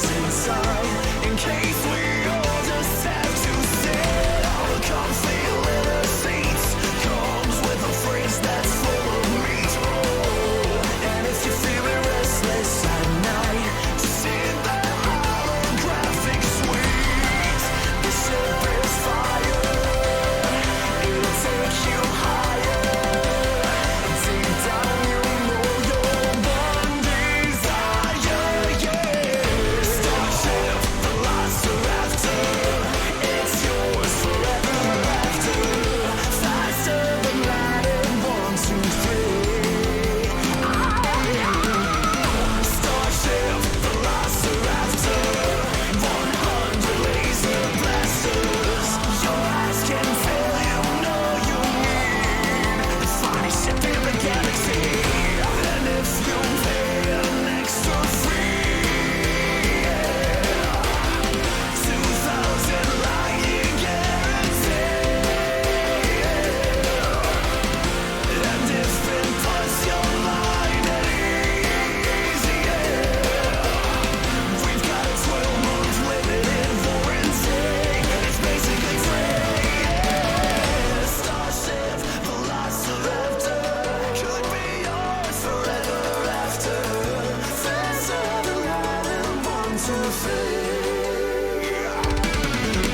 comes inside, in case we all just have to sit on the comfy leather seats. Comes with a fridge that's full of meat. Oh, and if you're feeling restless at night, just hit that holographic suite. The ship is fire, it'll take you higher. Deep down you know your one desire, yeah. Starship, the last after, it's yours forever after. Faster than light in 1, 2, 3. Starship, the last after, 100 laser blasters. Your eyes can fail, you know you need the finest ship in the galaxy. And if you pay an extra fee, yeah, 2,000 light-year guarantee. And if it puts your mind at ease, yeah, we've got a 12-month limited warranty. It's basically free, yeah. Starship, the last after, could be yours forever after. Faster than light in 1, 2, 3.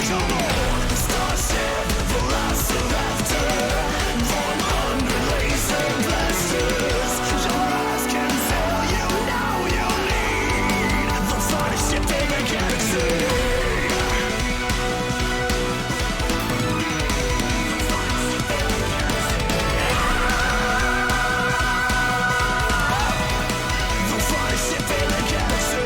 Come on, Starship, the last after, 100 laser blasters. Your eyes can tell you now you need the finest ship in the galaxy. The finest ship in the galaxy.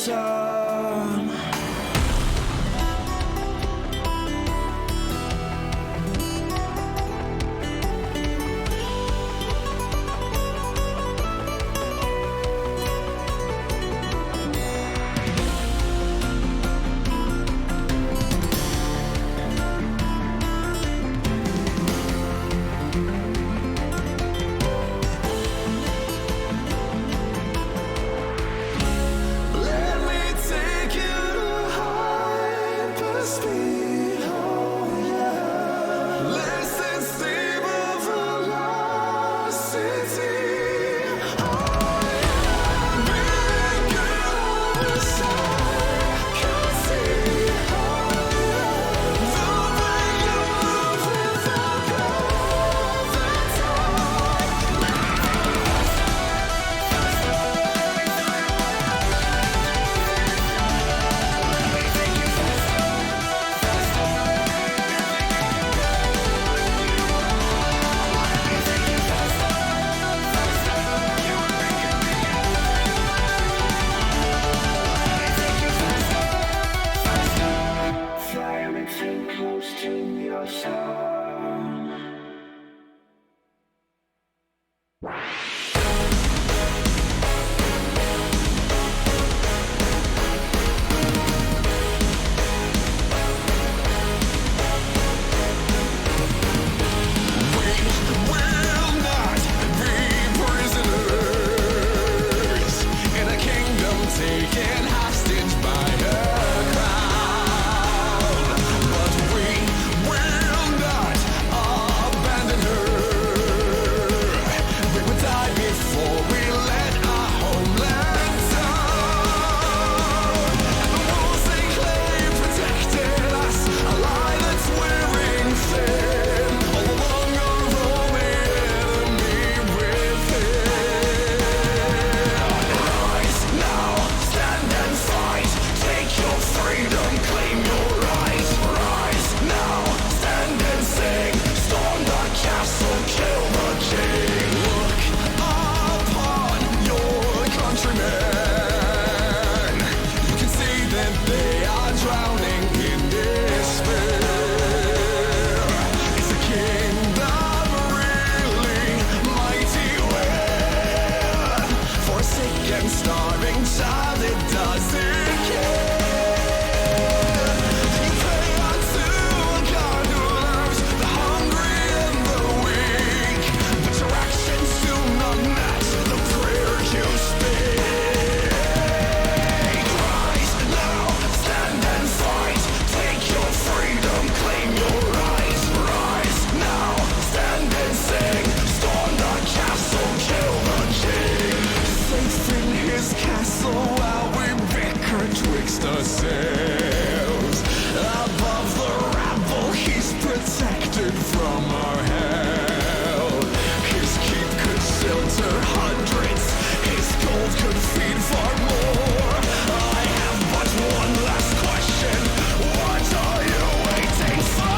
sun. Let me take you to hyperspeed, oh yeah. Listen, stable velocity, oh yeah. Baby girl, wish I could see, oh yeah. The way you move without gravity. Fly me too close to your sun. We will not be prisoners in a kingdom taken hostage by a crowd. But we will not abandon her. We would die before we let our homeland down. The walls they claim protected us, a lie that's wearing thin. All along our only enemy within. Rise now, stand and fight. Take your freedom, claim your right. Rise now, stand and sing. Storm the castle, kill the king. Look upon your countrymen. You can see that they are drowning in despair. Is the kingdom really mighty well? For a sick and starving child, it doesn't care. You pray unto a God who loves the hungry and the weak, but your actions do not match the prayer you speak. Rise now, stand and fight. Take your freedom, claim your right. Rise now, stand and sing. Storm the castle, kill the king. Safe in his castle while we bicker twixt ourselves. Above the rabble, he's protected from our hell. His keep could shelter hundreds, his gold could feed far more. I have but one last question. What are you waiting for?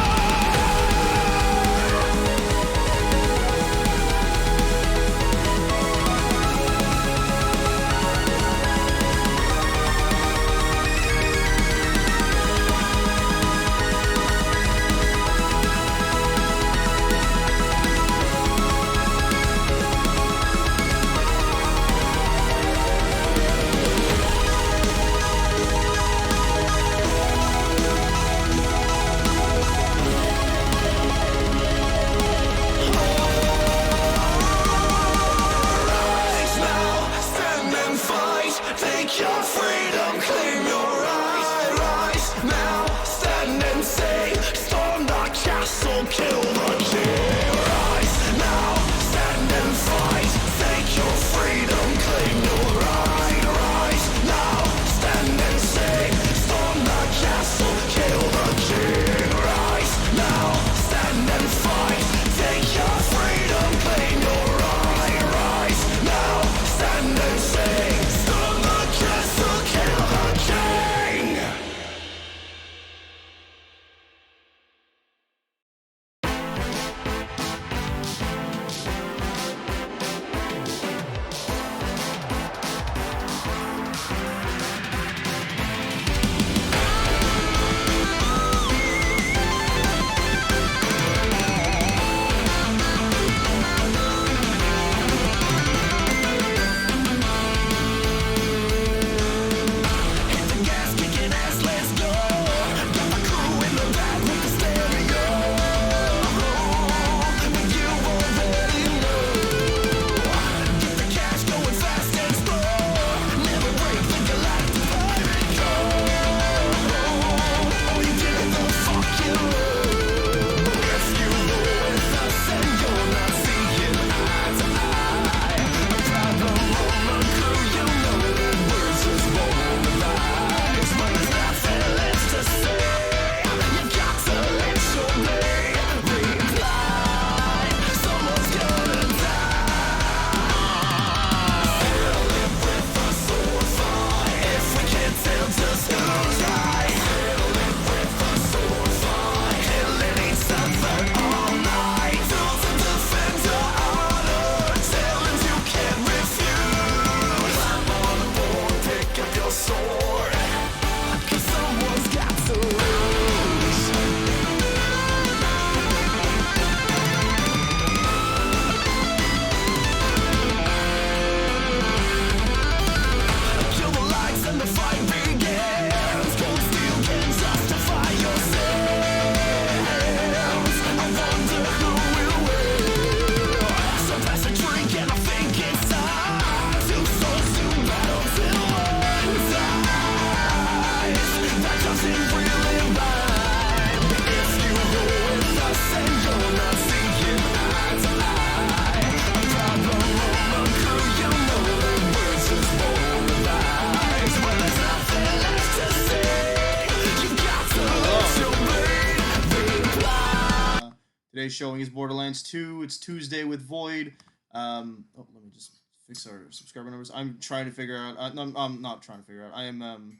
Today's showing is Borderlands 2. It's Tuesday with Void. Let me just fix our subscriber numbers. I'm trying to figure out. No, I'm not trying to figure out. I am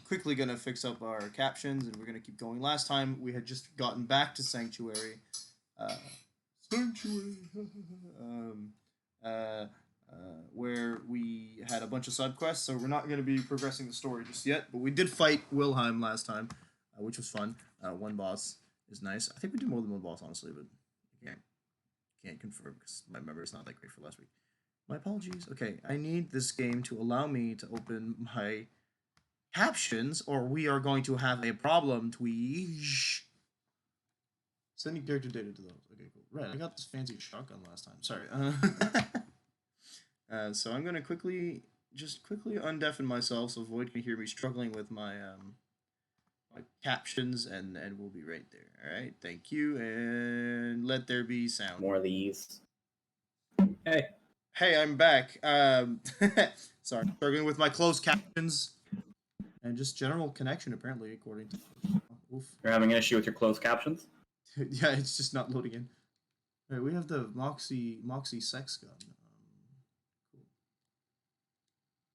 quickly gonna fix up our captions, and we're gonna keep going. Last time we had just gotten back to Sanctuary. Sanctuary. Where we had a bunch of side quests, so we're not going to be progressing the story just yet. But we did fight Wilhelm last time, which was fun. One boss is nice. I think we did more than one boss, honestly, but can't confirm because my memory is not that great for last week. My apologies. Okay, I need this game to allow me to open my captions, or we are going to have a problem. Tweesh. Sending character data to those. Okay, cool. Right, I got this fancy shotgun last time. Sorry. So I'm gonna quickly undeafen myself so Void can hear me struggling with my my captions, and we'll be right there. All right, thank you, and let there be sound. More of these. Hey, I'm back. Sorry, struggling with my closed captions and just general connection apparently, according to. Oof. You're having an issue with your closed captions? Yeah, it's just not loading in. All right, we have the Moxie sex gun.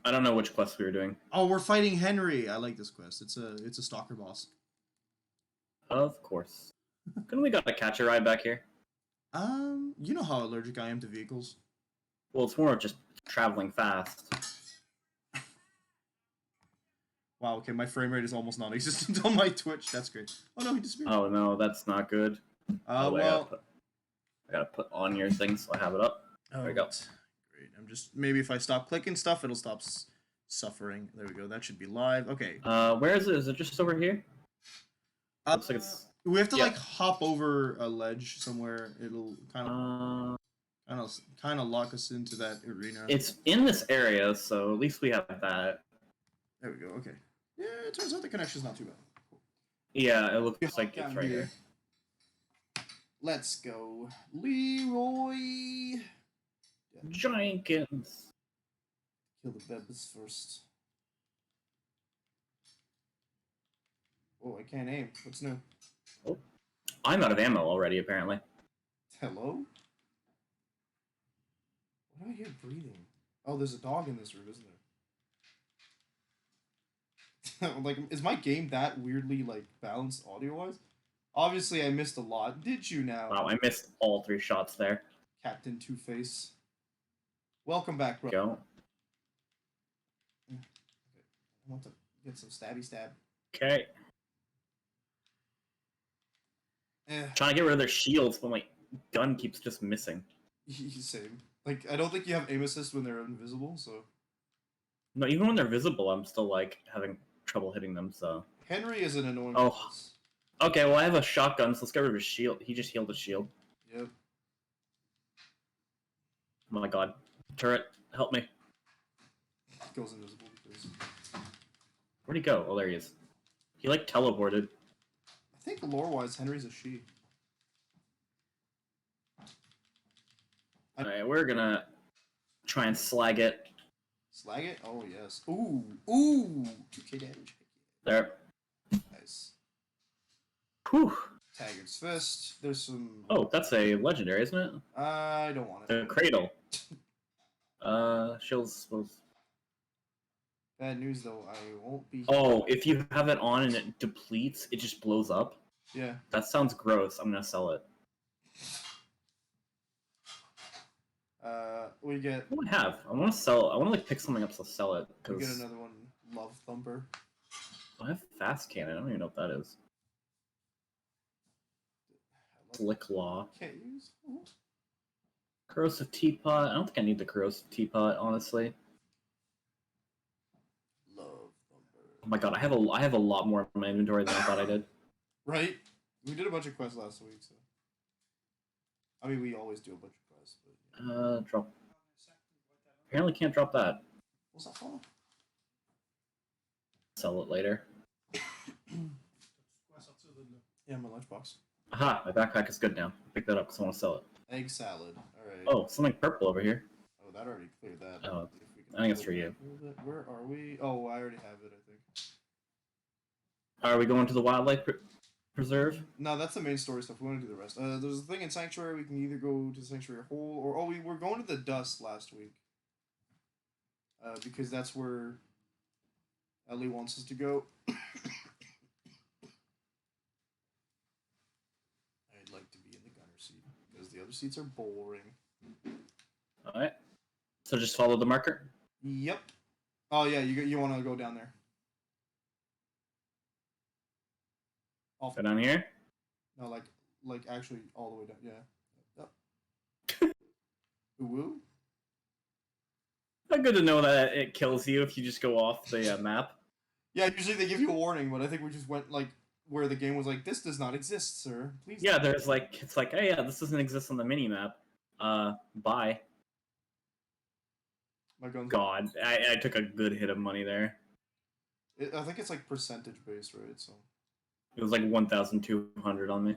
I don't know which quest we were doing. Oh, we're fighting Henry. I like this quest. It's a stalker boss. Of course. Couldn't we got a catcher ride back here? You know how allergic I am to vehicles. Well, it's more of just traveling fast. Wow, okay, my frame rate is almost non-existent on my Twitch. That's great. Oh no, he disappeared. Oh no, that's not good. Well, I gotta put on your thing so I have it up. There we go. Great. I'm just maybe if I stop clicking stuff, it'll stop suffering. There we go. That should be live. Okay. Where is it? Is it just over here? Looks like it's. We have to like hop over a ledge somewhere. It'll kind of lock us into that arena. It's in this area, so at least we have that. There we go. Okay. Yeah, it turns out the connection's not too bad. Cool. Yeah, it looks like it's right here. Let's go, Leroy Jenkins. Kill the Bebas first. Oh, I can't aim. What's new? Oh, I'm out of ammo already, apparently. Hello? What do I hear breathing? Oh, there's a dog in this room, isn't there? Like, is my game that weirdly, like, balanced audio-wise? Obviously, I missed a lot. Did you now? Wow, I missed all 3 shots there. Captain Two-Face. Welcome back, bro. Go. Okay. I want to get some stabby stab. Okay. Eh. Trying to get rid of their shields, but my gun keeps just missing. Same. Like, I don't think you have aim assist when they're invisible, so... No, even when they're visible, I'm still, like, having trouble hitting them, so... Henry is an annoying boss. Okay, well, I have a shotgun, so let's get rid of his shield. He just healed his shield. Yep. Oh my god. Turret, help me. Goes invisible because... Where'd he go? Oh, there he is. He, like, teleported. I think lore-wise, Henry's a she. Alright, we're gonna try and slag it. Slag it? Oh, yes. Ooh! Ooh! 2k damage. There. Nice. Whew. Taggart's Fist. There's some... Oh, that's a legendary, isn't it? I don't want it. The Cradle. Shield's supposed... Bad news, though. I won't be... Oh, if you have it on and it depletes, it just blows up? Yeah. That sounds gross. I'm gonna sell it. We get... What do I have? I wanna sell... I wanna, like, pick something up to sell it, We because... get another one. Love Thumper. I have Fast Cannon. I don't even know what that is. Slick Law. Can't use... Oh. Corrosive Teapot. I don't think I need the Corrosive Teapot, honestly. Love Thumper. Oh my god, I have a lot more in my inventory than I thought I did. Right? We did a bunch of quests last week, so... I mean, we always do a bunch of quests, but... Yeah. Drop. Apparently can't drop that. What's that for? Sell it later. Yeah, my lunchbox. Aha, my backpack is good now. Pick that up because I want to sell it. Egg salad. Alright. Oh, something purple over here. Oh, that already cleared that. Oh, If we can I think it's pull for it you. back a little bit. Where are we? Oh, I already have it, I think. Are we going to the wildlife preserve. No, that's the main story stuff. We want to do the rest. There's a thing in Sanctuary. We can either go to Sanctuary Hole or we were going to the Dust last week. Because that's where Ellie wants us to go. I'd like to be in the gunner seat because the other seats are boring. All right. So just follow the marker. Yep. Oh yeah, you want to go down there. Off. Go down here. No, like actually all the way down. Yeah. Yep. Woo. Not good to know that it kills you if you just go off the map. Yeah, usually they give you a warning, but I think we just went like where the game was like, this does not exist, sir. Please. Yeah, there's like it's like, hey, yeah, this doesn't exist on the mini map. Bye. My gun's. God, I took a good hit of money there. I think it's like percentage based, right? So. It was like 1,200 on me.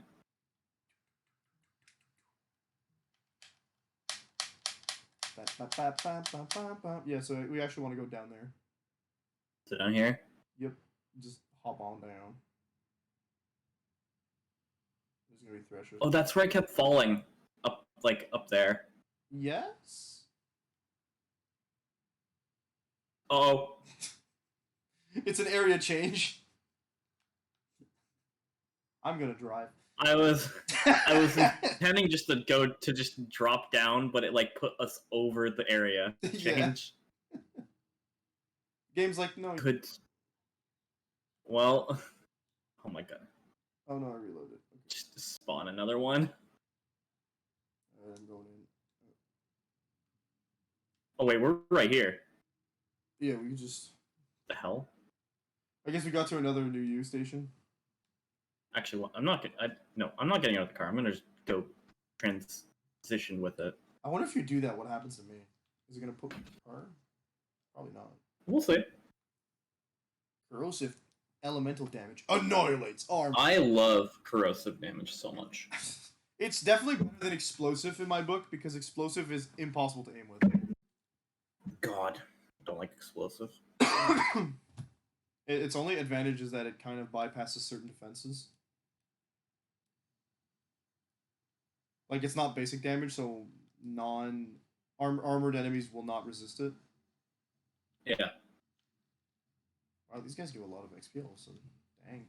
Yeah, so we actually want to go down there. So down here. Yep, just hop on down. There's gonna be threshers. Oh, that's where I kept falling. Up, like up there. Yes. Oh, It's an area change. I'm gonna drive. I was intending just to go to just drop down, but it like put us over the area Yeah. change. Game's like, no. Could. Well, oh my god, Oh no, I reloaded. Okay. just spawn another one. I'm going in. Oh wait, we're right here. Yeah, we just. The hell? I guess we got to another new U station. Actually, I'm not. I'm not getting out of the car. I'm gonna just go transition with it. I wonder if you do that, what happens to me? Is it gonna put me in the car? Probably not. We'll see. Corrosive elemental damage annihilates armor. I love corrosive damage so much. It's definitely better than explosive in my book because explosive is impossible to aim with. God, don't like explosive. Its only advantage is that it kind of bypasses certain defenses. Like it's not basic damage, so armored enemies will not resist it. Yeah. Wow, these guys give a lot of XP all of a sudden. Dang.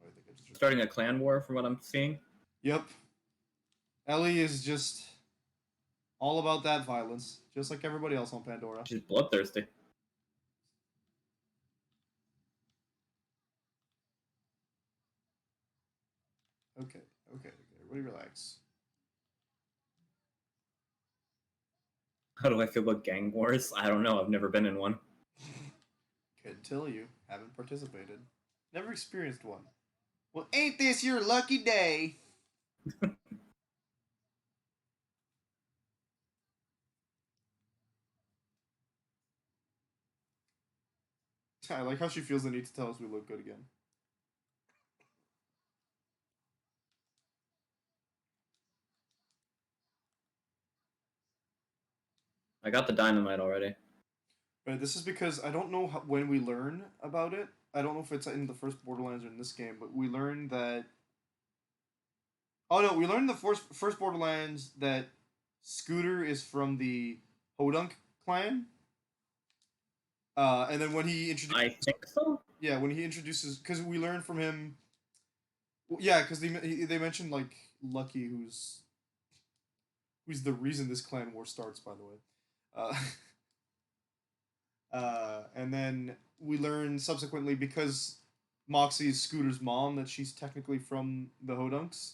Oh, I think I just... Starting a clan war from what I'm seeing. Yep. Ellie is just all about that violence, just like everybody else on Pandora. She's bloodthirsty. Okay, everybody relax. How do I feel about gang wars? I don't know. I've never been in one. Couldn't tell you. Haven't participated. Never experienced one. Well, ain't this your lucky day? I like how she feels the need to tell us we look good again. I got the dynamite already. But this is because I don't know when we learn about it. I don't know if it's in the first Borderlands or in this game, but we learned that... Oh no, we learned in the first Borderlands that Scooter is from the Hodunk clan. And then when he introduces... I think so. Yeah, when he introduces... Because we learned from him... Yeah, because they mentioned, like, Lucky, who's the reason this clan war starts, by the way. And then we learn subsequently, because Moxie is Scooter's mom, that she's technically from the Hodunks.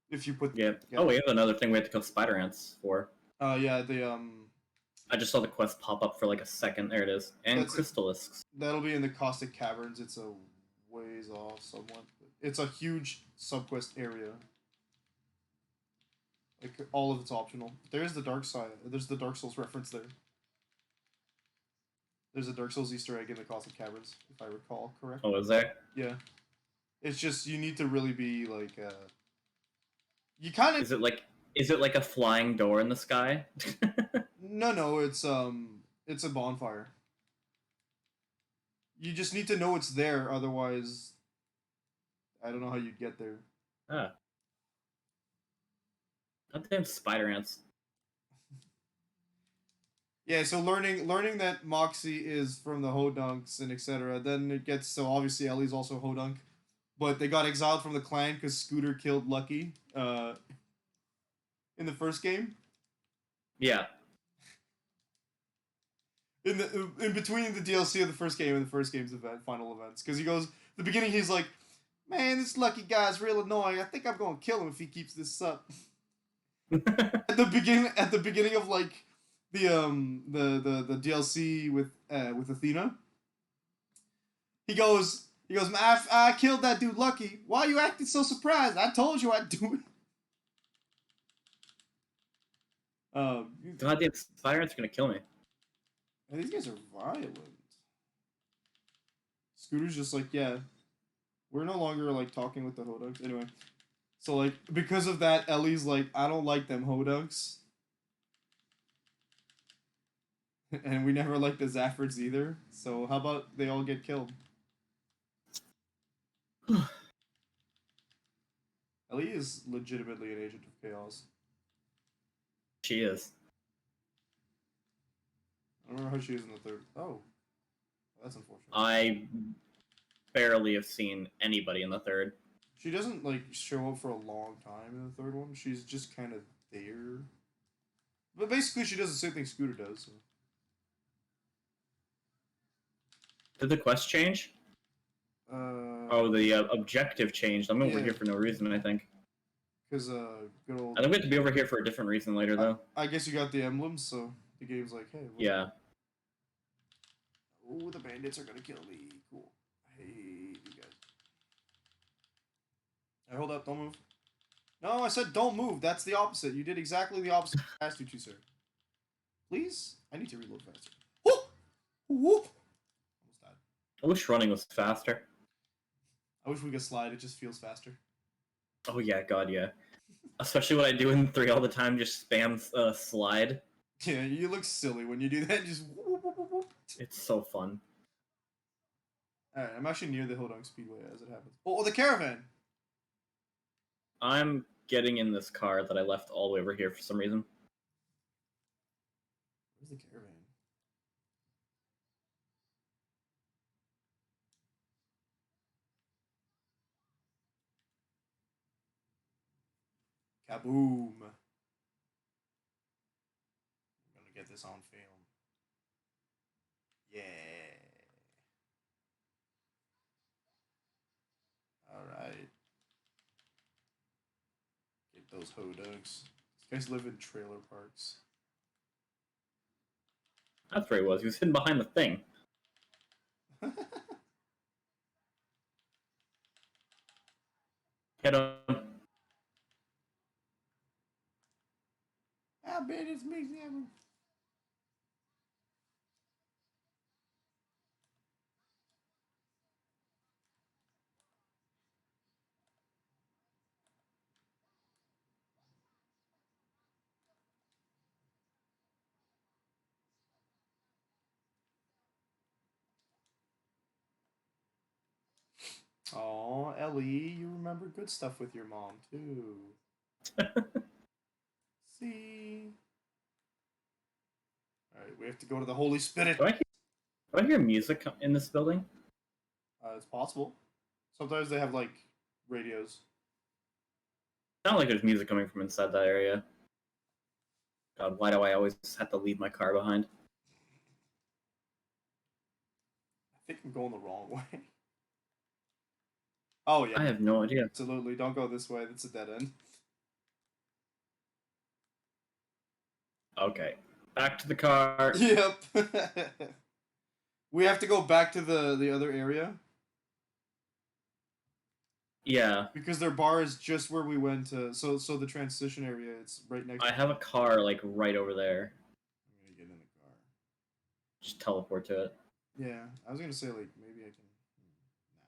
If you put... Yeah. Oh, we have another thing we have to kill spider ants for. Yeah, I just saw the quest pop up for like a second. There it is. And That's it. crystalisks. That'll be in the Caustic Caverns. It's a ways off somewhat. It's a huge subquest area. Like, all of it's optional. There's the Dark Side. There's the Dark Souls reference there. There's a Dark Souls Easter egg in the Caustic Caverns, if I recall correctly. Oh, is there? Yeah. It's just, you need to really be, like, you kind of... Is it like a flying door in the sky? No, it's a bonfire. You just need to know it's there, otherwise, I don't know how you'd get there. Ah. Goddamn spider ants. Yeah, so learning that Moxie is from the Hodunks and etc. Then it gets so obviously Ellie's also Hodunk, but they got exiled from the clan because Scooter killed Lucky in the first game. Yeah. In between the DLC of the first game and the first game's final events, because he goes the beginning he's like, man, this Lucky guy's real annoying. I think I'm gonna kill him if he keeps this up. At the beginning of like the DLC with Athena, he goes, I killed that dude Lucky. Why are you acting so surprised? I told you I'd do it. Goddamn spider ants are gonna kill me. These guys are violent. Scooter's just like, yeah, we're no longer like talking with the Hodunks anyway. So like because of that, Ellie's like, I don't like them Hodunks. And we never liked the Zaffords either. So how about they all get killed? Ellie is legitimately an agent of chaos. She is. I don't remember how she is in the third. Oh, that's unfortunate. I barely have seen anybody in the third. She doesn't like show up for a long time in the third one. She's just kind of there. But basically, she does the same thing Scooter does. So. Did the quest change? Oh, the objective changed. I'm over Yeah. here for no reason, I think. Because good old. I think we have to be over here for a different reason later, though. I guess you got the emblems, so the game's like, hey. Look. Yeah. Oh, the bandits are gonna kill me. Cool. I hate you guys. Hey, hold up! Don't move. No, I said don't move. That's the opposite. You did exactly the opposite I asked you to, sir. Please? I need to reload faster. Woo! Woo! Almost died. I wish running was faster. I wish we could slide. It just feels faster. Oh yeah, god yeah. Especially what I do in 3 all the time, just spam slide. Yeah, you look silly when you do that. Just whoop, whoop, whoop, whoop. It's so fun. Alright, I'm actually near the Hodong Speedway as it happens. Oh, the caravan! I'm getting in this car that I left all the way over here for some reason. Where's the caravan? Kaboom! I'm gonna get this on film. Yeah. Alright. Get those Hodunks. These guys live in trailer parks. That's where he was. He was hidden behind the thing. Hit him. I bet it's me, Sam. Aw, Ellie, you remember good stuff with your mom, too. See? Alright, we have to go to the Holy Spirit. Do I hear music in this building? It's possible. Sometimes they have, like, radios. It's not like there's music coming from inside that area. God, why do I always have to leave my car behind? I think I'm going the wrong way. Oh, yeah. I have no idea. Absolutely. Don't go this way. That's a dead end. Okay. Back to the car. Yep. We have to go back to the other area. Yeah. Because their bar is just where we went to. So the transition area, it's right next I have a car, like, right over there. I'm gonna get in the car. Just teleport to it. Yeah, I was gonna say, like, maybe I can... Nah.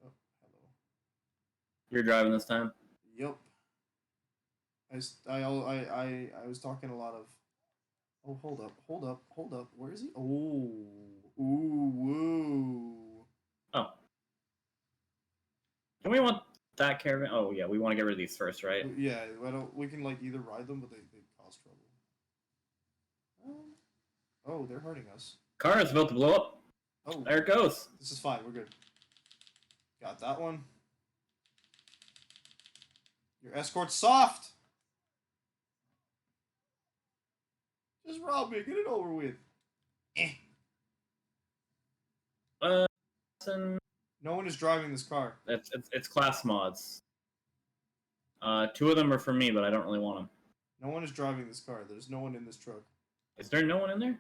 Oh, hello. You're driving this time? Yup. I was talking a lot of... Oh, hold up. Where is he? Oh, Ooh, woo. Oh. Can we want that caravan? Oh, yeah, we want to get rid of these first, right? Yeah, we can like either ride them, but they cause trouble. Oh, they're hurting us. Car is about to blow up. Oh, There it goes. this is fine. We're good. Got that one. Your escort's soft. Just rob me. Get it over with. Eh. And No one is driving this car. it's class mods. Two of them are for me, but I don't really want them. No one is driving this car. There's no one in this truck. Is there no one in there?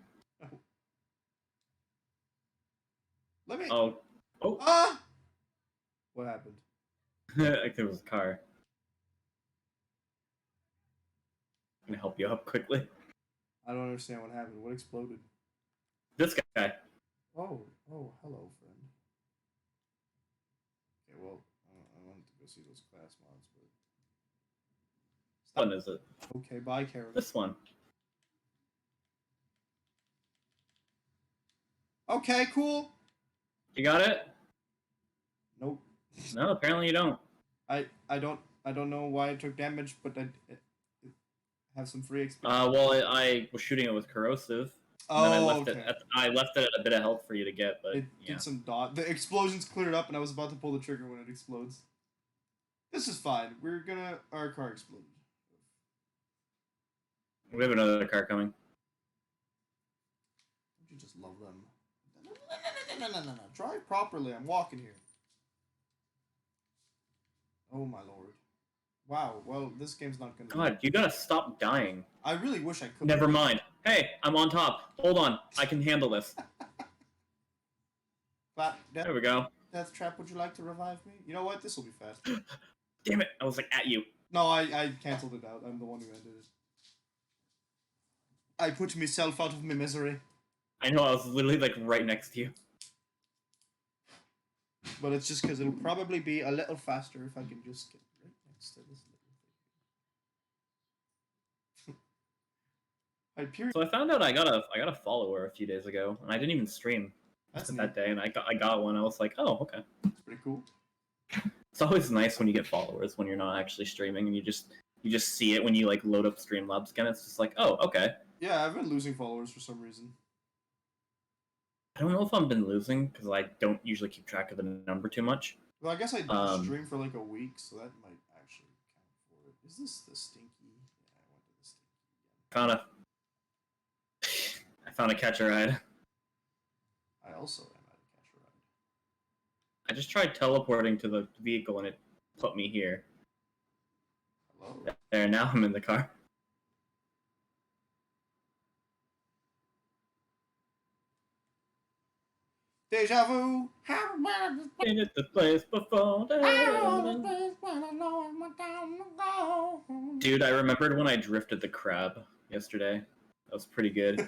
Let me. Oh. Ah! What happened? Like there was a car. I'm gonna help you up quickly. I don't understand what happened. What exploded? This guy. Oh, hello, friend. Okay, well, I wanted to go see those class mods, but What one is it? okay, bye, Karen. This one. Okay, cool. You got it? Nope. No, apparently you don't. I don't know why I took damage, but I have some free experience. Well, I was shooting it with corrosive. And then I left it at a bit of health for you to get, but It yeah. did some dot. The explosions cleared up, and I was about to pull the trigger when it explodes. This is fine. Our car exploded. We have another car coming. Don't you just love them? No. Drive properly. I'm walking here. Oh my lord. Wow. Well, this game's not gonna. God, you gotta stop dying. I really wish I could. Never mind. Hey, I'm on top. Hold on. I can handle this. There we go. Death Trap, would you like to revive me? You know what? This will be fast. Damn it. I was like at you. No, I cancelled it out. I'm the one who ended it. I put myself out of my misery. I know, I was literally like right next to you. But it's just because it'll probably be a little faster if I can just get right next to this little thing. So I found out I got a follower a few days ago, and I didn't even stream That's that day, and I got one. I was like, oh, okay. That's pretty cool. It's always nice when you get followers when you're not actually streaming, and you just see it when you like load up Streamlabs again. It's just like, oh, okay. Yeah, I've been losing followers for some reason. I don't know if I've been losing because I don't usually keep track of the number too much. Well, I guess I did stream for like a week, so that might actually count for it. Is this the stinky? Yeah, I went to the stinky again. I found a catch a ride. I also am at a catch a ride. I just tried teleporting to the vehicle and it put me here. Hello. There, now I'm in the car. Deja vu. Been at the place before. Dude, I remembered when I drifted the crab yesterday. That was pretty good.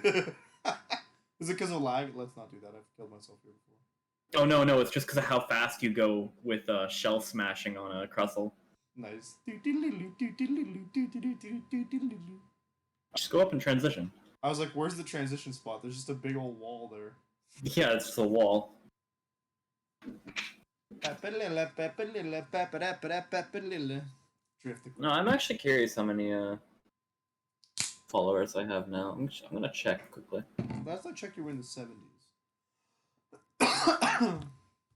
Is it because of lag? Let's not do that. I've killed myself here before. Oh no, it's just because of how fast you go with shell smashing on a Crustle. Nice. Just go up and transition. I was like, where's the transition spot? There's just a big old wall there. Yeah, it's just a wall. No, I'm actually curious how many followers I have now. I'm gonna check quickly. Last I checked, you were in the 70s.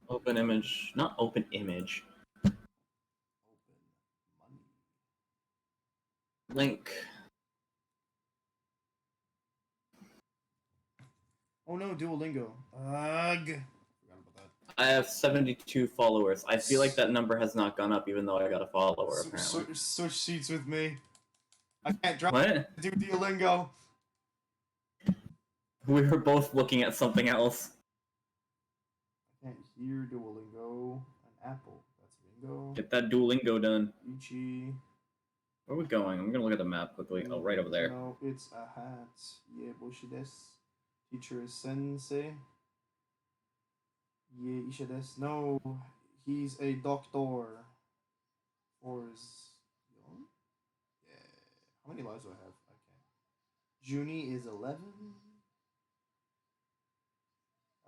Open image, not open image. Open money. Link. Oh no, Duolingo. Ugh. Forgot about that. I have 72 followers. I feel like that number has not gone up even though I got a follower, apparently. Switch seats with me. I can't drive. What? Do Duolingo. We were both looking at something else. I can't hear Duolingo. An apple. That's Ringo. Get that Duolingo done. Ichi. Where are we going? I'm gonna look at the map quickly. Oh, right over there. No, it's a hat. Yeah, Boshi desu. Teacher is sensei. Yeah, Isha desu. No, he's a doctor. Or is young? Yeah. How many lives do I have? I can't. Junie is 11.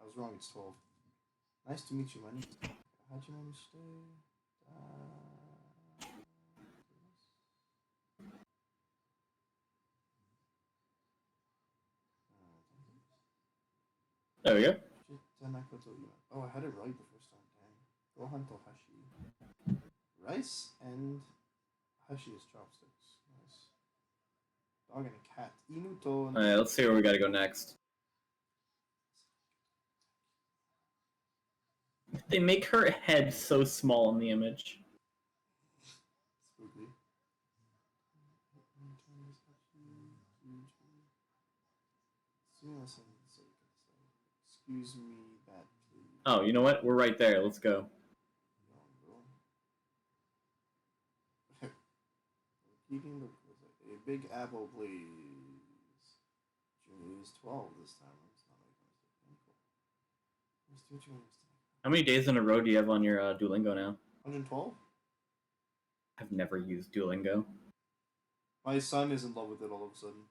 I was wrong. It's 12. Nice to meet you, man. Hajime stay. There we go. Oh, I had it right the first time. Dang. Gohan Tohashi. Rice and Hashi is chopsticks. Nice. Dog and a cat. Inuto. And Alright, let's see where we gotta go next. They make her head so small in the image. Spooky. Excuse me, that please. Oh, you know what? We're right there. Let's go. Eating a big apple, please. Jimmy is 12 this time. It's not like I'm How many days in a row do you have on your Duolingo now? 112? I've never used Duolingo. My son is in love with it all of a sudden.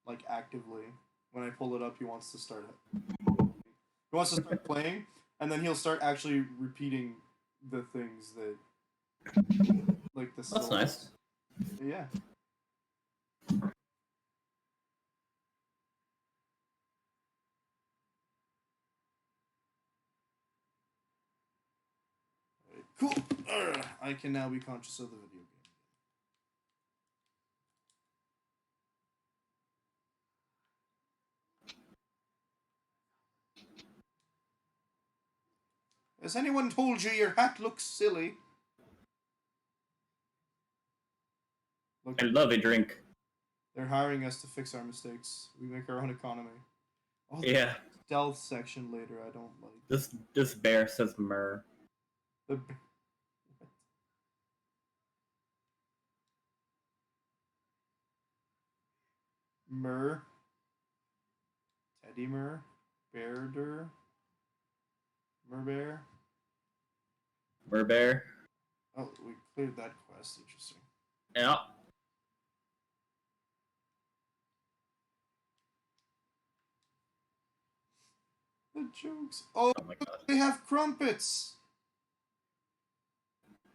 Like actively. When I pull it up, he wants to start. He wants to start playing, and then he'll start actually repeating the things that, like the. That's nice. Yeah. Alright, cool. I can now be conscious of the video game. Has anyone told you your hat looks silly? Look, I love a drink. they're hiring us to fix our mistakes. We make our own economy. Oh, the Yeah. stealth section later, I don't like. This bear says myrrh. The Myrrh. Teddy Myrrh. Bearder. Myrbear. Myrrh bear. Oh, we cleared that quest. Interesting. Yeah. The jokes. Oh, Oh my god. they have crumpets.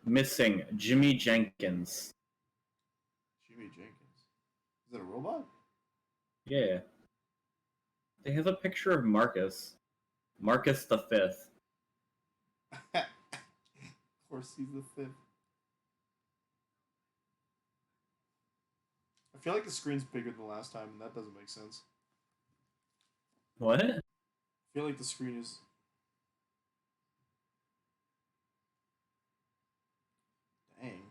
Missing Jimmy Jenkins. Jimmy Jenkins. Is that a robot? Yeah. They have a picture of Marcus. Marcus the Fifth. Of course, he's the 5th. I feel like the screen's bigger than the last time, and that doesn't make sense. What? I feel like the screen is. Dang.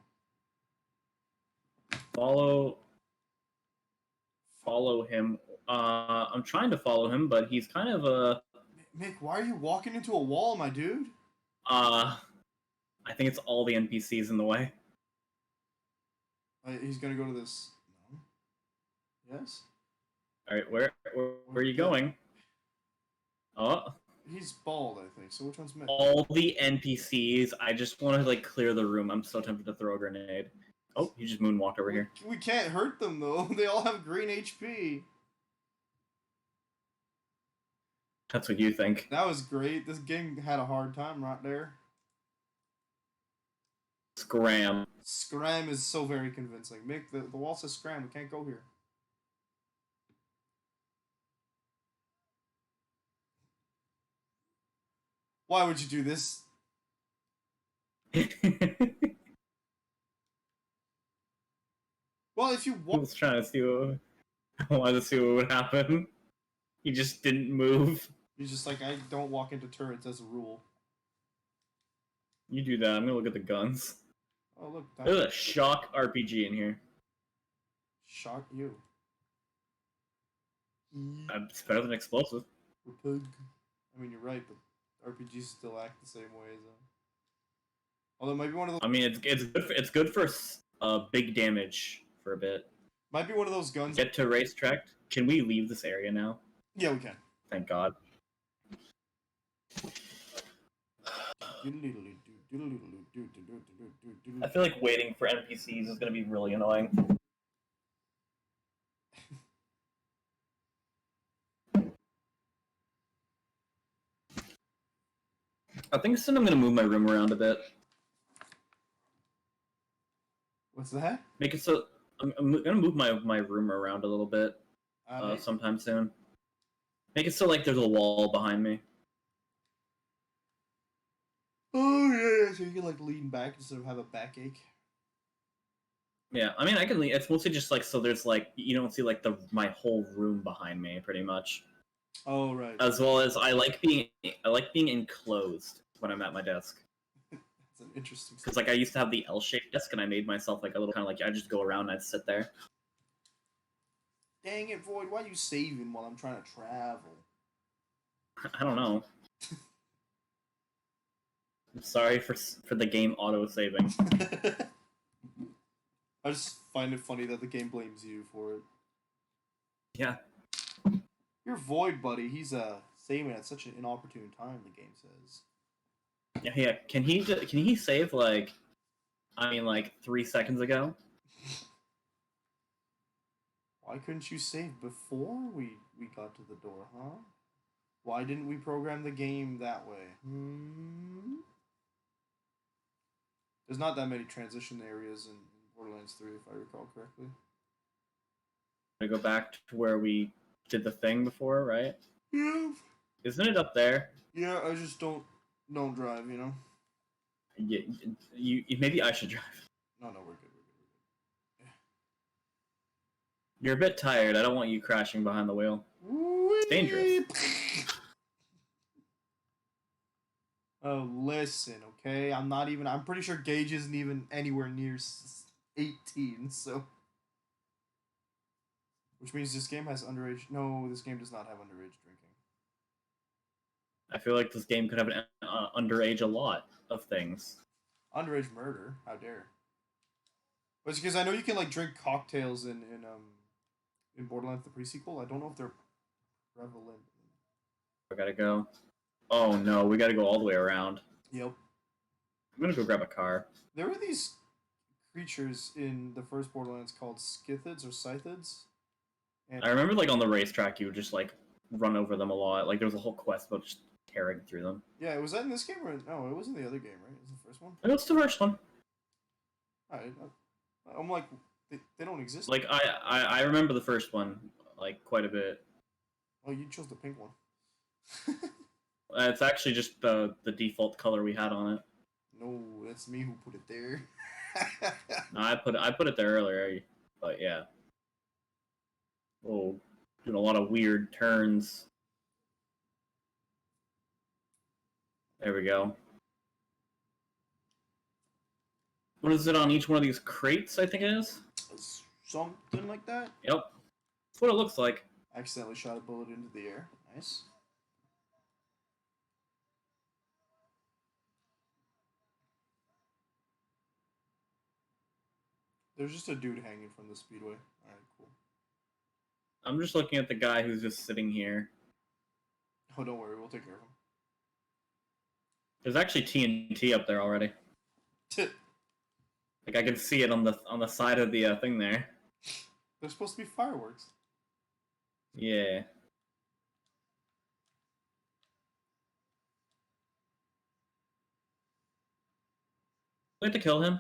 Follow him. I'm trying to follow him, but he's kind of a. Mick, why are you walking into a wall, my dude? I think it's all the NPCs in the way. He's gonna go to this. No. Yes. All right, where are you going? Oh, He's bald, I think. So which one's Mick? all the NPCs. I just want to like clear the room. I'm so tempted to throw a grenade. Oh, you just moonwalked over here. We can't hurt them though. They all have green HP. That's what you think. That was great. This game had a hard time right there. Scram. Scram is so very convincing. Mick, the wall says scram. We can't go here. Why would you do this? Well, if you I walk, was trying to see what. I wanted to see what would happen. He just didn't move. you're just like, I don't walk into turrets as a rule. You do that. I'm gonna look at the guns. Oh look, There's a shock RPG in here. shot you. It's better than explosive. Repug. I mean, you're right, but RPGs still act the same way as. Although it might be one of those. I mean, it's good for big damage for a bit. Might be one of those guns. Get to racetrack. Can we leave this area now? Yeah, we can. Thank God. I feel like waiting for NPCs is gonna be really annoying. I think soon I'm gonna move my room around a bit. What's that? Make it so I'm gonna move my room around a little bit Alright. sometime soon. Make it so like there's a wall behind me. Oh yeah, so you can like lean back instead of have a backache. Yeah, I mean I can. It's mostly just like so there's like you don't see like my whole room behind me pretty much. Oh right. As well as I like being enclosed when I'm at my desk. That's an interesting. Because like I used to have the L-shaped desk and I made myself like a little kind of like I just go around and I'd sit there. Dang it, Void! Why are you saving while I'm trying to travel? I don't know. I'm sorry for the game auto saving. I just find it funny that the game blames you for it. Yeah. You're Void, buddy. He's saving at such an inopportune time. The game says. Yeah. Can he save like? I mean, like 3 seconds ago. Why couldn't you save before we got to the door, huh? Why didn't we program the game that way? There's not that many transition areas in Borderlands 3, if I recall correctly. I go back to where we did the thing before, right? Yeah. Isn't it up there? Yeah, I just don't drive, you know. Yeah, you maybe I should drive. No, we're good. You're a bit tired. I don't want you crashing behind the wheel. It's dangerous. Oh, listen, okay? I'm pretty sure Gage isn't even anywhere near 18, so. Which means this game has underage. No, this game does not have underage drinking. I feel like this game could have an underage a lot of things. Underage murder? How dare. But it's because I know you can, like, drink cocktails in Borderlands the pre-sequel. I don't know if they're prevalent. I gotta go. Oh no, we gotta go all the way around. Yep. I'm gonna go grab a car. There were these creatures in the first Borderlands called Scythids or Scythids. And I remember like on the racetrack you would just like run over them a lot. Like there was a whole quest about just tearing through them. yeah, was that in this game or no? It was in the other game, right? It was the first one. What's the first one? I'm like, they don't exist. Like I remember the first one like quite a bit. Oh, you chose the pink one. It's actually just the default color we had on it. No, that's me who put it there. No, I put it there earlier, but yeah. Oh, doing a lot of weird turns. There we go. What is it on each one of these crates, I think it is? Something like that. Yep. That's what it looks like. Accidentally shot a bullet into the air. Nice. There's just a dude hanging from the speedway. Alright, cool. I'm just looking at the guy who's just sitting here. Oh, don't worry, we'll take care of him. There's actually TNT up there already. Like I can see it on the side of the thing there. There's supposed to be fireworks. Yeah. We have to kill him.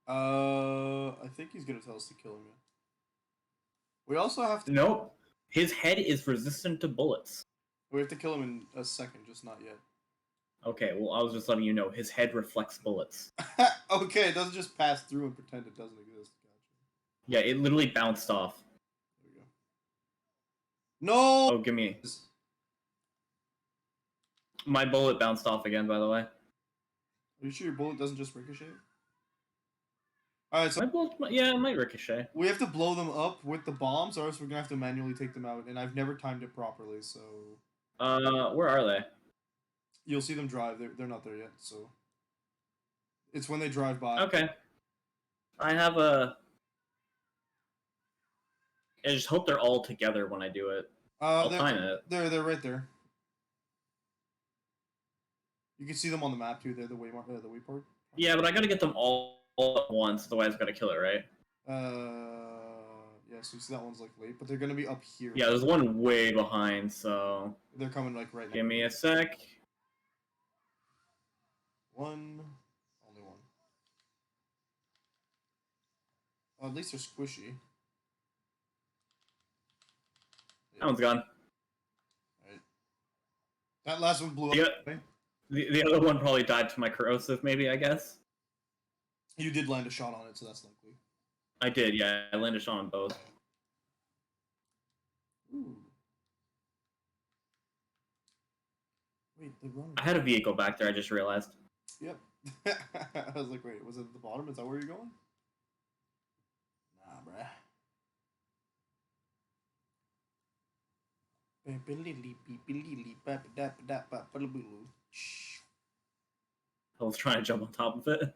I think he's gonna tell us to kill him. Yeah. We also have to. Nope. His head is resistant to bullets. We have to kill him in a second, just not yet. Okay, well I was just letting you know his head reflects bullets. Okay, it doesn't just pass through and pretend it doesn't exist. Gotcha. Yeah, it literally bounced off. There we go. No. Oh, give me. My bullet bounced off again, by the way. Are you sure your bullet doesn't just ricochet? Alright, so My bullet, yeah, it might ricochet. we have to blow them up with the bombs, or else we're gonna have to manually take them out, and I've never timed it properly, so... Where are they? You'll see them drive, they're not there yet, so... It's when they drive by. Okay. I have a... I just hope they're all together when I do it. I'll time it. They're right there. You can see them on the map too, they're the waypoint. Yeah, but I gotta get them all at once, otherwise I've gotta kill it, right? Yeah, so you see that one's like late, but they're gonna be up here. Yeah, there's one way behind, so... They're coming like right now. Give me a sec. One. Only one. Oh, at least they're squishy. That one's gone. Right. That last one blew Yeah. up. The other one probably died to my corrosive, maybe, I guess. You did land a shot on it, so that's likely. I did, yeah. I landed a shot on both. Ooh. Wait, the runner. I had a vehicle back there, I just realized. Yep. I was like, wait, was it at the bottom? Is that where you're going? Nah, bruh. I was trying to jump on top of it.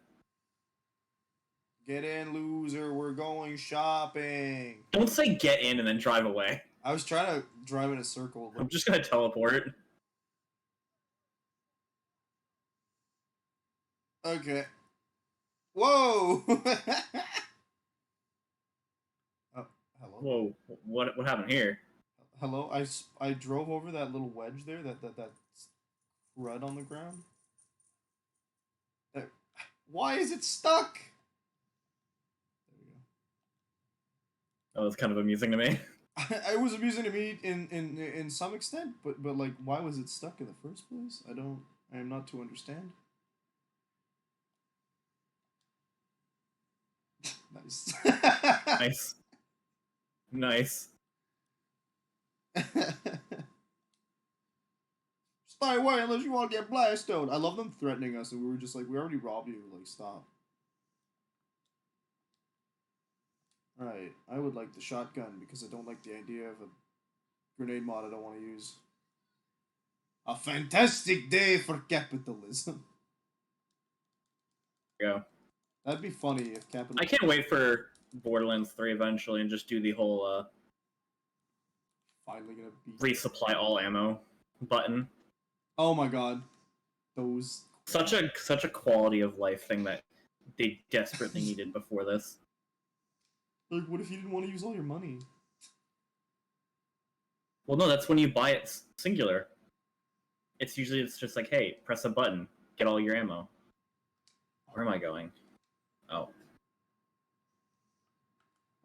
Get in, loser. We're going shopping. Don't say get in and then drive away. I was trying to drive in a circle. I'm just gonna teleport. Okay. Whoa! Hello? Whoa, what happened here? Hello? I drove over that little wedge there, that crud on the ground. Why is it stuck? There we go. That was kind of amusing to me. It was amusing to me in some extent, but like, why was it stuck in the first place? I am not to understand. Nice. Nice. Nice. Stay away unless you want to get blasted. I love them threatening us, and we were just like, we already robbed you. Like, stop. Alright, I would like the shotgun because I don't like the idea of a grenade mod I don't want to use. A fantastic day for capitalism. Go. That'd be funny if capitalism... I can't wait for Borderlands 3 eventually and just do the whole Finally gonna be... resupply all ammo button. Oh my god. Those... Such a quality of life thing that they desperately needed before this. Like, what if you didn't want to use all your money? Well, no, that's when you buy it singular. It's just like, hey, press a button, get all your ammo. Where am I going? Oh.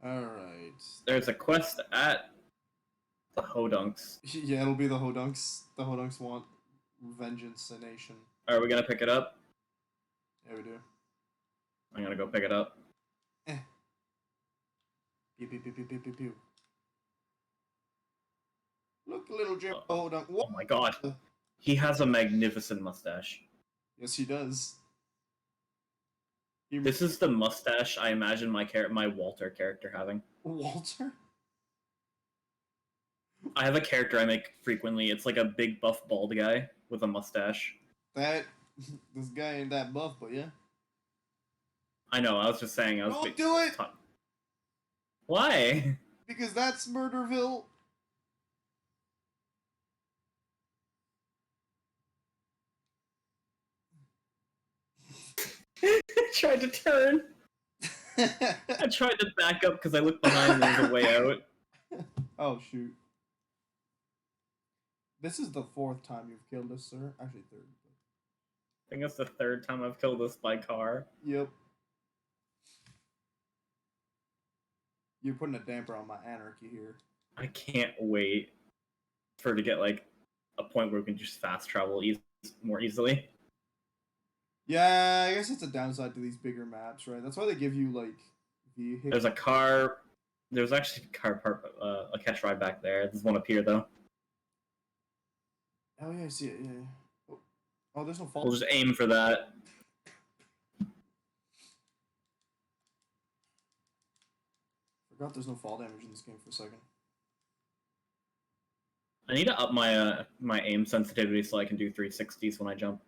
Alright. There's a quest at the Hodunks. Yeah, it'll be the Hodunks. The Hodunks want vengeance a nation. Are we gonna pick it up? Yeah, we do. I'm gonna go pick it up. Pew, pew, pew, pew, pew, pew, pew. Look, little Jim Oh. Hodunk. Oh my god. He has a magnificent mustache. Yes, he does. This is the mustache I imagine my Walter character having. Walter? I have a character I make frequently. It's like a big buff bald guy with a mustache. This guy ain't that buff, but yeah. I know, I was just saying I was Don't do it! Why? Because that's Murderville. I tried to turn. I tried to back up because I looked behind and there was a way out. Oh, shoot. This is the 4th time you've killed us, sir. Actually, 3rd. I think it's the 3rd time I've killed this by car. Yep. You're putting a damper on my anarchy here. I can't wait for it to get like a point where we can just fast travel more easily. Yeah, I guess it's a downside to these bigger maps, right? That's why they give you, like, vehicles. There's a car. There's actually a car park, a catch ride back there. There's one up here though. Oh, yeah, I see it, yeah. Oh, there's no fault. We'll just aim for that. Forgot there's no fall damage in this game for a second. I need to up my my aim sensitivity so I can do 360s when I jump.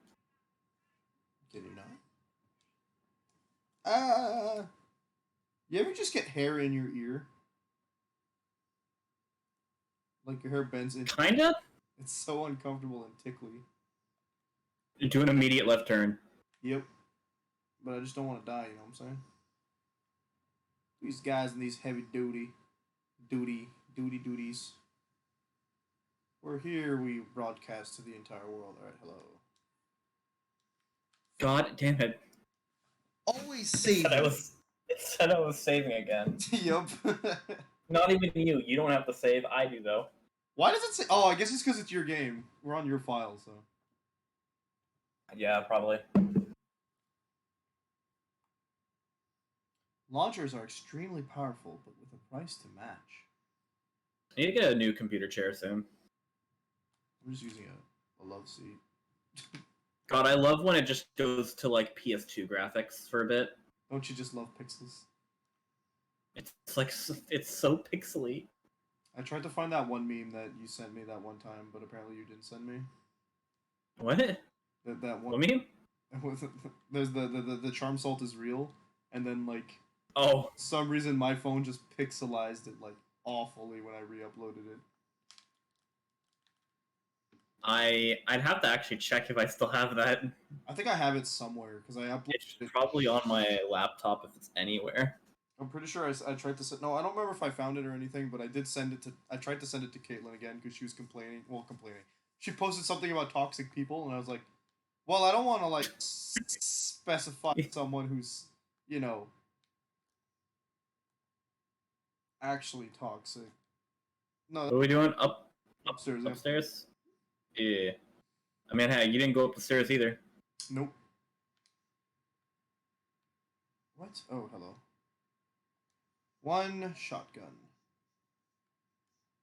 Can you not? You ever just get hair in your ear? Like your hair bends in. Kinda. It's so uncomfortable and tickly. Do an immediate left turn. Yep. But I just don't want to die, you know what I'm saying? These guys in these heavy duties. We're here, we broadcast to the entire world. Alright, hello. God damn it! Always It save. said I was. It said I was saving again. Yup. Not even you. You don't have to save. I do though. Why does it say? Oh, I guess it's because it's your game. We're on your file, so. Yeah, probably. Launchers are extremely powerful, but with a price to match. I need to get a new computer chair soon. I'm just using a love seat. God, I love when it just goes to like PS2 graphics for a bit. Don't you just love pixels? It's like it's so pixely. I tried to find that one meme that you sent me that one time, but apparently you didn't send me. What? That one. What meme? There's the charm salt is real, and then like Oh, some reason my phone just pixelized it like awfully when I re-uploaded it. I'd have to actually check if I still have that. I think I have it somewhere because I uploaded It's it. probably on my laptop if it's anywhere. I'm pretty sure I tried to send. No, I don't remember if I found it or anything, but I did send it to. I tried to send it to Caitlin again because she was complaining. Well, complaining. She posted something about toxic people, and I was like, "Well, I don't want to like specify someone who's, you know, actually toxic." No, What are we doing? upstairs. Yeah. Upstairs? Yeah. I mean, hey, you didn't go up the stairs either. Nope. What? Oh, hello. One shotgun.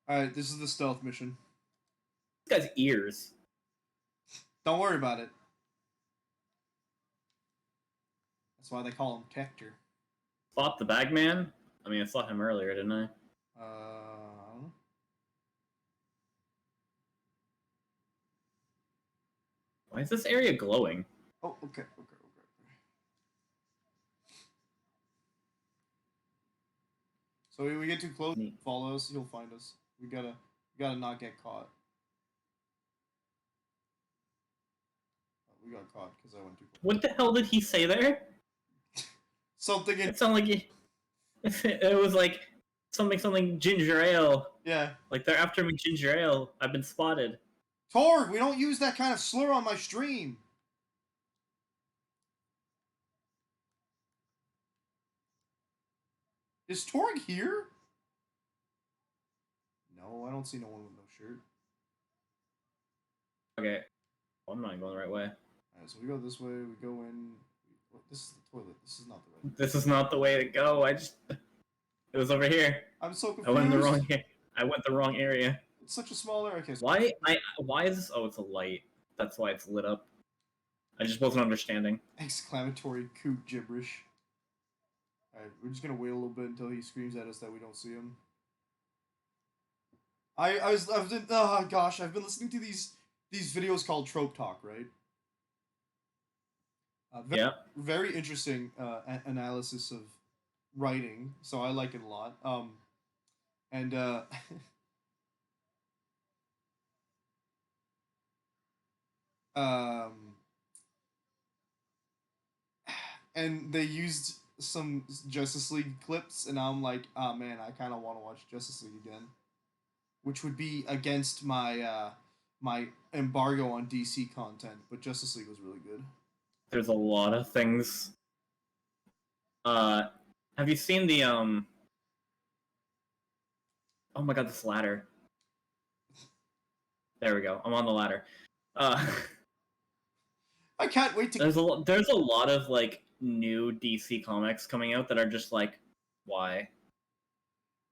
Alright, this is the stealth mission. This guy's ears. Don't worry about it. That's why they call him Tector. Spot the bagman? I mean, I saw him earlier, didn't I? I don't know. Why is this area glowing? Oh, okay. So when we get too close, Neat. follow us, he'll find us. We gotta not get caught. Oh, we got caught because I went too close. What the hell did he say there? Something in It sounded like it was like something ginger ale. yeah. Like they're after me ginger ale. I've been spotted. Torg, we don't use that kind of slur on my stream. Is Torg here? No, I don't see no one with no shirt. Okay. Well, I'm not going the right way. Alright, so we go this way, we go in. This is the toilet. This is not the right. This is not the way to go. It was over here. I'm so confused. I went the wrong area. It's such a small area. Okay, so Why is this? Oh, it's a light. That's why it's lit up. I just wasn't understanding. exclamatory coot gibberish. Alright, we're just gonna wait a little bit until he screams at us that we don't see him. I've been, oh gosh, I've been listening to these videos called Trope Talk, right? Yeah. Very interesting analysis of writing, so I like it a lot. And and they used some Justice League clips, and I'm like, oh man, I kind of want to watch Justice League again, which would be against my my embargo on DC content, but Justice League was really good. There's a lot of things. Have you seen the Oh my god, this ladder. There we go. I'm on the ladder. I can't wait to. There's a lot of like new DC comics coming out that are just like, why?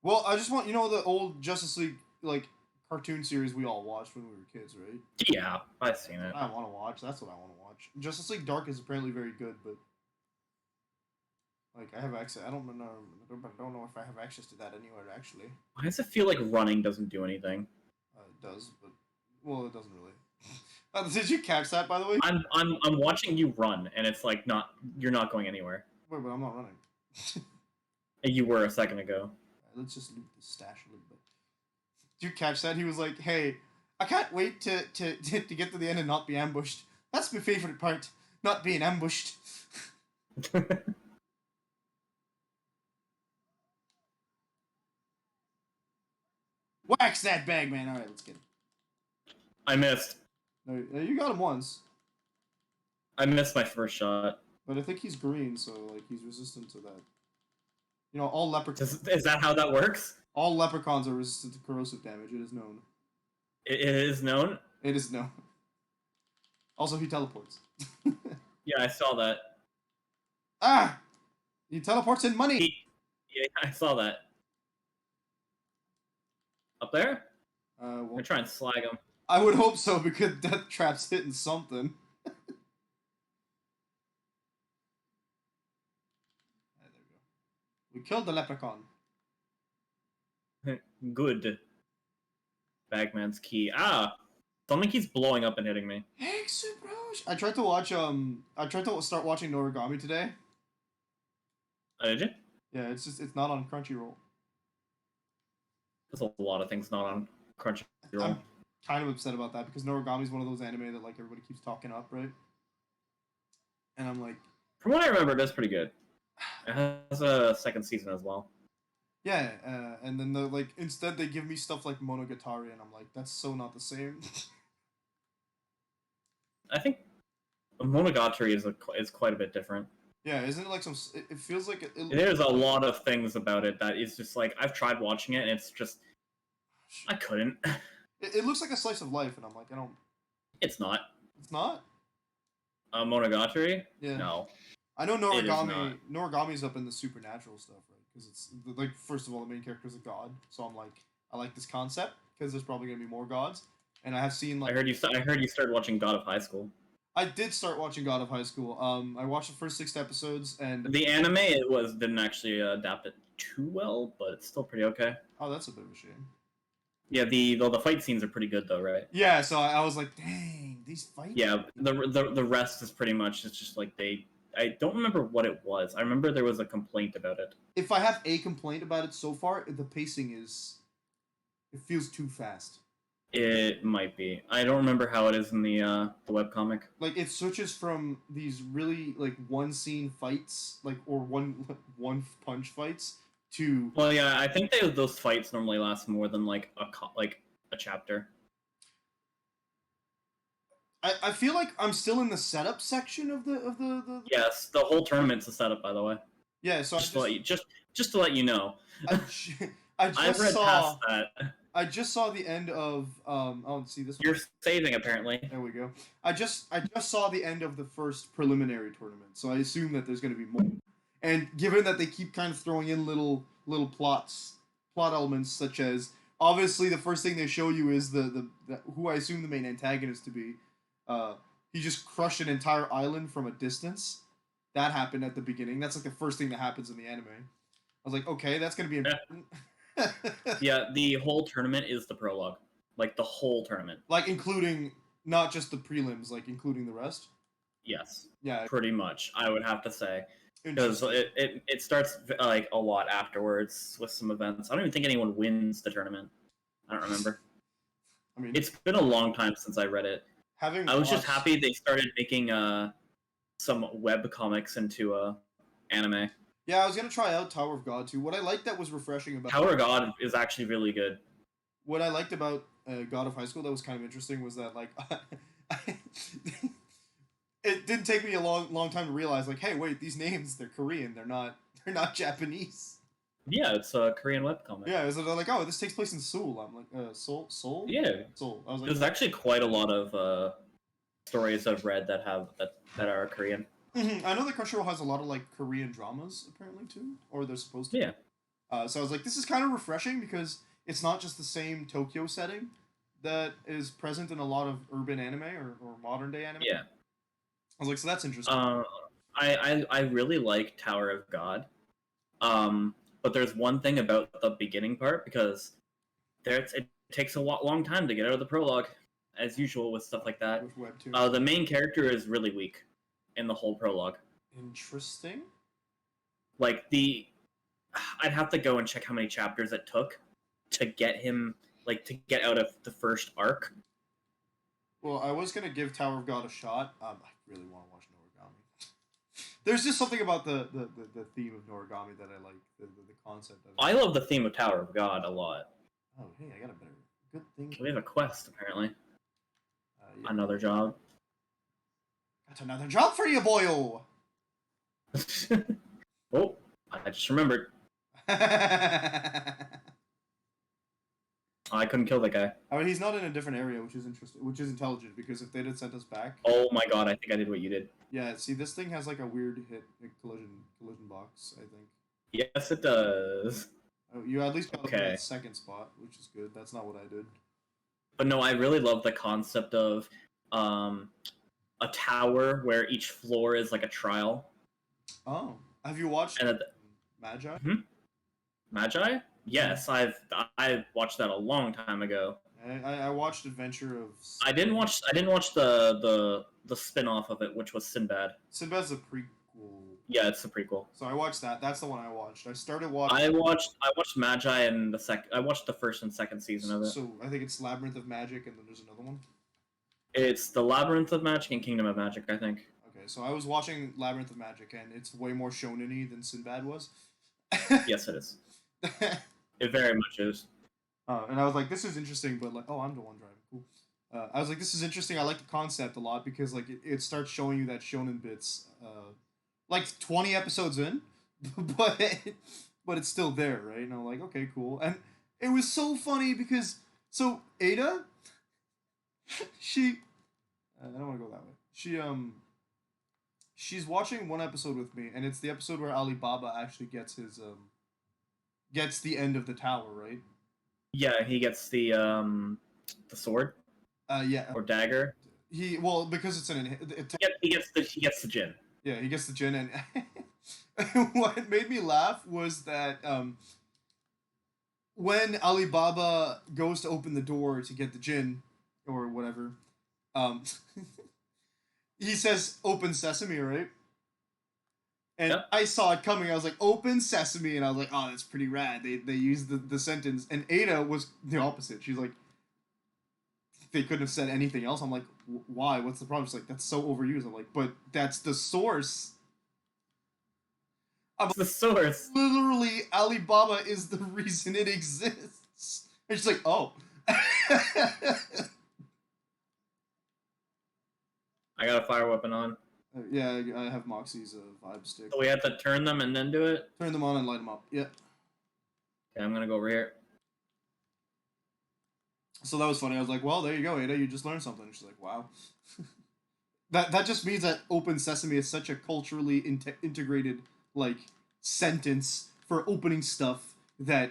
Well, I just want the old Justice League like cartoon series we all watched when we were kids, right? Yeah, I've seen it. I want to watch. That's what I want to watch. Justice League Dark is apparently very good, but like I have access. I don't know if I have access to that anywhere actually. Why does it feel like running doesn't do anything? It does, but well, it doesn't really. Did you catch that, by the way? I'm watching you run, and it's like you're not going anywhere. Wait, but I'm not running. You were a second ago. Right, let's just loot the stash a little bit. Did you catch that? He was like, "Hey, I can't wait to get to the end and not be ambushed. That's my favorite part, not being ambushed." Wax that bag, man. All right, let's get him. I missed. No, you got him once. I missed my first shot. But I think he's green, so like he's resistant to that. You know, all leprechauns. Is that how that works? All leprechauns are resistant to corrosive damage. It is known. It is known. It is known. Also, he teleports. Yeah, I saw that. Ah! He teleports in money! Yeah, I saw that. Up there? Well, We're trying to slag him. I would hope so, because Death Trap's hitting something. There we go. We killed the leprechaun. Good. Bagman's key. Ah! Something keeps blowing up and hitting me. Hey, Suprosh! I tried to watch, I tried to start watching Noragami today. Oh, did you? Yeah, it's not on Crunchyroll. There's a lot of things not on Crunchyroll. I'm kind of upset about that, because Noragami is one of those anime that, like, everybody keeps talking up, right? And I'm like... From what I remember, it is pretty good. It has a second season as well. Yeah, and then, instead they give me stuff like Monogatari, and I'm like, that's so not the same. I think Monogatari is quite a bit different. Yeah, isn't it like some... It feels like... There's a lot of things about it that is just like, I've tried watching it, and it's just... I couldn't. It looks like a slice of life, and I'm like, I don't... It's not. It's not? Monogatari? Yeah. No. I know It is Noragami... Noragami's up in the supernatural stuff, right? Because it's... Like, first of all, the main character is a god, so I'm like, I like this concept, because there's probably going to be more gods. And I have seen, like... I heard you started watching God of High School. I did start watching God of High School. I watched the first 6 episodes, and... The anime, didn't actually adapt it too well, but it's still pretty okay. Oh, that's a bit of a shame. Yeah, the fight scenes are pretty good though, right? Yeah, so I was like, dang, these fights... Yeah, the rest is pretty much, it's just like I don't remember what it was. I remember there was a complaint about it. If I have a complaint about it so far, the pacing is... It feels too fast. It might be. I don't remember how it is in the webcomic. Like, it switches from these really, like, one-scene fights, like, or one-punch fights, to... Well, yeah, I think those fights normally last more than, like, a chapter. I feel like I'm still in the setup section of the... Yes, the whole tournament's a setup, by the way. Yeah, so Just to let you know. I I've just read saw... past that. I just saw the end of oh, see this one? You're saving, apparently. There we go. I just saw the end of the first preliminary tournament, so I assume that there's going to be more. And given that they keep kind of throwing in little plot elements, such as obviously the first thing they show you is the who I assume the main antagonist to be. He just crushed an entire island from a distance. That happened at the beginning. That's like the first thing that happens in the anime. I was like, okay, that's going to be important. Yeah, the whole tournament is the prologue. Like, the whole tournament. Like, including not just the prelims, like, including the rest? Yes. Yeah. Pretty much, I would have to say. Because it starts, like, a lot afterwards with some events. I don't even think anyone wins the tournament. I don't remember. I mean, It's been a long time since I read it. I was just happy they started making some web comics into anime. Yeah, I was gonna try out Tower of God too. What I liked that was refreshing about Tower of God is actually really good. What I liked about God of High School that was kind of interesting was that, like, it didn't take me a long time to realize, like, hey, wait, these names, they're Korean, they're not Japanese. Yeah, it's a Korean webcomic. Yeah, it was like, oh, this takes place in Seoul. I'm like, Seoul? Yeah. Seoul. I was like, There's actually quite a lot of stories I've read that are Korean. Mm-hmm. I know that Crunchyroll has a lot of, like, Korean dramas, apparently, too. Or they're supposed to. Yeah. So I was like, this is kind of refreshing because it's not just the same Tokyo setting that is present in a lot of urban anime or modern day anime. Yeah. I was like, so that's interesting. I really like Tower of God. But there's one thing about the beginning part, because it takes a long time to get out of the prologue, as usual with stuff like that. With Webtoon. The main character is really weak in the whole prologue. Interesting. Like, I'd have to go and check how many chapters it took to get him, like, to get out of the first arc. Well, I was going to give Tower of God a shot. I really want to watch Noragami. There's just something about the theme of Noragami that I like, the concept of it. I love the theme of Tower of God a lot. Oh, hey, I got a good thing. We have a quest, apparently. Yeah. Another job. That's another job for you, boyo. Oh, I just remembered. I couldn't kill that guy. I mean, he's not in a different area, which is interesting, which is intelligent, because if they'd have sent us back, Oh my god, I think I did what you did. yeah. See, this thing has like a weird collision box. I think. Yes, it does. Oh, you at least got Okay. that second spot, which is good. That's not what I did. But no, I really love the concept of a tower where each floor is like a trial. Oh, have you watched And at Magi? Magi? Yes, I watched that a long time ago. I watched Adventure of. I didn't watch the spin-off of it, which was Sinbad. Sinbad's a prequel. Yeah, it's the prequel. So I watched that. That's the one I watched. I started watching. I watched Magi and I watched the first and second season of it. So I think it's Labyrinth of Magic, and then there's another one. It's the Labyrinth of Magic and Kingdom of Magic, I think. Okay, so I was watching Labyrinth of Magic, and it's way more shonen-y than Sinbad was. Yes, it is. It very much is. And I was like, this is interesting, but like, oh, I'm the one driving. Cool. I was like, this is interesting. I like the concept a lot because like it starts showing you that shonen bits, like 20 episodes in, but it's still there, right? And I'm like, okay, cool. And it was so funny because so Ada, she, I don't want to go that way. She's watching one episode with me, and it's the episode where Alibaba actually gets his gets the end of the tower, right? Yeah, he gets the sword Yeah. or dagger. Well, because it's He gets the gin. yeah, he gets the gin, and what made me laugh was that when Alibaba goes to open the door to get the gin or whatever, he says "Open sesame," right? And Yep. I saw it coming. I was like, "Open sesame," and I was like, "Oh, that's pretty rad." They used the sentence, and Ada was the opposite. She's like, they couldn't have said anything else. I'm like, why? What's the problem? She's like, that's so overused. I'm like, but that's the source. It's the source. Literally, Alibaba is the reason it exists. And she's like, oh. I got a fire weapon on. Yeah, I have Moxie's vibe stick. So we have to turn them and then do it? Turn them on and light them up. Yeah. Okay, I'm gonna go over here. So that was funny. I was like, well, there you go, Ada. You just learned something. She's like, wow. that just means that Open Sesame is such a culturally integrated, like, sentence for opening stuff that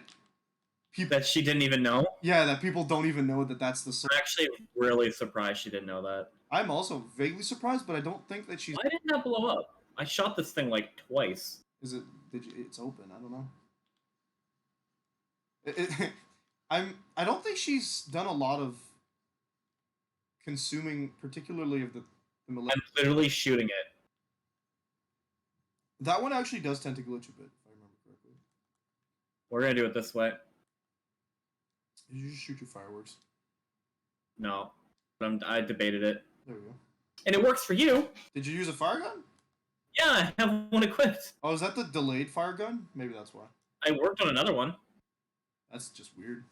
people... That she didn't even know? Yeah, that people don't even know that that's the source. I'm actually really surprised she didn't know that. I'm also vaguely surprised, but I don't think that she's... Why didn't that blow up? I shot this thing like twice. Is it... It's open. I don't know. I don't think she's done a lot of consuming, particularly of the millennium. I'm literally shooting it. That one actually does tend to glitch a bit, if I remember correctly. We're gonna do it this way. Did you just shoot your fireworks? No. I debated it. There we go. And it works for you! Did you use a fire gun? Yeah, I have one equipped. Oh, is that the delayed fire gun? Maybe that's why. I worked on another one. That's just weird.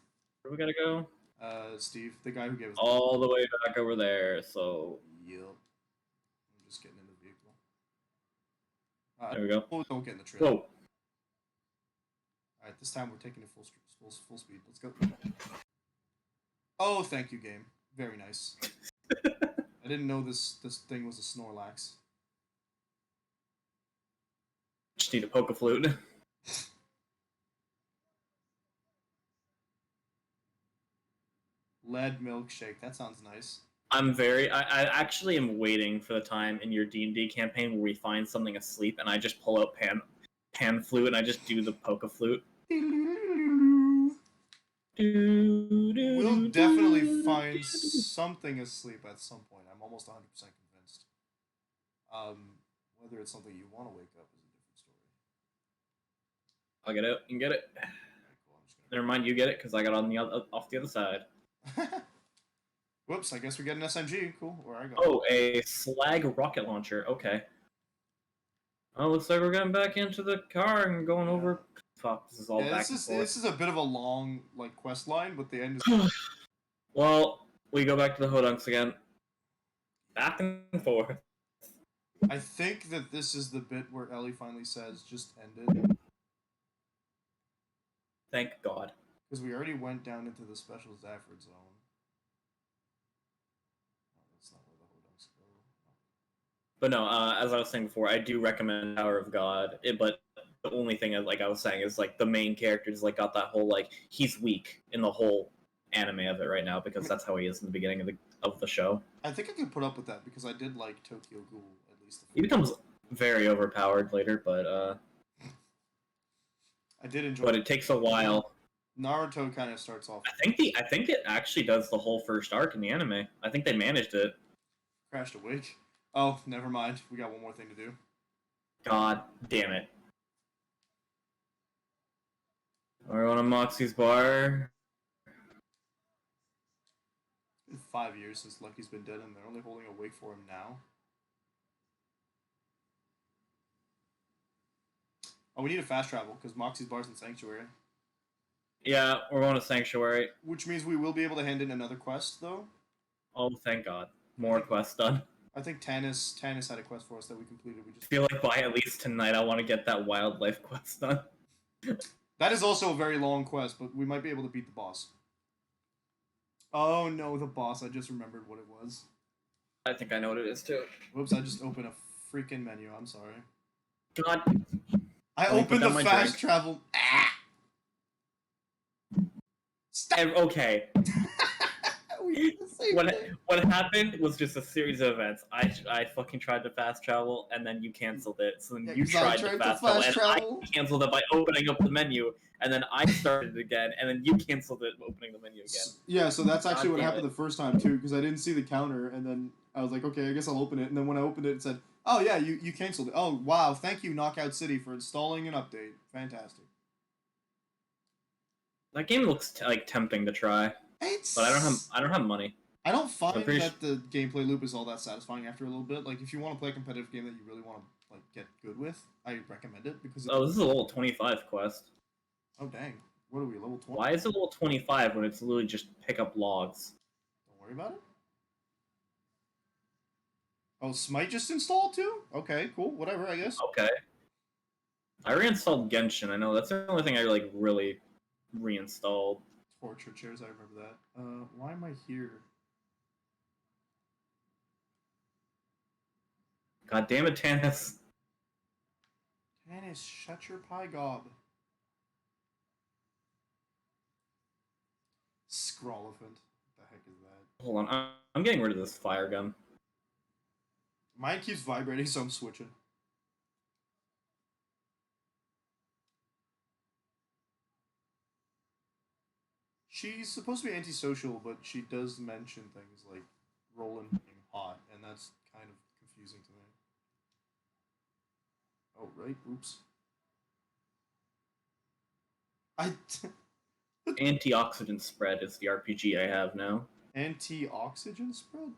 Where we gotta go? Steve, the guy who gave us... All the way back over there, so... Yep. I'm just getting in the vehicle. There we go. Oh, don't get in the trailer. Whoa. Alright, this time we're taking it full speed. Let's go. Oh, thank you, game. Very nice. I didn't know this thing was a Snorlax. Just need a poke a flute. Lead milkshake. That sounds nice. I actually am waiting for the time in your D&D campaign where we find something asleep and I just pull out pan flute and I just do the poke a flute. We'll definitely find something asleep at some point. I'm almost 100% convinced. Whether it's something you want to wake up is a different story. I'll get it. You can get it. Okay, cool. I'm just Never mind, you get it because I got on the off the other side. gonna... Whoops, I guess we get an SMG. Cool, where I go. Oh, a slag rocket launcher. Okay. Oh, looks like we're getting back into the car and going over. Fuck, this is all yeah, back and forth. this is a bit of a long like quest line, but the end is... Well, we go back to the Hodunks again. Back and forth. I think that this is the bit where Ellie finally says, "Just end it," Thank God. because we already went down into the special Zafford zone. Oh, that's not where the Hodunks go. But no, as I was saying before, I do recommend Tower of God. But the only thing, like I was saying, is like the main character's like got that whole like he's weak in the whole anime of it right now because that's how he is in the beginning of the show. I think I could put up with that because I did like Tokyo Ghoul at least. He becomes very overpowered later, but I did enjoy. but it takes a while. Naruto kind of starts off. I think it actually does the whole first arc in the anime. I think they managed it. Crashed awake. Oh, never mind. We got one more thing to do. God damn it. We're on a Moxie's bar. It's been 5 years since Lucky's been dead, and they're only holding a wake for him now. Oh, we need a fast travel because Moxie's bar's in Sanctuary. Yeah, we're going to Sanctuary. Which means we will be able to hand in another quest, though. Oh, thank God. More quests done. I think Tannis had a quest for us that we completed. We I just feel like by at least tonight I want to get that wildlife quest done. that is also a very long quest, but we might be able to beat the boss. Oh no, the boss! I just remembered what it was. I think I know what it is too. Whoops! I just opened a freaking menu. I'm sorry. God. I Let me put opened the down my fast drink. travel. Ah! Stop. Okay. We did the same thing. What happened was just a series of events. I fucking tried to fast travel and then you canceled it. So then Yeah, you 'cause I tried to tried fast travel and I canceled it by opening up the menu and then I started it again and then you canceled it opening the menu again. Yeah, so that's actually God what damn happened it. the first time too, because I didn't see the counter, and then I was like, okay, I guess I'll open it. And then when I opened it, it said, "Oh yeah, you canceled it. Oh wow, thank you, Knockout City, for installing an update. Fantastic." That game looks like tempting to try, It's. but I don't have money. I don't find pretty that the gameplay loop is all that satisfying after a little bit. Like, if you want to play a competitive game that you really want to like get good with, I recommend it because. Oh, this is a level 25 quest. Oh dang, what are we, level 20? Why is it level 25 when it's literally just pick up logs? Don't worry about it. Oh, Smite just installed too? Okay, cool. Whatever, I guess. Okay. I reinstalled Genshin. I know that's the only thing I like really reinstalled. Torture chairs, I remember that. Why am I here? God damn it, Tannis. Tannis, shut your pie gob. Scrawlephant. What the heck is that? Hold on, I'm getting rid of this fire gun. Mine keeps vibrating, so I'm switching. She's supposed to be antisocial, but she does mention things like Roland being hot, and that's kind of confusing to me. Oh, right. Oops. Antioxidant spread is the RPG I have now. Antioxidant spread?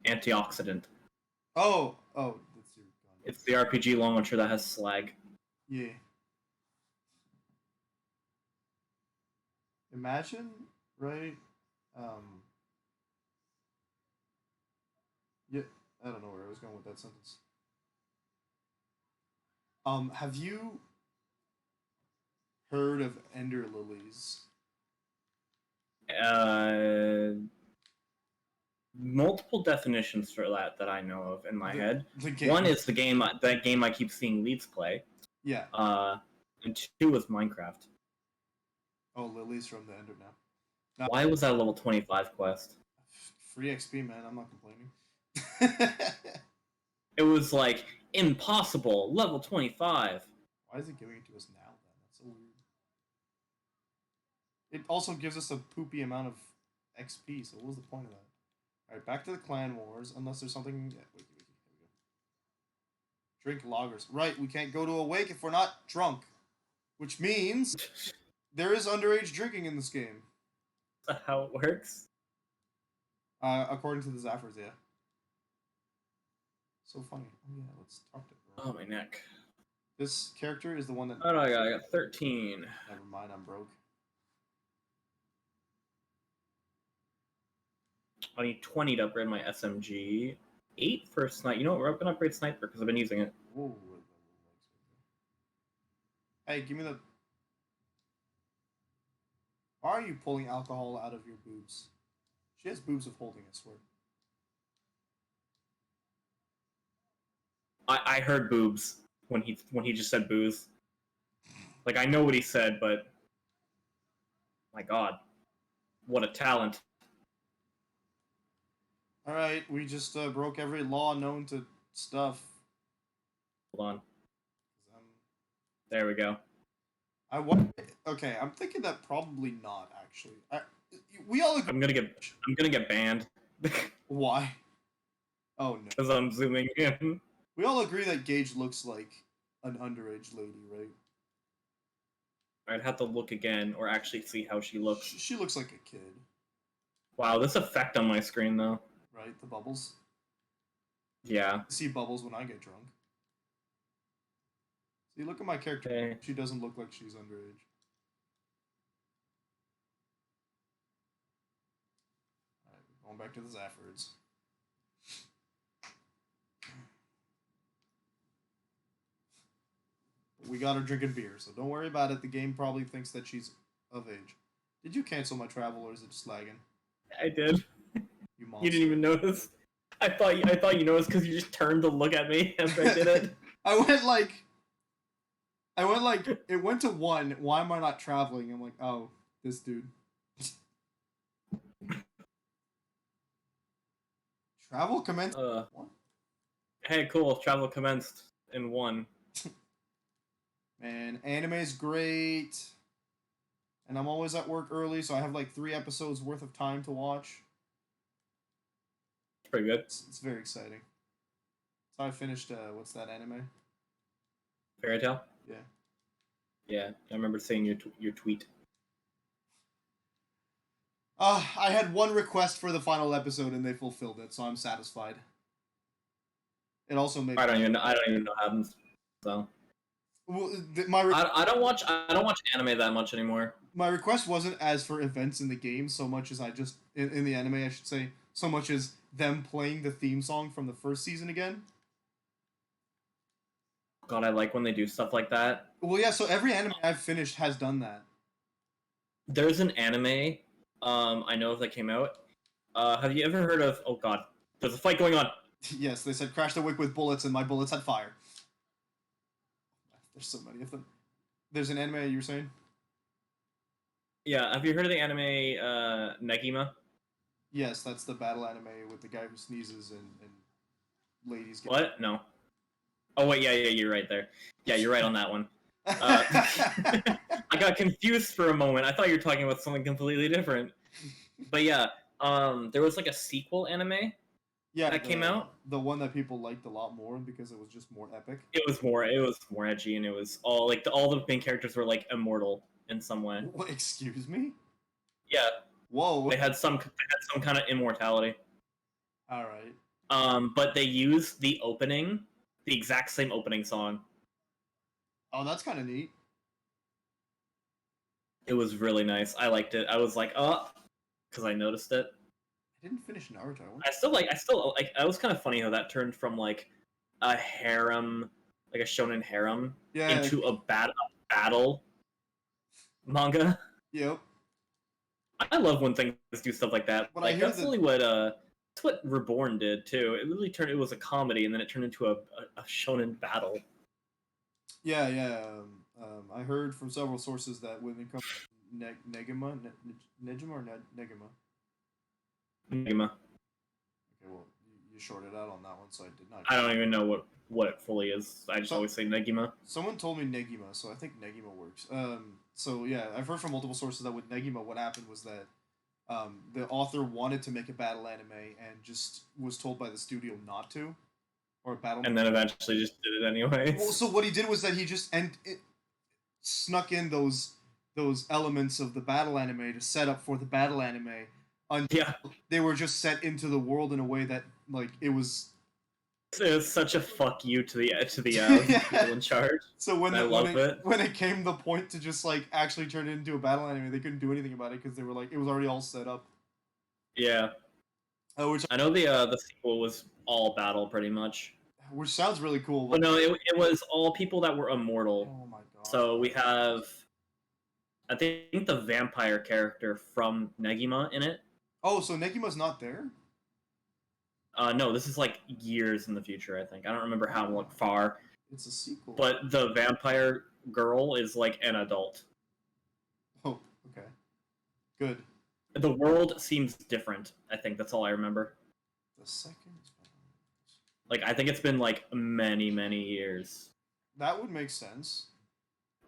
Antioxidant. Oh, that's your gun. It's the RPG launcher that has slag. Yeah. Imagine, right? Yeah, I don't know where I was going with that sentence. Have you heard of ender lilies? Multiple definitions for that I know of in my head. The game. One is that game I keep seeing leads play. Yeah. And two is Minecraft. Oh, lilies from the ender now. Why was that a level 25 quest? Free XP, man. I'm not complaining. It was like impossible, level 25. Why is it giving it to us now, then? That's so weird. It also gives us a poopy amount of XP, so what was the point of that? Alright, back to the clan wars, unless there's something... Yeah, wait, here we go. Drink loggers. Right, we can't go to a wake if we're not drunk. Which means there is underage drinking in this game. Is that how it works? According to the Zaffers, yeah. So funny. Oh yeah, let's talk to her. Oh, my neck. This character is the one that... Oh, no, I got 13. Never mind, I'm broke. I need 20 to upgrade my SMG, 8 for sniper. You know what? We're gonna upgrade sniper because I've been using it. Whoa. Hey, give me the. Why are you pulling alcohol out of your boobs? She has boobs of holding, I swear. I heard boobs when he just said booze. Like I know what he said, but my God, what a talent! All right, we just broke every law known to stuff. Hold on, Um, there we go. Okay, I'm thinking that probably not. Actually, we all agree. I'm gonna get banned Why? Oh no. because I'm zooming in. We all agree that Gage looks like an underage lady, right? I'd have to look again or actually see how she looks. She looks like a kid, Wow, this effect on my screen though. right? The bubbles. Yeah. I see bubbles when I get drunk. See, look at my character. Okay. She doesn't look like she's underage. Alright, going back to the Zaffords. We got her drinking beer, so don't worry about it. The game probably thinks that she's of age. Did you cancel my travel, or is it just lagging? I did. You monster. You didn't even notice. I thought you noticed because you just turned to look at me after I did it. I went like, it went to 1. Why am I not traveling? I'm like, oh, this dude. Travel commenced. What? Hey, cool. Travel commenced in 1. Man, anime's great. And I'm always at work early, so I have like 3 episodes worth of time to watch. Pretty good. It's very exciting. So I finished, what's that anime? Fairy Tail? Yeah. Yeah, I remember seeing your tweet. I had one request for the final episode and they fulfilled it, so I'm satisfied. It also made I don't even know what happens. So well, I don't watch anime that much anymore. my request wasn't as for events in the game so much as I just in the anime I should say so much as them playing the theme song from the first season again. God, I like when they do stuff like that. Well, yeah. So every anime I've finished has done that. There's an anime, I know if that came out. Have you ever heard of? Oh God, there's a fight going on. Yes, they said crash the wick with bullets, and my bullets had fire. There's so many of them. There's an anime you were saying? Yeah, have you heard of the anime Negima? Yes, that's the battle anime with the guy who sneezes and ladies get... What? No. Oh wait, yeah, you're right there. Yeah, you're right on that one. I got confused for a moment. I thought you were talking about something completely different. But yeah, there was like a sequel anime that came out. The one that people liked a lot more because it was just more epic. It was more edgy, and it was all like all the main characters were like immortal in some way. What, excuse me? Yeah, Whoa. they had some kind of immortality. All right. But they used the exact same opening song. Oh, that's kind of neat. It was really nice. I liked it. I was like, because I noticed it. I didn't finish Naruto. I still like. It was kind of funny how that turned from like a harem, like a shonen harem, into a battle manga. Yep. I love when things do stuff like that. But like I hear that's really what Reborn did too. It really turned. It was a comedy, and then it turned into a shonen battle. Yeah. I heard from several sources that when it comes to Negima or Negima? Negima. Okay, well, you shorted out on that one, so I did not. I don't even know what it fully is. I just always say Negima. Someone told me Negima, so I think Negima works. So yeah, I've heard from multiple sources that with Negima, what happened was that the author wanted to make a battle anime and just was told by the studio not to, or a battle. And then eventually just did it anyways. Well, so what he did was that he just snuck in those elements of the battle anime to set up for the battle anime. Yeah, they were just set into the world in a way that like it was. It was such a fuck you to the people in charge. So when it came the point to just like actually turn it into a battle anime, they couldn't do anything about it because they were like it was already all set up. Yeah. I know the sequel was all battle pretty much. Which sounds really cool. But no, it was all people that were immortal. Oh my god. So we have, I think, the vampire character from Negima in it. Oh, so Negima's not there? No, this is like years in the future, I think. I don't remember how far. It's a sequel. But the vampire girl is like an adult. Oh, okay. Good. The world seems different, I think. That's all I remember. The second. Like, I think it's been like many, many years. That would make sense.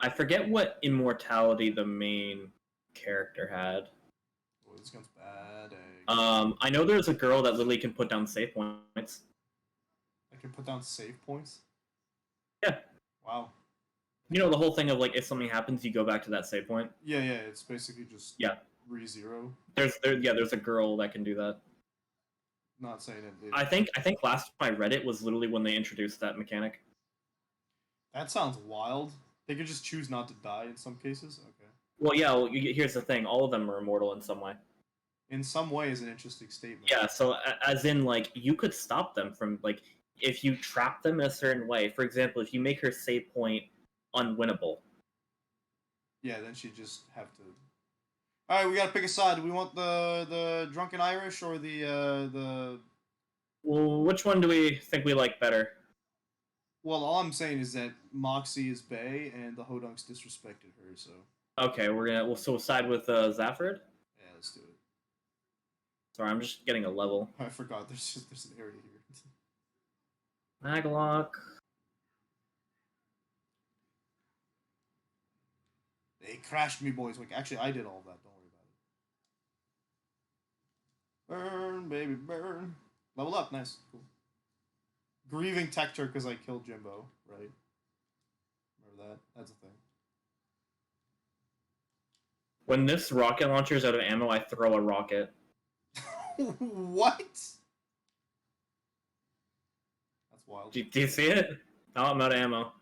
I forget what immortality the main character had. Oh, this gun's bad. I know there's a girl that literally can put down save points. I can put down save points? Yeah. Wow. You know the whole thing of like if something happens, you go back to that save point. Yeah, it's basically just re-zero. There's a girl that can do that. Not saying it. I think last time I read it was literally when they introduced that mechanic. That sounds wild. They could just choose not to die in some cases. Okay. Well, yeah. Well, here's the thing: all of them are immortal in some way. In some way, is an interesting statement. Yeah. So, as in, like, you could stop them from like if you trap them in a certain way. For example, if you make her save point unwinnable. Yeah, then she'd just have to. All right, we gotta pick a side. Do we want the drunken Irish or the? Well, which one do we think we like better? Well, all I'm saying is that Moxie is Bae and the Hodunks disrespected her. So. Okay, we'll side with Zafford. Yeah, let's do it. Sorry, I'm just getting a level. I forgot. There's an area here. Maglock. They crashed me, boys. Like, actually, I did all of that. Don't worry about it. Burn, baby, burn. Level up. Nice. Cool. Grieving Tector because I killed Jimbo, right? Remember that? That's a thing. When this rocket launcher is out of ammo, I throw a rocket. What? That's wild. Do you see it? Oh, I'm out of ammo.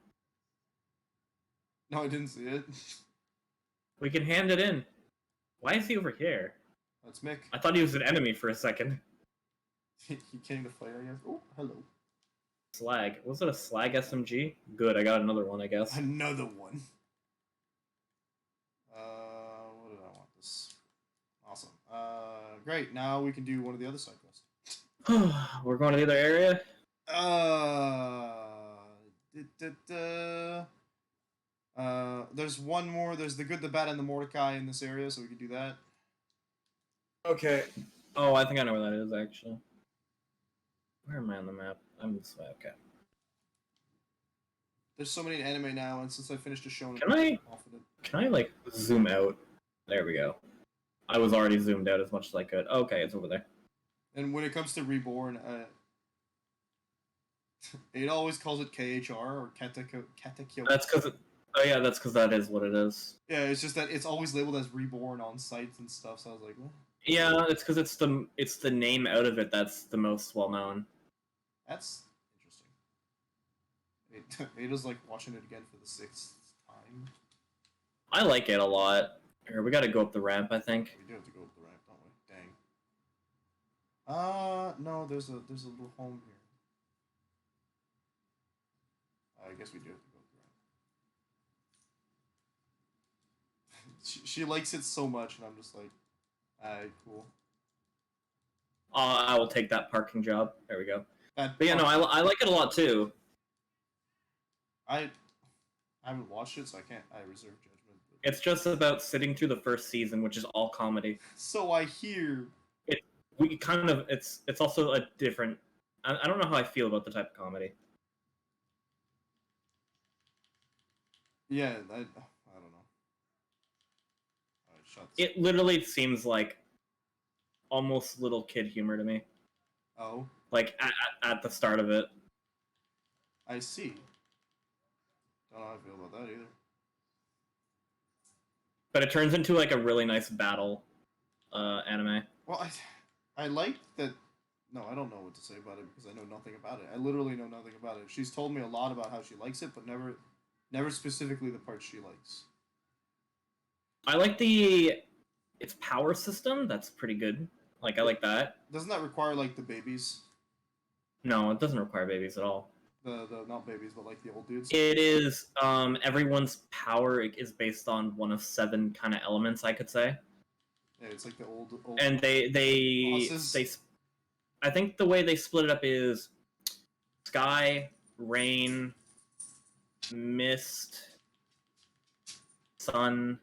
No, I didn't see it. We can hand it in. Why is he over here? That's Mick. I thought he was an enemy for a second. He came to fight, I guess. Oh, hello. Slag. Was it a slag SMG? Good, I got another one, I guess. Another one. What did I want? This. Awesome. Great. Now we can do one of the other side quests. We're going to the other area? There's one more. There's the good, the bad, and the Mordecai in this area, so we can do that. Okay. Oh, I think I know where that is, actually. Where am I on the map? I'm this way, okay. There's so many anime now, and since I finished a show, Can I, like, zoom out? There we go. I was already zoomed out as much as I could. Okay, it's over there. And when it comes to Reborn, it always calls it KHR or Katekyo. That's because oh yeah, that's because that is what it is. Yeah, it's just that it's always labeled as Reborn on sites and stuff. So I was like, what? Yeah, it's because it's the name out of it that's the most well known. That's interesting. It was like watching it again for the 6th time. I like it a lot. Here, we got to go up the ramp, I think. We do have to go up the ramp, don't we? Dang. No, there's a little home here. I guess we do have to go up the ramp. She likes it so much, and I'm just like, alright, cool. I will take that parking job. There we go. That But yeah, no, I like it a lot too. I haven't watched it, so I reserve judgment. But... It's just about sitting through the first season, which is all comedy. So I hear. It's also a different. I don't know how I feel about the type of comedy. Yeah, I don't know. Alright, shut this. It literally seems like almost little kid humor to me. Oh, Like at the start of it. I see. Don't know how I feel about that either. But it turns into like a really nice battle anime. Well, I like that. No, I don't know what to say about it because I know nothing about it. I literally know nothing about it. She's told me a lot about how she likes it, but never specifically the parts she likes. I like its power system. That's pretty good. Like I like that. Doesn't that require like the babies? No, it doesn't require babies at all. The not babies, but like the old dudes. It is everyone's power is based on one of 7 kind of elements, I could say. Yeah, it's like the old. And bosses. they I think the way they split it up is sky, rain, mist, sun,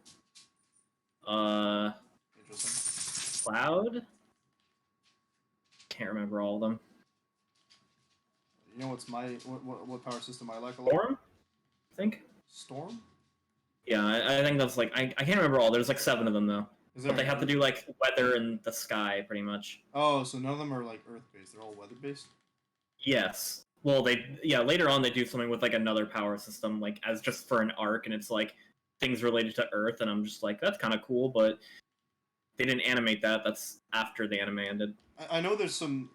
Interesting. cloud. Can't remember all of them. You know what's what power system I like a lot? Storm, I think. Storm? Yeah, I think that's like I can't remember all. There's like 7 of them though. Is there But they have to do like weather and the sky, pretty much. Oh, so none of them are like Earth based. They're all weather based. Yes. Well, later on they do something with like another power system, like as just for an arc, and it's like things related to Earth, and I'm just like that's kind of cool, but they didn't animate that. That's after the anime ended. I know there's some.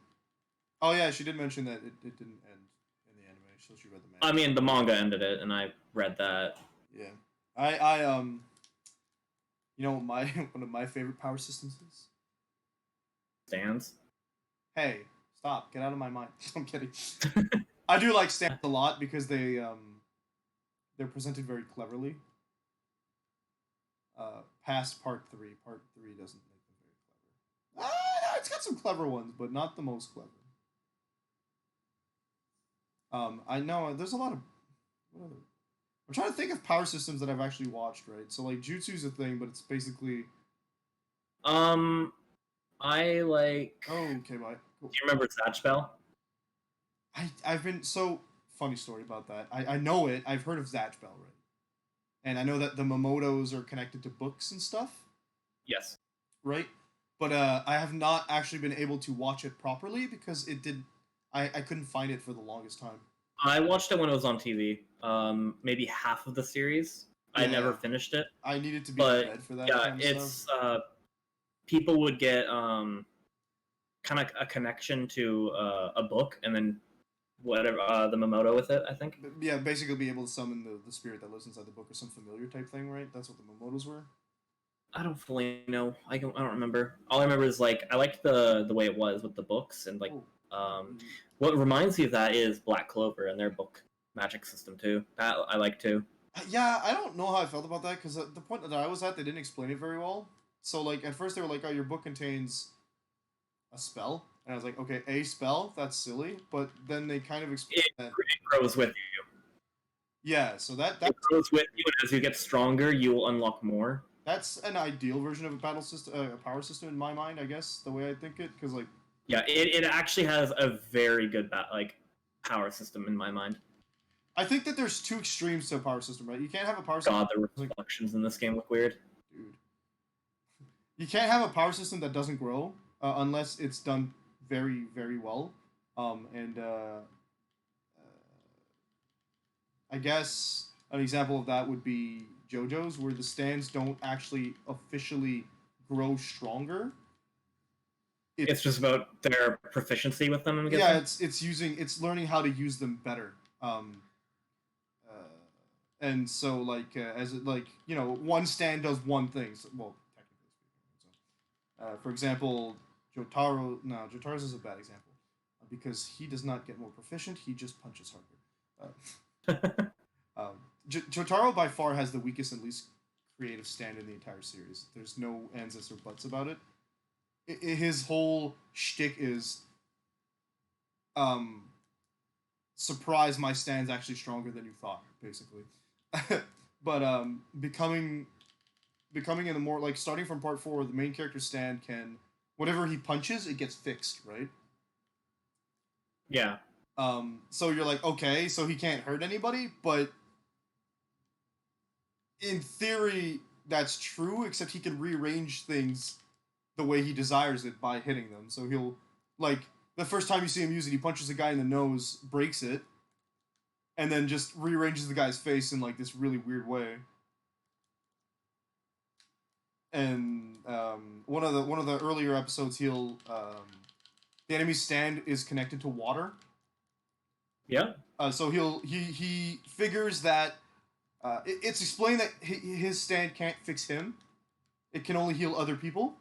Oh yeah, she did mention that it didn't end in the anime, so she read the manga. I mean, the manga ended it, and I read that. Yeah, I you know what my one of my favorite power systems is? Stands. Hey, stop! Get out of my mind. I'm kidding. I do like stands a lot because they're presented very cleverly. Past part 3 doesn't make them very clever. No, it's got some clever ones, but not the most clever. I know there's a lot of. What other? I'm trying to think of power systems that I've actually watched. Right, so like Jutsu's a thing, but it's basically. I like. Oh, okay, bye. Cool. Do you remember Zatch Bell? I've been so funny story about that. I know it. I've heard of Zatch Bell, right? And I know that the Momotos are connected to books and stuff, Yes. right? But I have not actually been able to watch it properly because it did. I couldn't find it for the longest time. I watched it when it was on TV. Maybe half of the series. I Yeah. never finished it. I needed to be But, in bed for that. Yeah, kind of it's stuff. people would get kind of a connection to a book, and then whatever the Momoto with it. I think. Yeah, basically be able to summon the spirit that lives inside the book or some familiar type thing, right? That's what the Momotos were. I don't fully know. I don't remember. All I remember is like I liked the way it was with the books, and like Oh. what reminds me of that is Black Clover and their book magic system too. That I like too. Yeah, I don't know how I felt about that because the point that I was at, they didn't explain it very well. So like at first they were like, "Oh, your book contains a spell," and I was like, "Okay, a spell? That's silly." But then they kind of explained that. It grows with you. Yeah, so that It grows with you, and as you get stronger, you will unlock more. that's an ideal version of a battle system, a power system in my mind, I guess, the way I think it, because like Yeah, it actually has a very good power system in my mind. I think that there's 2 extremes to a power system, right? You can't have a power system, God, the reflections in this game look weird. dude. You can't have a power system that doesn't grow unless it's done very, very well. I guess an example of that would be JoJo's, where the stands don't actually officially grow stronger. It's just about their proficiency with them. I'm guessing. Yeah, it's learning how to use them better. And so as it like one stand does one thing. So, well, technically speaking. So, for example, Jotaro's is a bad example because he does not get more proficient. He just punches harder. Jotaro by far has the weakest and least creative stand in the entire series. There's no ands, ifs, or buts about it. His whole shtick is, surprise, my stand's actually stronger than you thought, basically. But becoming in the more like starting from part 4, the main character's stand can whatever he punches, it gets fixed, right? Yeah. So you're like, okay, so he can't hurt anybody, but in theory, that's true, except he can rearrange things the way he desires it by hitting them. So he'll, like, the first time you see him use it, he punches a guy in the nose, breaks it, and then just rearranges the guy's face in, like, this really weird way. And one of the earlier episodes, he'll the enemy's stand is connected to water. Yeah. So he figures that it's explained that his stand can't fix him; it can only heal other people.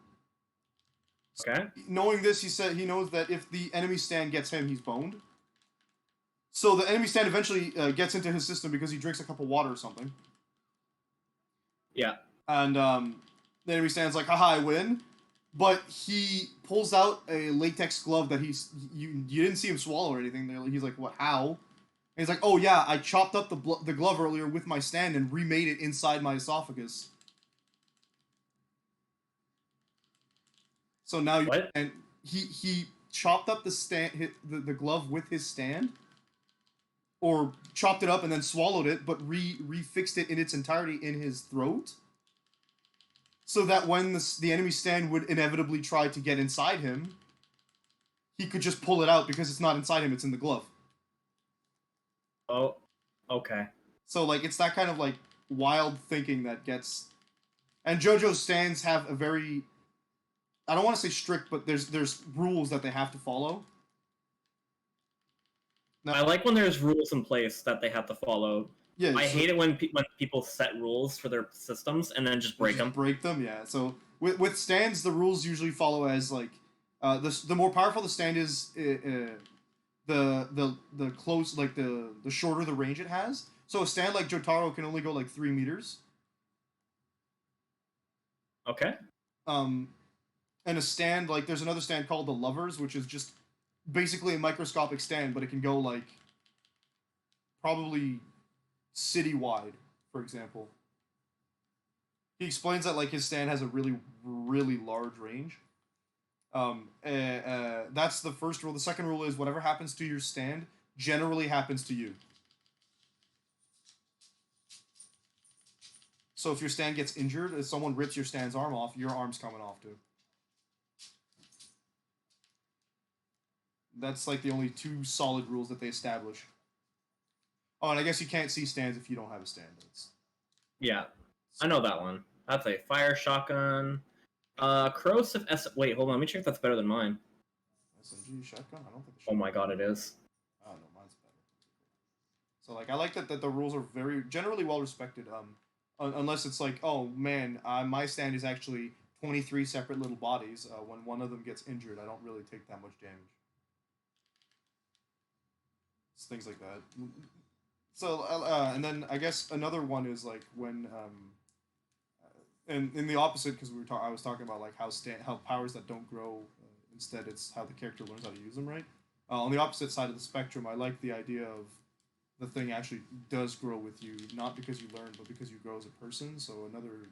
Okay. Knowing this, he knows that if the enemy stand gets him, he's boned. So the enemy stand eventually gets into his system because he drinks a cup of water or something. Yeah. And the enemy stand's like, haha, I win. But he pulls out a latex glove that you didn't see him swallow or anything. He's like, what, how? And he's like, oh yeah, I chopped up the glove earlier with my stand and remade it inside my esophagus. So now What? and he chopped up the glove with his stand, or chopped it up and then swallowed it, but refixed it in its entirety in his throat, so that when the enemy stand would inevitably try to get inside him, he could just pull it out because it's not inside him; it's in the glove. Oh, okay. So like it's that kind of like wild thinking that gets, and JoJo's stands have a very, I don't want to say strict, but there's rules that they have to follow. Now, I like when there's rules in place that they have to follow. yeah, I so- hate it when people set rules for their systems and then just break them. Break them, yeah. So with stands, the rules usually follow as like, the more powerful the stand is, the close, like the shorter the range it has. So a stand like Jotaro can only go like 3 meters. Okay. And a stand like there's another stand called the Lovers, which is just basically a microscopic stand, but it can go like probably citywide, for example. He explains that like his stand has a really, really large range. That's the first rule. The second rule is whatever happens to your stand generally happens to you. So if your stand gets injured, if someone rips your stand's arm off, your arm's coming off too. That's like the only 2 solid rules that they establish. Oh, and I guess you can't see stands if you don't have a stand. Yeah, I know that one. That's a fire shotgun. Corrosive S. Wait, hold on. Let me check if that's better than mine. SMG shotgun? I don't think. Oh my god, it is. Oh no, mine's better. So like, I like that the rules are very generally well respected. Unless it's like, oh man, my stand is actually 23 separate little bodies. When one of them gets injured, I don't really take that much damage. It's things like that. So and then I guess another one is like when and in the opposite, because I was talking about like how powers that don't grow, instead it's how the character learns how to use them, right? On the opposite side of the spectrum, I like the idea of the thing actually does grow with you, not because you learn, but because you grow as a person. So another,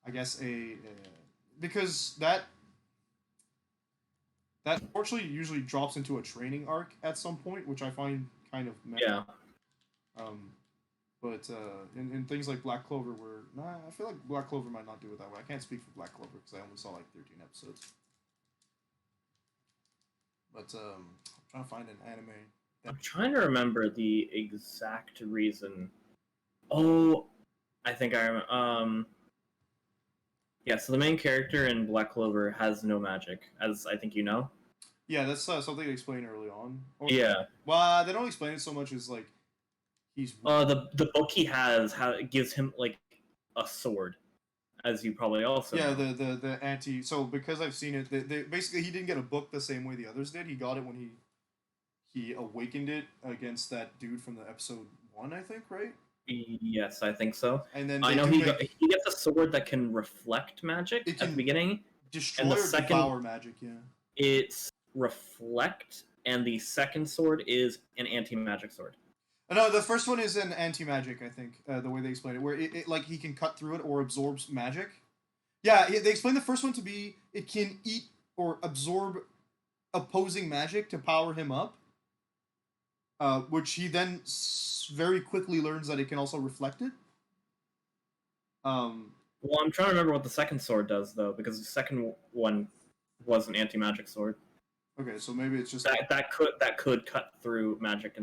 I guess because that unfortunately usually drops into a training arc at some point, which I find kind of meta. Yeah. But in things like Black Clover, where I feel like Black Clover might not do it that way. I can't speak for Black Clover because I only saw like 13 episodes. But I'm trying to find an anime. I'm trying to remember the exact reason. Oh, I think I remember. Yeah, so the main character in Black Clover has no magic, as I think you know. Yeah, that's something they explain early on. Or, Yeah. Well, they don't explain it so much as like he's. The book he has it gives him like a sword, as you probably also Yeah, know. the anti. So because I've seen it, they basically he didn't get a book the same way the others did. He got it when he awakened it against that dude from the episode 1, I think, right? Yes, I think so. And then I they know do he make- he gets a sword that can reflect magic It at can- the beginning. destroy and the or second- devour magic. Yeah. It's reflect, and the second sword is an anti-magic sword. No, the first one is an anti-magic, I think, the way they explain it, where it like he can cut through it or absorbs magic. Yeah, they explain the first one to be it can eat or absorb opposing magic to power him up, which he then very quickly learns that it can also reflect it. Well, I'm trying to remember what the second sword does, though, because the second one was an anti-magic sword. Okay, so maybe it's just That could cut through magic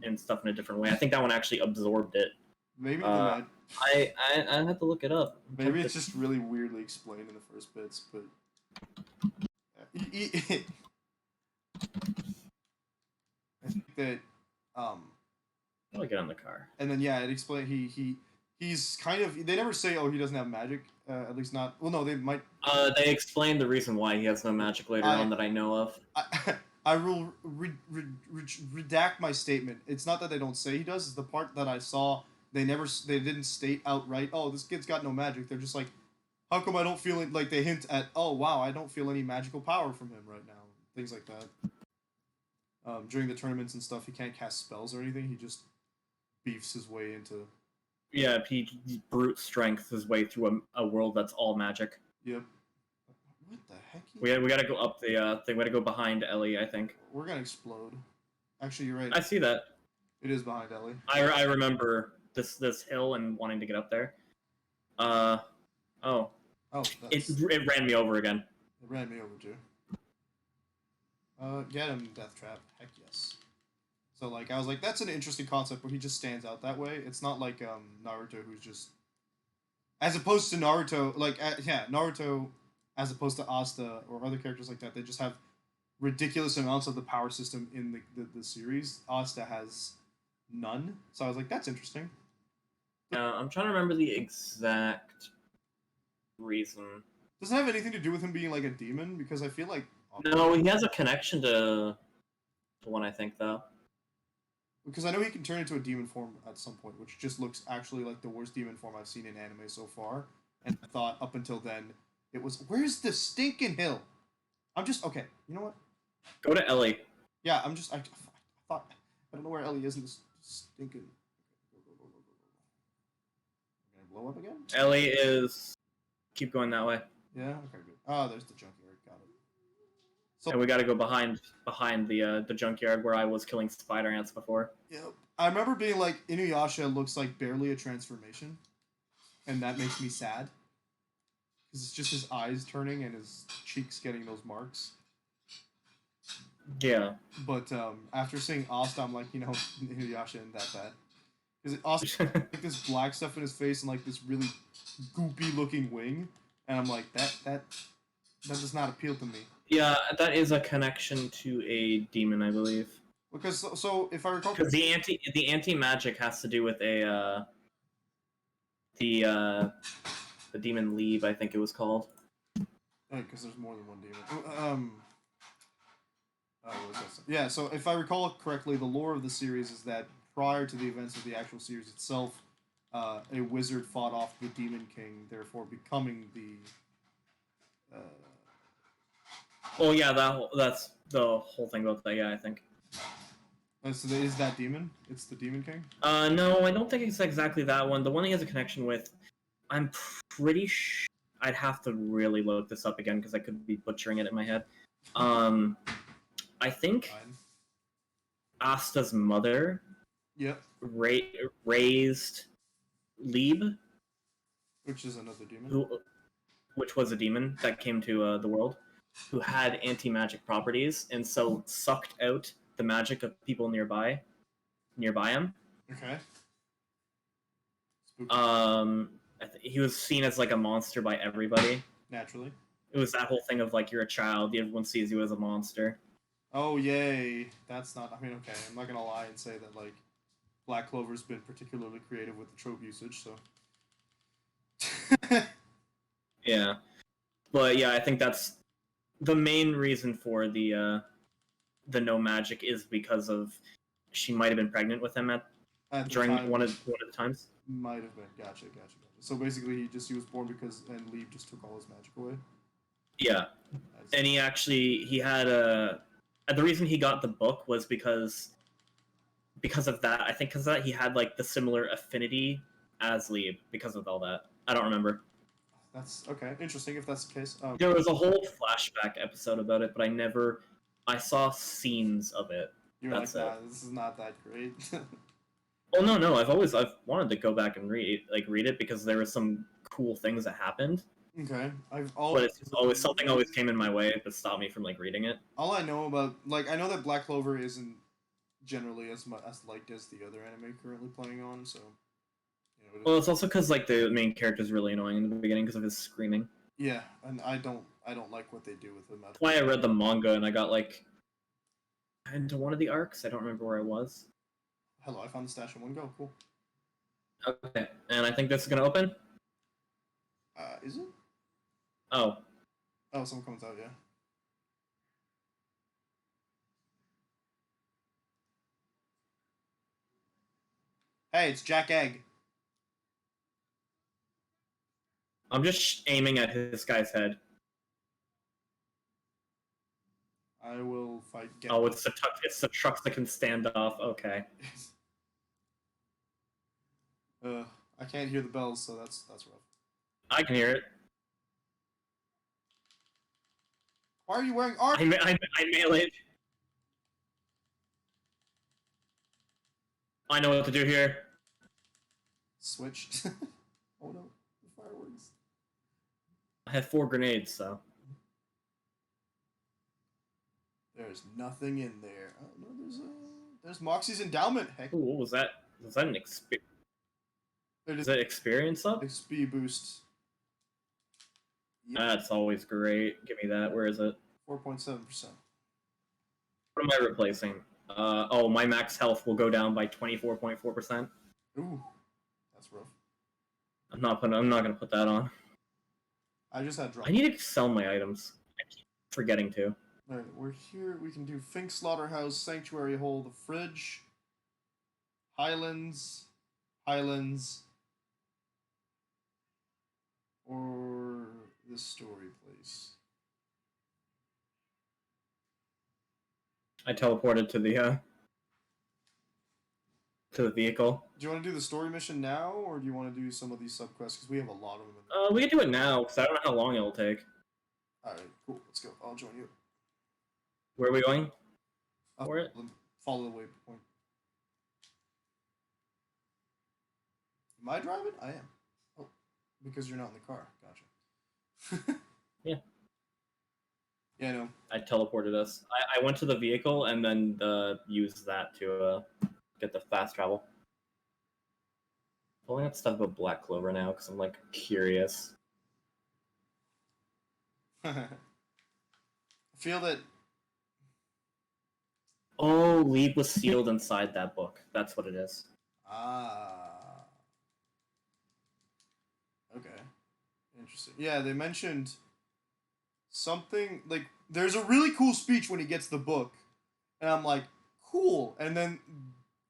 and stuff in a different way. I think that one actually absorbed it. maybe I have to look it up. maybe it's just really weirdly explained in the first bits, but I think that I'll get on the car. and then yeah, it explained he's kind of they never say he doesn't have magic, at least not, well no, they might They explained the reason why he has no magic later on that I know of. I will redact my statement. It's not that they don't say he does. It's the part that I saw. They didn't state outright. Oh, this kid's got no magic. They're just like, how come I don't feel it? Like they hint at, oh wow, I don't feel any magical power from him right now. Things like that. During the tournaments and stuff, he can't cast spells or anything. He just beefs his way into. Yeah, he brute strength his way through a world that's all magic. Yep. What the heck? We gotta go up the thing. We gotta go behind Ellie, I think. We're gonna explode. Actually, you're right. I see that. It is behind Ellie. I remember this hill and wanting to get up there. Oh. Oh, It ran me over again. It ran me over too. Get him, Death Trap. Heck yes. So like I was like, that's an interesting concept where he just stands out that way. It's not like Naruto, who's just, as opposed to Naruto, like Naruto, as opposed to Asta or other characters like that, they just have ridiculous amounts of the power system in the series. Asta has none. So I was like, that's interesting. I'm trying to remember the exact reason. Does it have anything to do with him being like a demon? Because I feel like No, he has a connection to one, I think, though. because I know he can turn into a demon form at some point, which just looks actually like the worst demon form I've seen in anime so far. And I thought up until then it was, where's the stinking hill? I'm just okay. You know what? Go to Ellie. Yeah, I'm just I thought I don't know where Ellie is in this stinking. Gonna blow up again? Ellie is. Keep going that way. Yeah. Okay. Good. Oh, there's the junkyard. Got it. So And we gotta go behind the junkyard where I was killing spider ants before. Yep. I remember being like, Inuyasha looks like barely a transformation, and that makes me sad. Because it's just his eyes turning and his cheeks getting those marks. Yeah. But after seeing Asta, I'm like, Inuyasha isn't that bad. Because Asta like this black stuff in his face and like this really goopy looking wing, and I'm like, that does not appeal to me. Yeah, that is a connection to a demon, I believe. Because so if I recall, Because the anti magic has to do with the demon Leave, I think it was called. because there's more than one demon. What was that? Yeah, so if I recall correctly, the lore of the series is that prior to the events of the actual series itself, a wizard fought off the Demon King, therefore becoming the. Oh yeah, that's the whole thing about that. Yeah, I think. So is that demon? It's the Demon King. No, I don't think it's exactly that one. The one he has a connection with, I'm pretty sure. I'd have to really look this up again because I could be butchering it in my head. I think Fine. Asta's mother Yep. raised Lieb, Which is another demon. which was a demon that came to the world, who had anti-magic properties, and so sucked out the magic of people nearby him. Okay. Spooky. He was seen as like a monster by everybody. Naturally. It was that whole thing of like, you're a child, everyone sees you as a monster. Oh yay! That's not. I mean, okay. I'm not gonna lie and say that like, Black Clover's been particularly creative with the trope usage. So. Yeah, but yeah, I think that's the main reason for the no magic is because of she might have been pregnant with him during one of the times. Might have been. Gotcha. So basically, he was born because and Leave just took all his magic away. Yeah, and he had the reason he got the book was because of that. I think because that he had like the similar affinity as Leave because of all that. I don't remember. That's okay. Interesting if that's the case. There was a whole flashback episode about it, but I saw scenes of it. You're that's like, it. nah, this is not that great. Well, no. I've wanted to go back and read it because there were some cool things that happened. Okay, But it's just always something always came in my way that stopped me from like reading it. all I know about, like, I know that Black Clover isn't generally as liked as the other anime currently playing on, so Well, it's also because like the main character is really annoying in the beginning because of his screaming. yeah, and I don't like what they do with him. That's why I read the manga and I got like into one of the arcs. I don't remember where I was. Hello, I found the stash in one go. Cool. Okay, and I think this is gonna open. Is it? Oh, Oh, someone comes out. Yeah. Hey, it's Jack Egg. I'm just aiming at this guy's head. I will fight. Oh, it's the trucks that can stand off. Okay. I can't hear the bells, so that's rough. I can hear it. Why are you wearing armor? I melee. I know what to do here. Switch. Oh no, the fireworks. I had 4 grenades, so. There's nothing in there. Oh no, there's Moxie's endowment. Heck, Ooh, what was that? Was that an experience? it Is is that experience up? XP boost. Yep, That's always great. Give me that. Where is it? 4.7%. What am I replacing? Oh, my max health will go down by 24.4%. Ooh, that's rough. I'm not gonna put that on. I just had drop. I need to sell my items. I keep forgetting to. Alright, we're here. We can do Fink Slaughterhouse, Sanctuary Hole, the Fridge, Highlands, or the Story Place. I teleported to the vehicle. Do you want to do the story mission now, or do you want to do some of these subquests? Because we have a lot of them. We can do it now because I don't know how long it'll take. Alright, cool. Let's go. I'll join you. Where are we going? I'll For it? follow the waypoint. Am I driving? I am. Oh, because you're not in the car. Gotcha. Yeah. Yeah, I know. I teleported us. I went to the vehicle and then used that to get the fast travel. Pulling out stuff about Black Clover now because I'm like curious. I feel that. Oh, League was sealed inside that book. That's what it is. Ah. Okay. Interesting. Yeah, they mentioned something like there's a really cool speech when he gets the book, and I'm like, cool. And then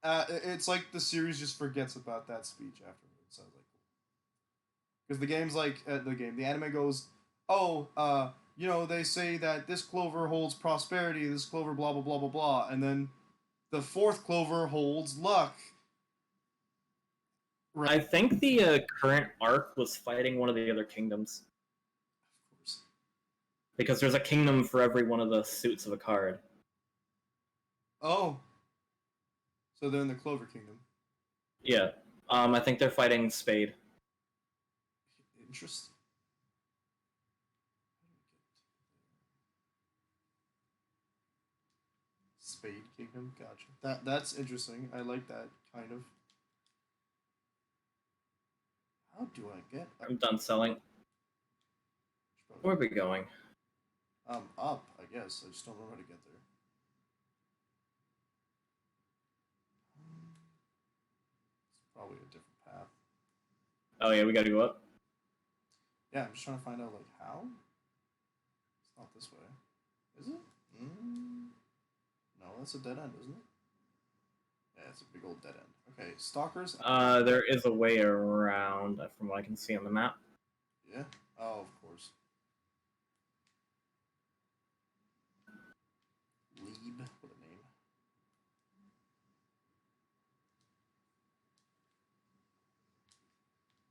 it's like the series just forgets about that speech afterwards. So I was like, cool. Because the game's like the anime goes, oh, you know, they say that this clover holds prosperity, this clover blah blah blah blah blah, and then the 4th clover holds luck. Right. I think the current arc was fighting one of the other kingdoms. Of course. Because there's a kingdom for every one of the suits of a card. Oh. So they're in the Clover Kingdom. Yeah. I think they're fighting Spade. Interesting. Spade Kingdom, gotcha. That's interesting. I like that kind of. How do I get? I'm done selling. Where are we going? Up, I guess. I just don't know how to get there. It's probably a different path. Oh yeah, we gotta go up. Yeah, I'm just trying to find out like how. It's not this way, is it? No, that's a dead end, isn't it? Yeah, it's a big old dead end. Okay, stalkers. There is a way around from what I can see on the map. Yeah. Oh, of course. Leeb, what a name.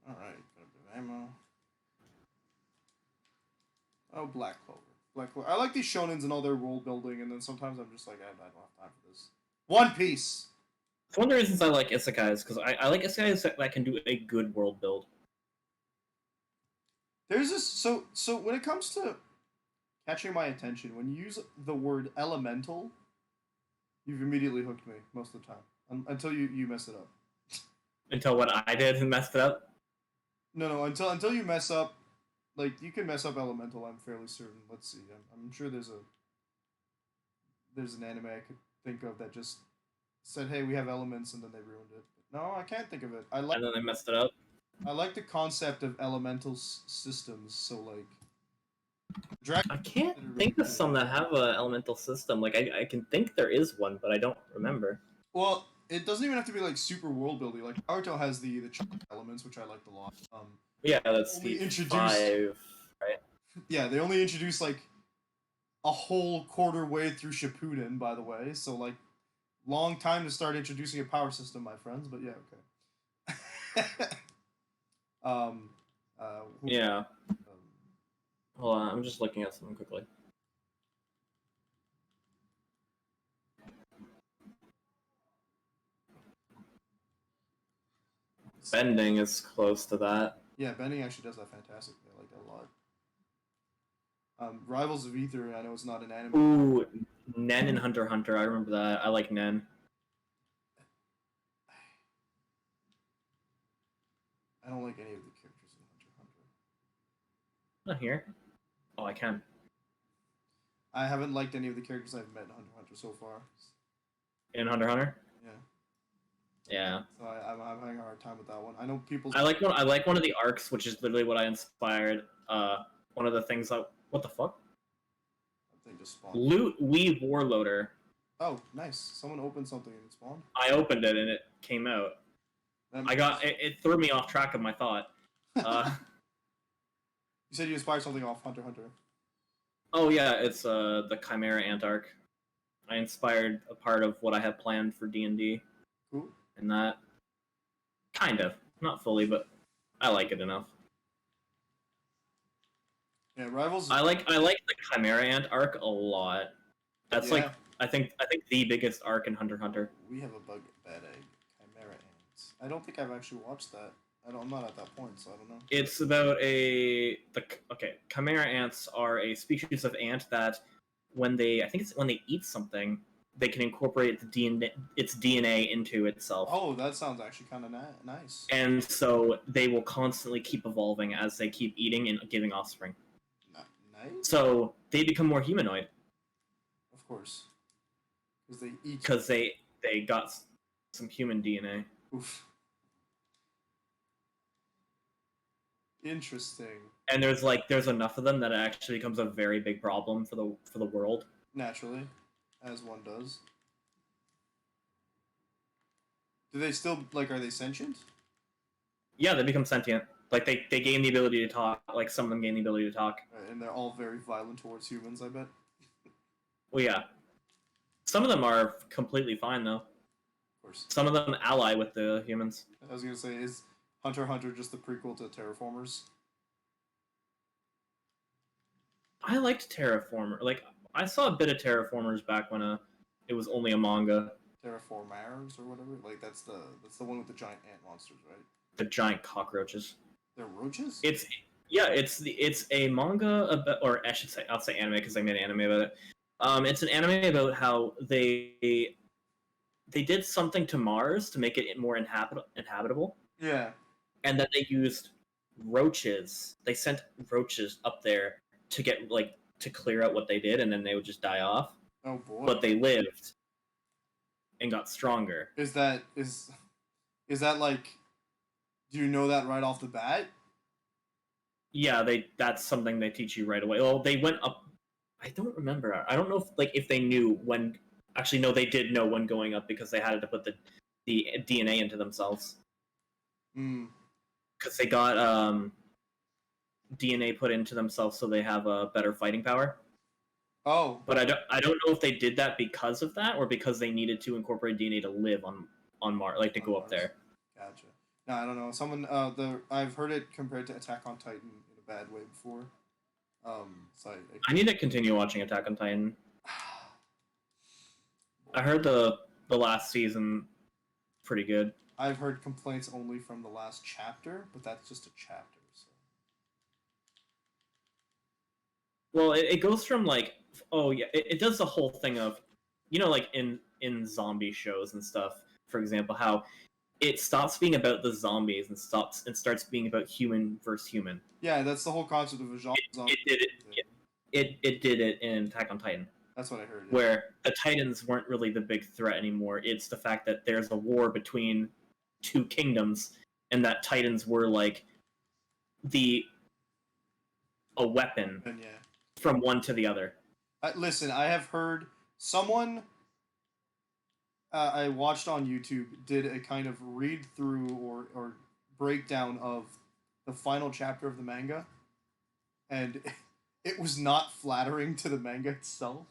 Alright, got a bit of ammo. Oh, Black Clover. Black Clover. I like these shonens and all their world building, and then sometimes I'm just like, I don't have time for this. One Piece! It's one of the reasons I like isekais, because I like isekais that can do a good world build. There's this, so when it comes to catching my attention, when you use the word elemental, you've immediately hooked me most of the time. Until you mess it up. Until what I did and messed it up? No, until you mess up, like, you can mess up elemental, I'm fairly certain. Let's see, I'm sure there's an anime I could think of that just said, hey, we have elements, and then they ruined it. But no, I can't think of it. And then they messed it up? I like the concept of elemental systems, so, like... I can't think of some that have an elemental system. Like, I can think there is one, but I don't remember. Well, it doesn't even have to be like super world building. Like Naruto has the chocolate elements, which I liked a lot. Yeah, that's Only the introduced- 5, right? Yeah, they only introduced like a whole quarter way through Shippuden, by the way. So like, long time to start introducing a power system, my friends. But yeah, okay. Yeah. um, Hold on, I'm just looking at something quickly. Bending is close to that. yeah, Benny actually does that fantastically. I like that a lot. Rivals of Ether, I know it's not an anime. Ooh, Nen and Hunter x Hunter. I remember that. I like Nen. I don't like any of the characters in Hunter x Hunter. Not here. Oh, I can. I haven't liked any of the characters I've met in Hunter x Hunter so far. In Hunter x Hunter. Yeah, Yeah. so I'm having a hard time with that one. I know people. I like one of the arcs, which is literally what I inspired. One of the things that what the fuck? Thing just spawned. Loot Weave Warloader. Oh, nice. Someone opened something and it spawned. I opened it and it came out. It threw me off track of my thought. You said you inspired something off Hunter x Hunter. Oh yeah, it's the Chimera Ant arc. I inspired a part of what I have planned for D&D. Cool. And that kind of, not fully, but I like it enough. Yeah, Rivals. I like the Chimera Ant arc a lot. That's Yeah. like I think the biggest arc in Hunter x Hunter. We have a bad egg. Chimera ants. I don't think I've actually watched that. I'm not at that point, so I don't know. It's about Chimera ants are a species of ant that when they eat something, they can incorporate its DNA into itself. Oh, that sounds actually kind of nice. And so they will constantly keep evolving as they keep eating and giving offspring. Nice. So they become more humanoid Of course. Because they eat. because they got some human DNA. Oof. Interesting. And there's enough of them that it actually becomes a very big problem for the world. Naturally, as one does. Do they still are they sentient? Yeah, they become sentient. Like they gain the ability to talk. Like some of them gain the ability to talk. And they're all very violent towards humans, I bet. Well, yeah. Some of them are completely fine though. Of course. Some of them ally with the humans. I was gonna say, is Hunter x Hunter just the prequel to Terraformers? I liked Terraformer. Like I saw a bit of Terraformers back when it was only a manga. Terraformers or whatever. Like that's the one with the giant ant monsters, right? The giant cockroaches. They're roaches. It's a manga about, or I'll say anime because they made an anime about it. It's an anime about how they did something to Mars to make it more inhabitable, Yeah. and then they used roaches. They sent roaches up there to get to clear out what they did, and then they would just die off. Oh boy. But they lived and got stronger. Is that like? Do you know that right off the bat? Yeah, that's something they teach you right away. Well, they went up. I don't remember. I don't know if they knew when. Actually, no, they did know when going up because they had to put the DNA into themselves. Hmm. Because they got DNA put into themselves, so they have a better fighting power. Oh. But I don't know if they did that because of that or because they needed to incorporate DNA to live on Mars, like to go up there. Gotcha. No, I don't know. Someone I've heard it compared to Attack on Titan in a bad way before. So I need to continue watching Attack on Titan. I heard the last season pretty good. I've heard complaints only from the last chapter, but that's just a chapter. So. Well, it goes from it does the whole thing of, like in zombie shows and stuff, for example, how it stops being about the zombies and starts being about human versus human. Yeah, that's the whole concept of a genre. It did it in Attack on Titan. That's what I heard. Yeah. Where the Titans weren't really the big threat anymore. It's the fact that there's a war between two kingdoms, and that Titans were like a weapon And yeah. from one to the other. Listen, I have heard someone. I watched on YouTube did a kind of read through or breakdown of the final chapter of the manga, and it was not flattering to the manga itself.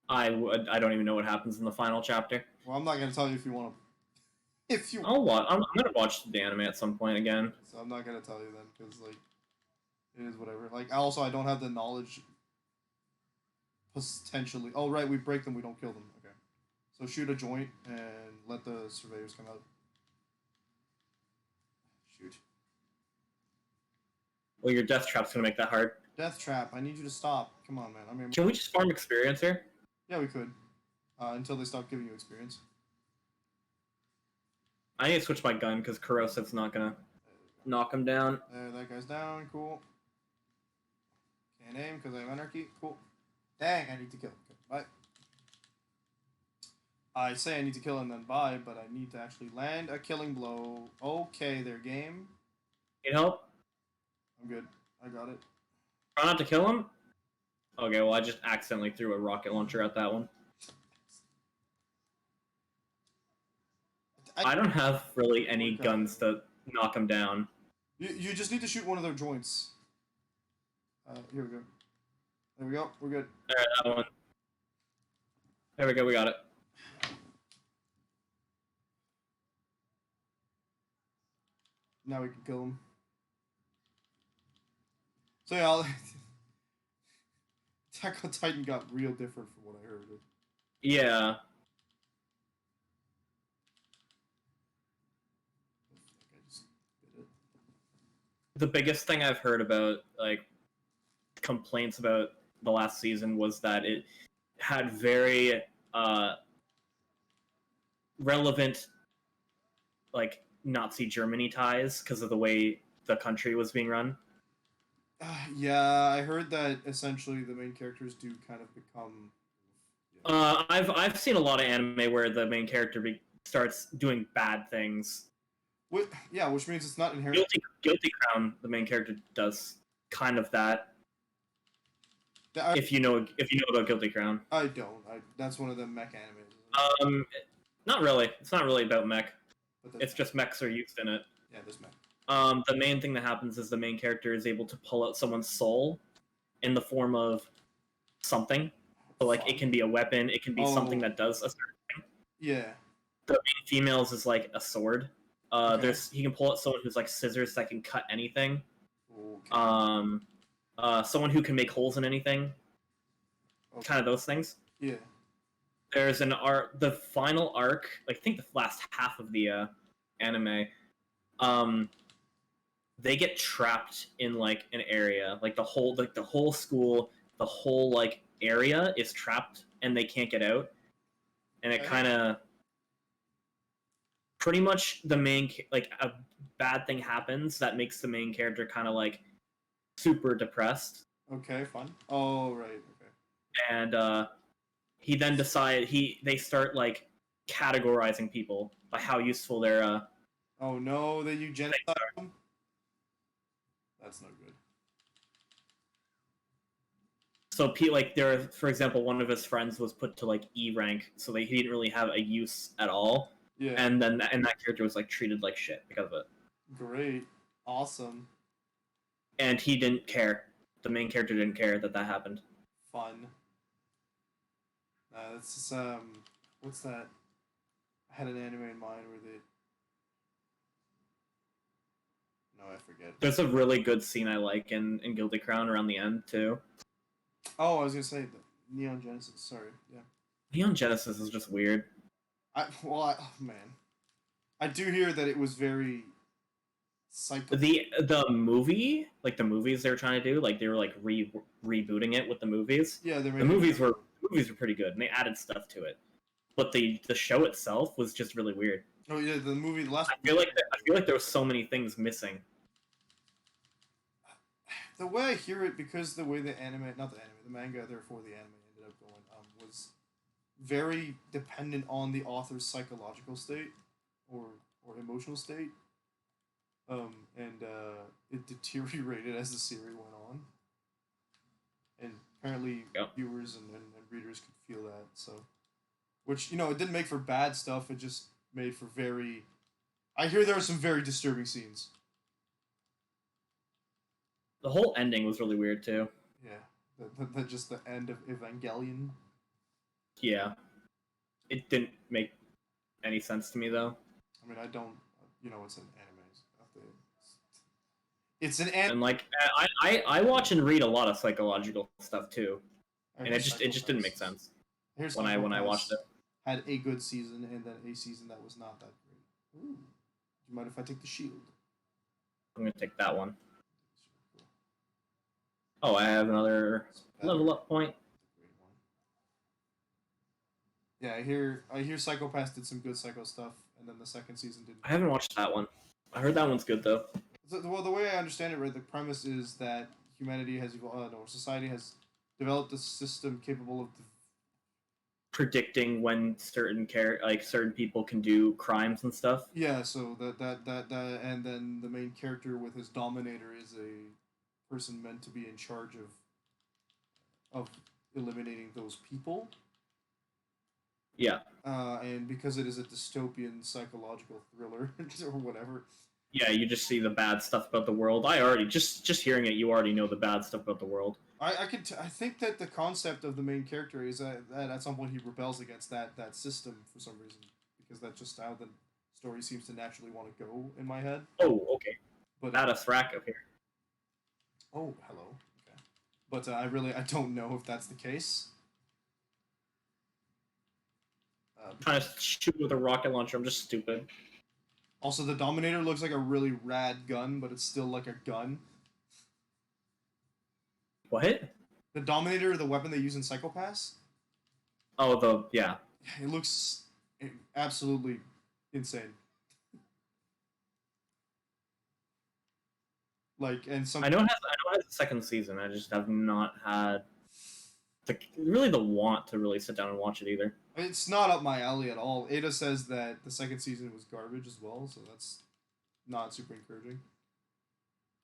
I don't even know what happens in the final chapter. Well, I'm not gonna tell you if you want to. If you, I'll watch. I'm gonna watch the anime at some point again. so I'm not gonna tell you then because like, it is whatever. Like also I don't have the knowledge. Potentially. Oh right, we break them. We don't kill them. Okay. So shoot a joint and let the surveyors come out. Shoot. Well, your death trap's gonna make that hard. Death trap. I need you to stop. Come on, man. I mean, Can we just farm experience here? yeah, we could. Until they stop giving you experience. I need to switch my gun because corrosive's not gonna knock him down. There, that guy's down. Cool. Can't aim because I have anarchy. Cool. Dang, I need to kill him. Okay, bye. I say I need to kill him, then bye, but I need to actually land a killing blow. Okay, their game. Need help? I'm good. I got it. Try not to kill him? Okay, well I just accidentally threw a rocket launcher at that one. I don't have really any Okay. guns to knock him down. You just need to shoot one of their joints. Here we go. There we go. We're good. Alright, that one. There we go, we got it. Now we can kill him. So yeah, I'll... Attack on Titan got real different from what I heard. Yeah. I just did it. The biggest thing I've heard about, like, complaints about the last season was that it had very relevant, like, Nazi Germany ties because of the way the country was being run. Yeah, I heard that essentially the main characters do kind of become. I've seen a lot of anime where the main character starts doing bad things. Yeah, which means it's not inherent. Guilty Crown, the main character does kind of that. If you know about Guilty Crown. I don't. That's one of the mech animes. Not really. It's not really about mech. But It's just mechs are used in it. yeah, there's mech. The main thing that happens is the main character is able to pull out someone's soul in the form of something. So, like, it can be a weapon, it can be something that does a certain thing. Yeah. The main females is like a sword. Okay. He can pull out someone who's like scissors that can cut anything. Okay. Someone who can make holes in anything. Okay. Kind of those things. Yeah. There's the final arc, like I think the last half of the anime, they get trapped in like an area, like the whole school, the whole like area is trapped and they can't get out, and it Okay. kind of pretty much like a bad thing happens that makes the main character kind of like super depressed. Okay, fun. Oh, right. Okay. And he then they start like categorizing people by how useful their Oh no, they eugenicize them? That's no good. so like there, for example, one of his friends was put to like E rank, so he didn't really have a use at all, Yeah. and then that character was like treated like shit because of it, Great. Awesome. and he didn't care. The main character didn't care that happened. Fun. That's just, what's that? I had an anime in mind where they... No, I forget. There's a really good scene I like in Guilty Crown around the end too. Oh, I was gonna say the Neon Genesis. Sorry, yeah. Neon Genesis is just weird. Oh, man, I do hear that it was very psycho. The movie, like the movies they were trying to do, like they were like rebooting it with the movies. Yeah, The movies were pretty good, and they added stuff to it. But the show itself was just really weird. Oh yeah, the movie. The last. I feel like there were so many things missing. The way I hear it, because the way the manga, therefore the anime ended up going, was very dependent on the author's psychological state or emotional state. And it deteriorated as the series went on. And apparently Yep. viewers and readers could feel that, so which it didn't make for bad stuff. It just made for very. I hear there are some very disturbing scenes. The whole ending was really weird too. Yeah, just the end of Evangelion. Yeah, it didn't make any sense to me though. I mean, I don't. It's an anime. It's an anime. And like I watch and read a lot of psychological stuff too, and it just didn't make sense when I watched it. Had a good season and then a season that was not that great. Ooh. Do you mind if I take the shield? I'm gonna take that one. Oh, I have another level up point. Yeah, I hear Psycho Pass did some good Psycho stuff, and then the second season didn't. I haven't watched that one. I heard that one's good though. Well, the way I understand it, right, the premise is that humanity has evolved, or society has developed a system capable of predicting when certain people can do crimes and stuff. Yeah, so that and then the main character with his dominator is a person meant to be in charge of eliminating those people. Yeah. And because it is a dystopian psychological thriller or whatever. Yeah, you just see the bad stuff about the world. I already just hearing it, you already know the bad stuff about the world. I think that the concept of the main character is that at some point he rebels against that system for some reason, because that's just how the story seems to naturally want to go in my head. Oh, okay. But Not a Thraka here. Oh, hello. Okay. But I don't know if that's the case. Trying to shoot with a rocket launcher. I'm just stupid. Also, the Dominator looks like a really rad gun, but it's still like a gun. What? The Dominator, the weapon they use in Psycho Pass? Oh, yeah. It looks absolutely insane. Like, and some. I know it has a second season. I just have not had the want to really sit down and watch it either. It's not up my alley at all. Ada says that the second season was garbage as well, so that's not super encouraging.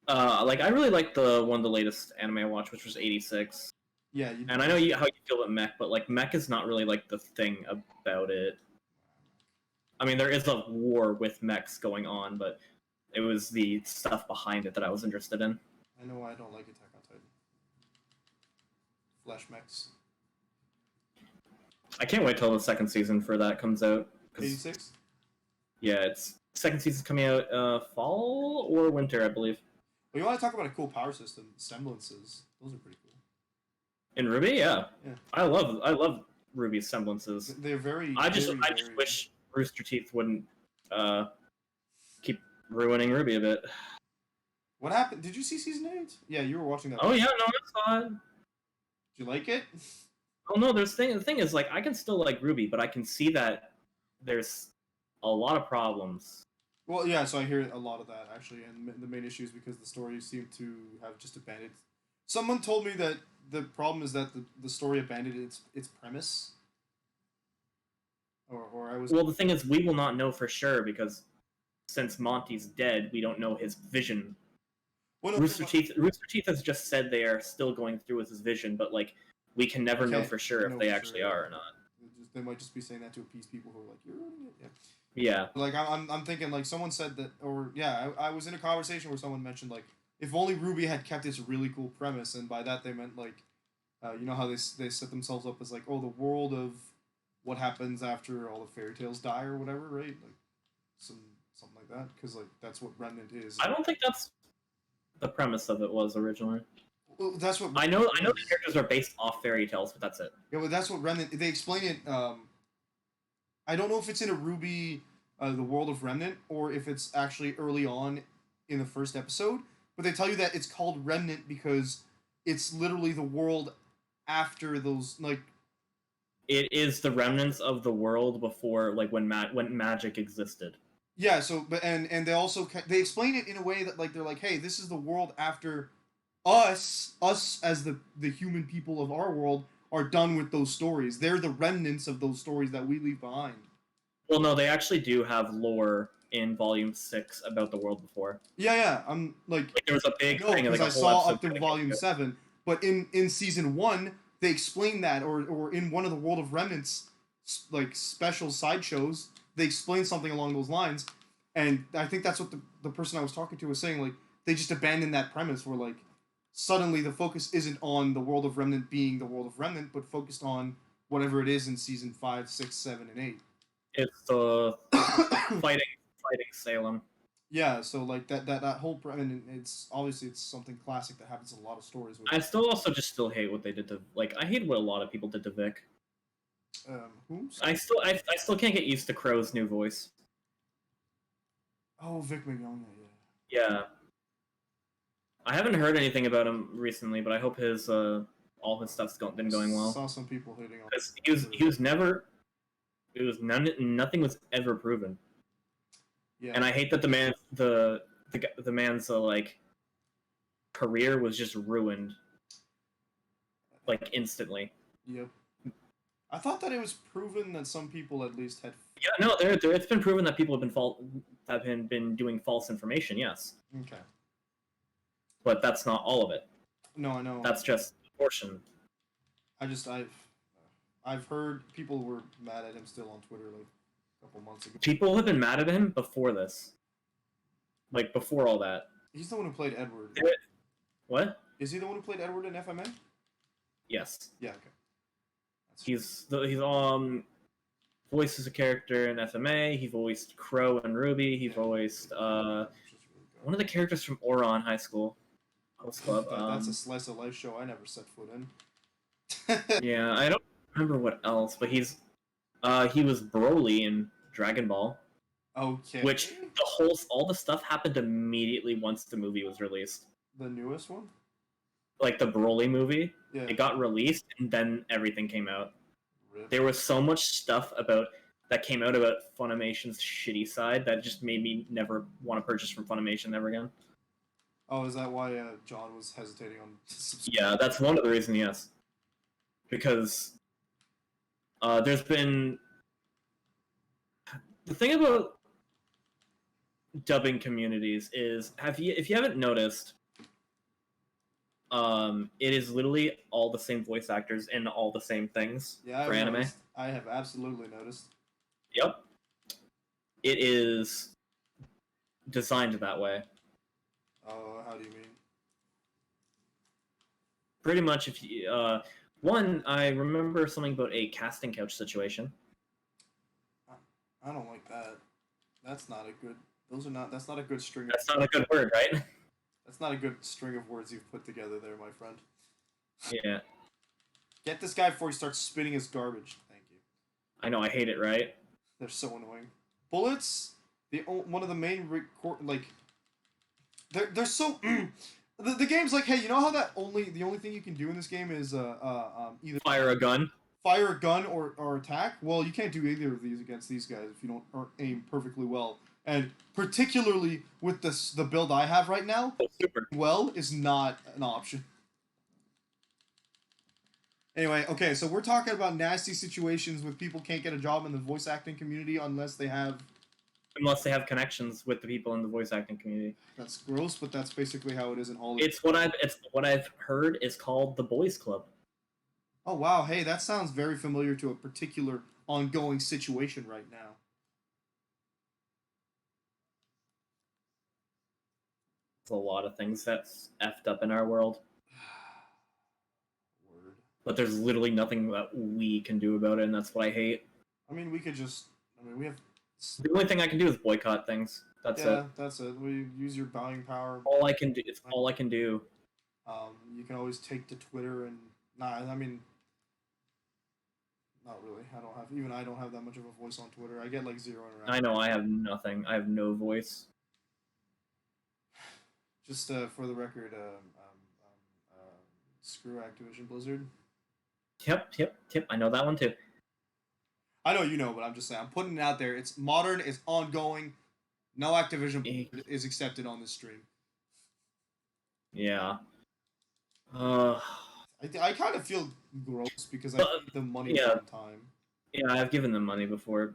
I really liked the latest anime I watched, which was 86. Yeah, and I know how you feel about mech, but like mech is not really like the thing about it. I mean, there is a war with mechs going on, but it was the stuff behind it that I was interested in. I know I don't like Attack on Titan. Flesh mechs. I can't wait till the second season for that comes out. 86? Yeah, it's second season's coming out fall or winter, I believe. Well, you want to talk about a cool power system? Semblances. Those are pretty cool. In RWBY, yeah. Yeah. I love RWBY's semblances. They're very. I just wish Rooster Teeth wouldn't keep ruining RWBY a bit. What happened? Did you see season 8? Yeah, you were watching that. Oh yeah, no, I saw it. Did you like it? Oh no, the thing is, like, I can still like RWBY, but I can see that there's a lot of problems. Well, yeah, so I hear a lot of that, actually, and the main issue is because the story seemed to have just abandoned... Someone told me that the problem is that the story abandoned its premise. Or I was... Well, the thing is, we will not know for sure, because since Monty's dead, we don't know his vision. Well, no, Rooster Teeth has just said they are still going through with his vision, but, like, we can never know for sure if they actually are or not. They might just be saying that to appease people who are like, you're ruining it. Yeah. Yeah. Like, I'm thinking, like, someone said that, or, yeah, I was in a conversation where someone mentioned, like, if only RWBY had kept its really cool premise, and by that they meant, like, you know how they set themselves up as, like, oh, the world of what happens after all the fairy tales die or whatever, right? Like, something like that, because, like, that's what Remnant is. I don't think that's the premise of it was originally. Well, that's what I know. The characters are based off fairy tales, but that's it. Yeah, well, that's what Remnant. They explain it. I don't know if it's in a RWBY, the world of Remnant, or if it's actually early on in the first episode. But they tell you that it's called Remnant because it's literally the world after those, like. It is the remnants of the world before, like, when magic existed. Yeah. So, but and they also they explain it in a way that, like, they're like, hey, this is the world after us as the human people of our world are done with those stories. They're the remnants of those stories that we leave behind. Well, no, they actually do have lore in Volume 6 about the world before. Yeah, I'm like there was a big thing. Because like, I saw up to Volume 7, but in Season 1, they explain that, or in one of the World of Remnants, like special sideshows, they explain something along those lines, and I think that's what the person I was talking to was saying. Like they just abandoned that premise where like suddenly the focus isn't on the world of Remnant being the world of Remnant, but focused on whatever it is in season 5, 6, 7, and 8. It's the fighting Salem. Yeah, so like that whole and it's obviously it's something classic that happens in a lot of stories. With, I still hate what they did to like. I hate what a lot of people did to Vic. who? I still can't get used to Crow's new voice. Oh, Vic Mignogna, yeah. Yeah. I haven't heard anything about him recently, but I hope his all his stuff's been going well. Saw some people hitting on. Because he was never. It was nothing was ever proven. Yeah. And I hate that the man's like career was just ruined like instantly. Yep. I thought that it was proven that some people at least had. Yeah, no, it's been proven that people have been doing false information. Yes, Okay. but that's not all of it. No, I know. That's just a portion. I've heard people were mad at him still on Twitter like a couple months ago. People have been mad at him before this, like before all that. He's the one who played Edward. What? Is he the one who played Edward in FMA? Yes, Yeah. Okay. That's he's voices a character in FMA. He voiced Crow and Ruby. He voiced Which is really good. one of the characters from Oron High School Host Club. That's a slice of life show I never set foot in. Yeah, I don't remember what else, but he was Broly in Dragon Ball, Okay. which all the stuff happened immediately once the movie was released. The newest one? Like the Broly movie, Yeah. it got released and then everything came out. Rip. There was so much stuff that came out about Funimation's shitty side that just made me never want to purchase from Funimation ever again. Oh, is that why John was hesitating on? Yeah, that's one of the reasons. Yes, because there's been the thing about dubbing communities is if you haven't noticed, it is literally all the same voice actors in all the same things Yeah, for anime. noticed. I have absolutely noticed. Yep, it is designed that way. Oh, how do you mean? Pretty much, if you I remember something about a casting couch situation. I don't like that. That's not a good. That's not a good string. That's not a good word, right? That's not a good string of words you've put together there, my friend. Yeah, Get this guy before he starts spitting his garbage. Thank you. I know. I hate it, right? They're so annoying. Bullets. One of the main like. They're so. The game's like, hey, you know how the only thing you can do in this game is either Fire a gun. fire a gun or attack. Well, you can't do either of these against these guys if you don't aim perfectly well. And particularly with the build I have right now, Oh, super. well is not an option. Anyway, okay, so we're talking about nasty situations with people can't get a job in the voice acting community unless they have. Unless they have connections with the people in the voice acting community. That's gross, but that's basically how it is in all. It's what I've heard is called the Boys Club. Oh wow, hey, that sounds very familiar to a particular ongoing situation right now. There's a lot of things that's effed up in our world, Word. but there's literally nothing that we can do about it, and that's what I hate. I mean, we could just. I mean, we have. The only thing I can do is boycott things. That's Yeah, it. that's it. We use your buying power. All I can do. It's all I can do. You can always take to Twitter and I mean, not really. I don't have that much of a voice on Twitter. I get like 0 interaction. I know I have nothing. I have no voice. Just for the record, screw Activision Blizzard. Yep. I know that one too. I know you know, but I'm just saying. I'm putting it out there. It's modern. It's ongoing. No Activision Blizzard is accepted on this stream. Yeah. I kind of feel gross because I paid them money yeah. one time. Yeah, I've given them money before.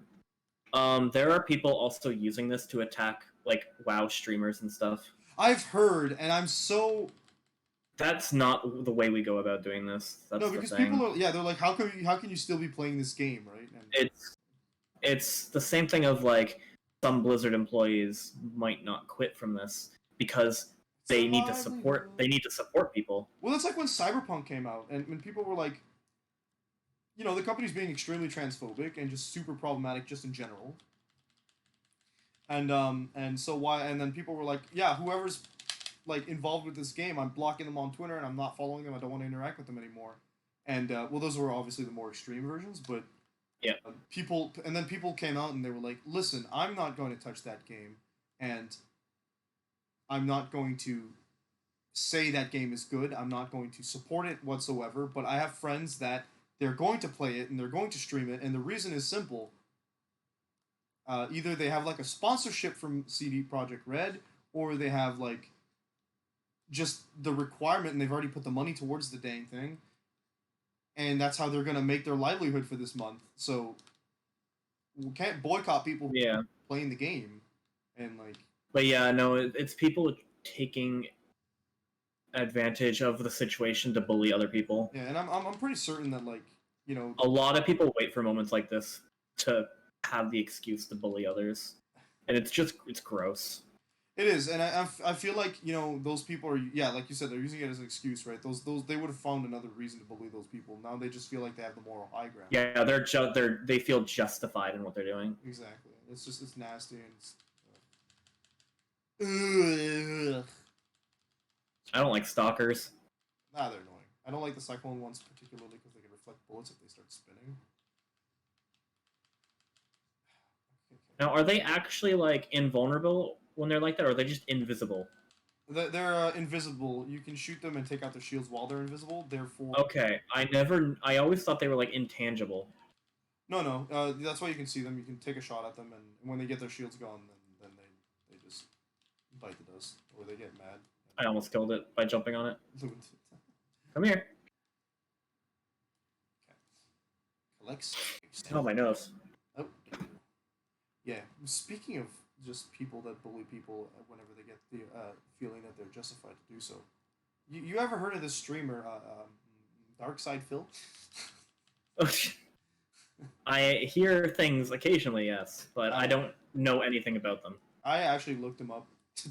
There are people also using this to attack like WoW streamers and stuff. I've heard, and I'm so That's not the way we go about doing this. That's No, the because thing. people are they're like, how can you still be playing this game, right? And It's the same thing of like some Blizzard employees might not quit from this because it's their they need to support livelihood. people. Well, it's like when Cyberpunk came out, and when people were like, the company's being extremely transphobic and just super problematic just in general. And so why? And then people were like, yeah, whoever's like involved with this game, I'm blocking them on Twitter and I'm not following them. I don't want to interact with them anymore. And well, those were obviously the more extreme versions, but Yeah. people came out and they were like, listen, I'm not going to touch that game, and I'm not going to say that game is good. I'm not going to support it whatsoever. But I have friends that they're going to play it and they're going to stream it, and the reason is simple. Either they have like a sponsorship from CD Projekt Red, or they have like just the requirement, and they've already put the money towards the dang thing, and that's how they're gonna make their livelihood for this month. So we can't boycott people Yeah. playing the game, and like But yeah, no, it's people taking advantage of the situation to bully other people. yeah, and I'm pretty certain that like A lot of people wait for moments like this to have the excuse to bully others, and it's gross. it is, and I feel like those people are like you said, they're using it as an excuse, right? Those they would have found another reason to bully those people. Now they just feel like they have the moral high ground. Yeah, they feel justified in what they're doing. Exactly. It's nasty and ugh. I don't like stalkers. They're annoying. I don't like the cyclone ones particularly because they can reflect bullets if they start spinning. Now, are they actually like invulnerable when they're like that, or are they just invisible? They're invisible. You can shoot them and take out their shields while they're invisible. Therefore, Okay, I always thought they were like intangible. no. That's why you can see them. You can take a shot at them, and when they get their shields gone, then they just bite the dust, or they get mad. I almost killed it by jumping on it. Come here. Collects. Oh, my nose. Oh, yeah. Speaking of just people that bully people whenever they get the feeling that they're justified to do so, you ever heard of this streamer, Darkside Phil? I hear things occasionally, yes, but I don't know anything about them. I actually looked him up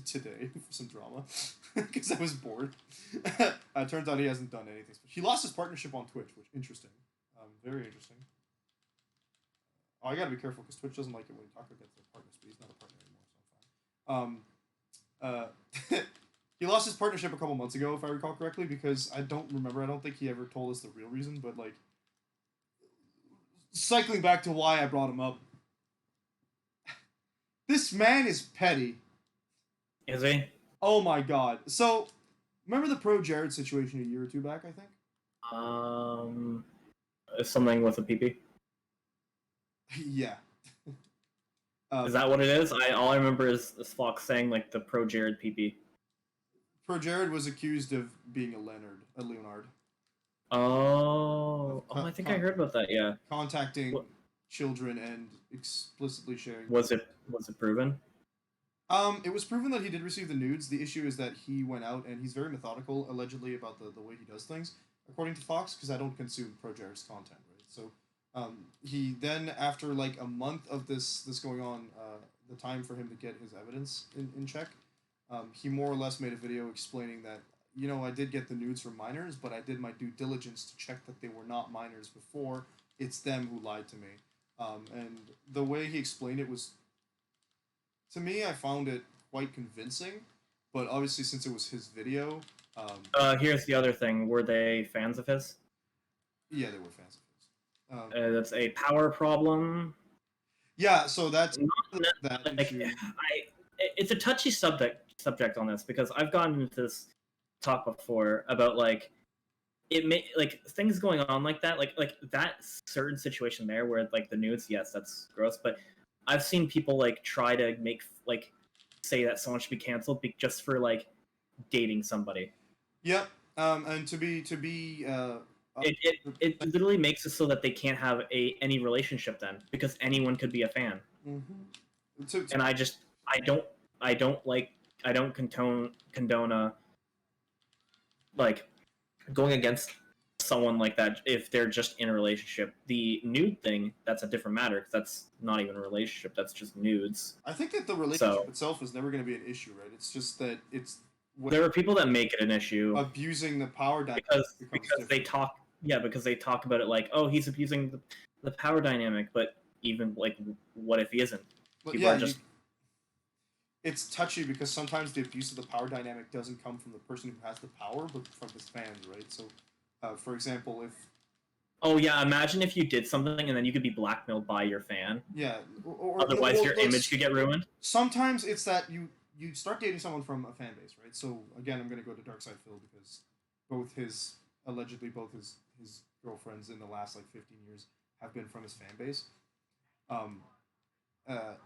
today for some drama because I was bored. Turns out he hasn't done anything. He lost his partnership on Twitch, which interesting, very interesting. Oh, I gotta be careful because Twitch doesn't like it when you talk against their partners, but he's not a partner anymore, so I'm fine. He lost his partnership a couple months ago, if I recall correctly, because I don't remember. I don't think he ever told us the real reason, but like, cycling back to why I brought him up. This man is petty. Is he? Oh my god. So, remember the Pro Jared situation a year or two back, I think? Something with a PP. Yeah. Is that what it is? All I remember is Fox saying like the Pro Jared PP. Pro Jared was accused of being a Leonard. Oh, I think I heard about that. Yeah. Contacting children and explicitly sharing. Was it proven? It was proven that he did receive the nudes. The issue is that he went out and he's very methodical, allegedly, about the way he does things, according to Fox, because I don't consume Pro Jared's content, right? So, he then, after like a month of this going on, the time for him to get his evidence in check, he more or less made a video explaining that, I did get the nudes from minors, but I did my due diligence to check that they were not minors before. It's them who lied to me. And the way he explained it was, to me, I found it quite convincing. But obviously, since it was his video, Here's the other thing. Were they fans of his? yeah, they were fans of his. That's a power problem. Yeah, so that's that Like, issue. it's a touchy subject on this because I've gotten into this talk before about like things going on like that, like that certain situation there where like the nudes, yes, that's gross, but I've seen people like try to make like say that someone should be canceled just for like dating somebody. Yep. And to be It literally makes it so that they can't have any relationship then because anyone could be a fan. Mm-hmm. And I don't condone like going against someone like that if they're just in a relationship. The nude thing, that's a different matter because that's not even a relationship. That's just nudes. I think that the relationship So itself is never going to be an issue, right? It's just that it's when there are people that make it an issue abusing the power dynamic because becomes they different. talk because they talk about it like, oh, he's abusing the power dynamic, but even like, what if he isn't? But People yeah, are just it's touchy because sometimes the abuse of the power dynamic doesn't come from the person who has the power, but from his fans, right? So, for example, if oh yeah, imagine if you did something and then you could be blackmailed by your fan. yeah, Otherwise, well, your image could get ruined. sometimes it's that you start dating someone from a fan base, right? So again, I'm gonna go to Darkside Phil because both his girlfriends in the last like 15 years have been from his fan base. Um,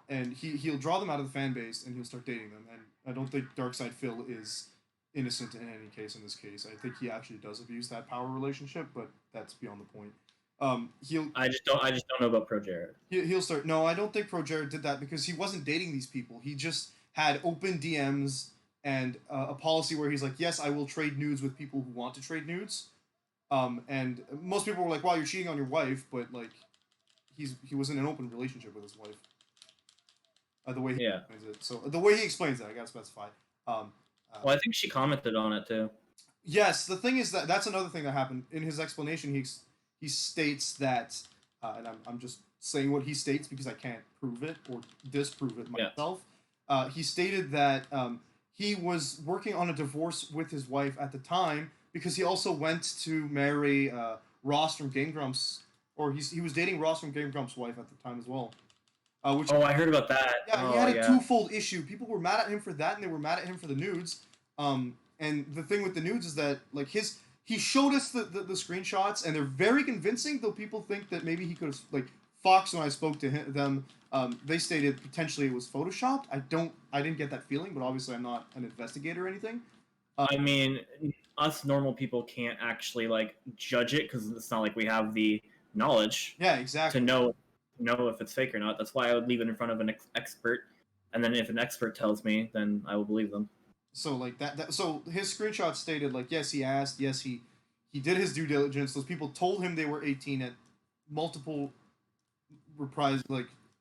and he'll draw them out of the fan base and he'll start dating them. And I don't think Darkside Phil is innocent in any case. In this case, I think he actually does abuse that power relationship, but that's beyond the point. I just don't know about Pro Jared. He'll start. No, I don't think Pro Jared did that because he wasn't dating these people. He just had open DMs and a policy where he's like, yes, I will trade nudes with people who want to trade nudes. And most people were like, wow, you're cheating on your wife, but like, he was in an open relationship with his wife. The way he explains it. So the way he explains it, I gotta specify. Well, I think she commented on it too. Yes, the thing is that that's another thing that happened in his explanation. He states that, and I'm just saying what he states because I can't prove it or disprove it myself. He stated that he was working on a divorce with his wife at the time because he also went to marry Ross from Game Grumps, or he was dating Ross from Game Grumps' wife at the time as well. I heard about that. Yeah, he had a twofold issue. People were mad at him for that, and they were mad at him for the nudes. And the thing with the nudes is that like he showed us the screenshots, and they're very convincing. Though people think that maybe he could have like Fox when I spoke to them, they stated potentially it was photoshopped. I didn't get that feeling, but obviously I'm not an investigator or anything. I mean, us normal people can't actually like judge it because it's not like we have the knowledge. Yeah, exactly. To know if it's fake or not. That's why I would leave it in front of an expert, and then if an expert tells me, then I will believe them. So like that so his screenshot stated like yes he asked, yes he did his due diligence. Those people told him they were 18 at multiple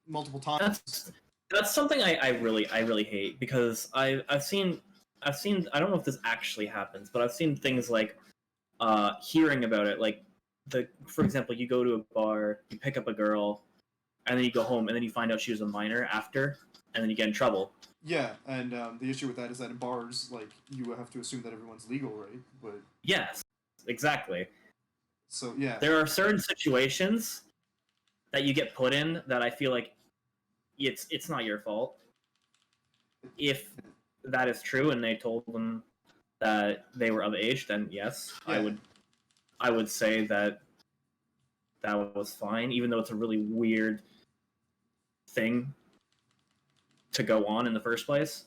multiple times. That's something I really hate because I've seen I don't know if this actually happens, but I've seen things like hearing about it, like for example, you go to a bar, you pick up a girl, and then you go home, and then you find out she was a minor after, and then you get in trouble. Yeah, and the issue with that is that in bars, like, you have to assume that everyone's legal, right? But yes, exactly. So yeah, there are certain situations that you get put in that I feel like it's not your fault. If that is true, and they told them that they were of age, then yes, yeah. I would say that was fine, even though it's a really weird thing to go on in the first place.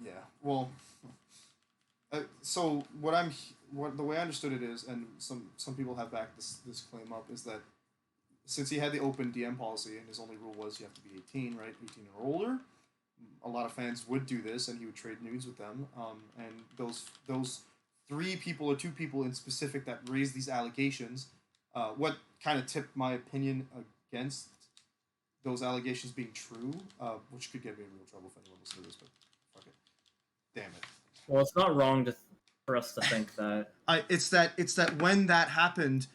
Yeah, well, so the way I understood it is, and some people have backed this claim up, is that since he had the open DM policy and his only rule was you have to be 18, right, 18 or older, a lot of fans would do this, and he would trade nudes with them, and those 3 people or 2 people in specific that raised these allegations, what kind of tipped my opinion against those allegations being true, which could get me in real trouble if anyone listens to this, but fuck it. Damn it. Well, it's not wrong for us to think that. It's that when that happened,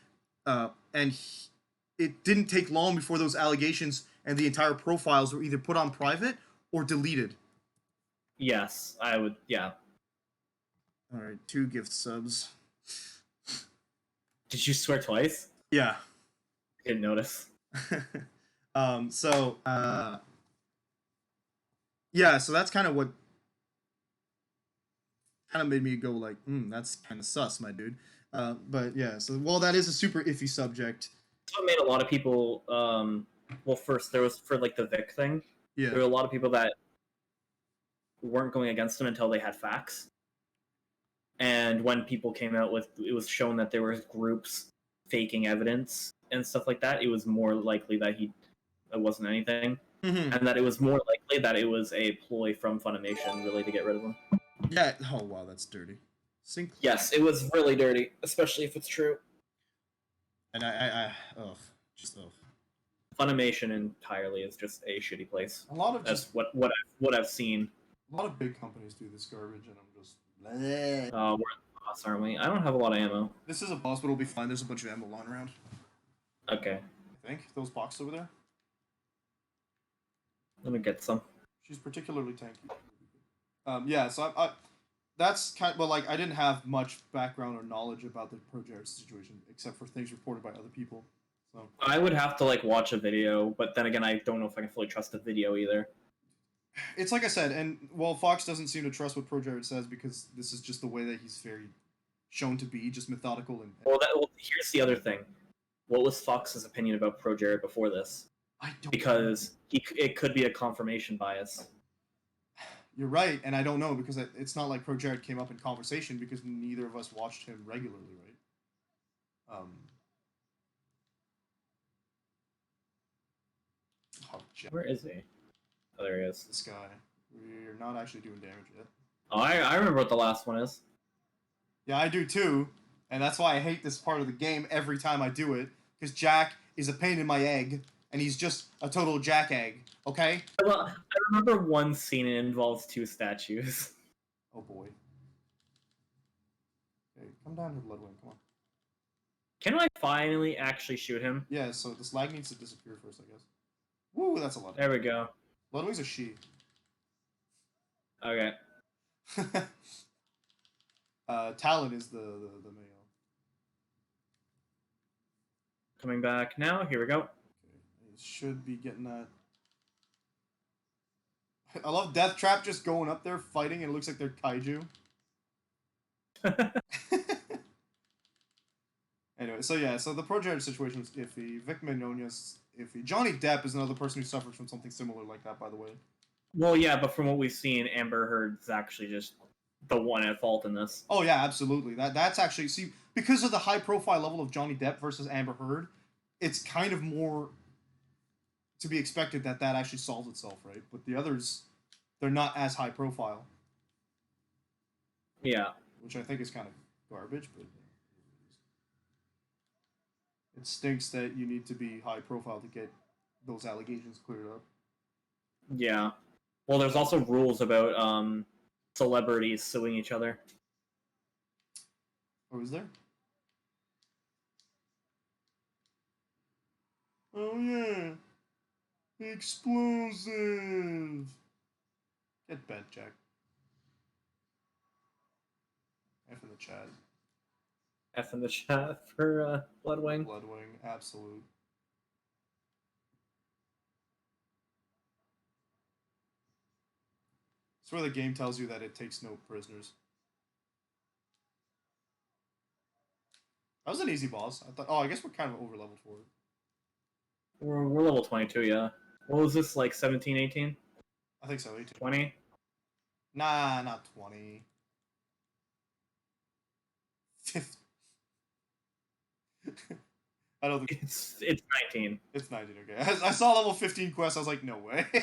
it didn't take long before those allegations and the entire profiles were either put on private or deleted. Yes, I would, yeah. Alright, 2 gift subs. Did you swear twice? Yeah. I didn't notice. So that's kind of what kind of made me go like, that's kind of sus, my dude. But yeah, so that is a super iffy subject. That's what made a lot of people, well, first there was for like the Vic thing. Yeah. There were a lot of people that weren't going against him until they had facts. And when people came out with, it was shown that there were groups faking evidence and stuff like that, it was more likely that it wasn't anything. Mm-hmm. And that it was more likely that it was a ploy from Funimation really to get rid of him. Yeah. Oh, wow, that's dirty. Sink. Yes, it was really dirty, especially if it's true. And ugh, just ugh. Funimation entirely is just a shitty place. A lot of That's just what I've seen. a lot of big companies do this garbage, and I'm just. Bleh. We're at the boss, aren't we? I don't have a lot of ammo. This is a boss, but it'll be fine. There's a bunch of ammo lying around. Okay, I think those boxes over there. let me get some. She's particularly tanky. Yeah, so that's kind of, well, like, I didn't have much background or knowledge about the Progera situation, except for things reported by other people. So I would have to like watch a video, but then again, I don't know if I can fully trust the video either. it's like I said, and well, Fox doesn't seem to trust what Progera says because this is just the way that he's very shown to be, just methodical and. Well, here's the other thing. What was Fox's opinion about ProJared before this? I don't. Because it could be a confirmation bias. You're right, and I don't know because it's not like Progera came up in conversation because neither of us watched him regularly, right? Oh, Jack, Where is he? Oh, there he is. this guy. We're not actually doing damage yet. Oh, I remember what the last one is. Yeah, I do too, and that's why I hate this part of the game every time I do it, because Jack is a pain in my egg, and he's just a total jack egg, okay? Well, I remember one scene it involves two statues. Oh boy. Okay, come down here, Bloodwing, come on. Can I finally actually shoot him? Yeah, so this lag needs to disappear first, I guess. Woo, that's a lot. There we go. Bloodwing's a she. Okay. Talon is the male. Coming back now. Here we go. Okay, he should be getting that. I love Death Trap just going up there fighting, and it looks like they're kaiju. Anyway, so yeah, so the Progera situation was iffy. Vic Mignogna's iffy. Johnny Depp is another person who suffers from something similar like that, by the way. Well, yeah, but from what we've seen, Amber Heard's actually just the one at fault in this. Oh yeah, absolutely. That's actually, see, because of the high profile level of Johnny Depp versus Amber Heard, it's kind of more to be expected that actually solves itself, right? But the others, they're not as high profile, Yeah. which I think is kind of garbage, but it stinks that you need to be high profile to get those allegations cleared up. Yeah. Well, there's also rules about celebrities suing each other. Oh, is there? Oh yeah, explosive. Get bent, Jack. F in the chat. F in the chat for Bloodwing. Bloodwing, absolute. It's where the game tells you that it takes no prisoners. That was an easy boss. I thought. Oh, I guess we're kind of over leveled for it. We're level 22, yeah. What was this, like 17, 18? I think so. 18. 20? Nah, not 20. 50. I don't think It's 19. it's 19. Okay, I saw level 15 quest. I was like, no way. We're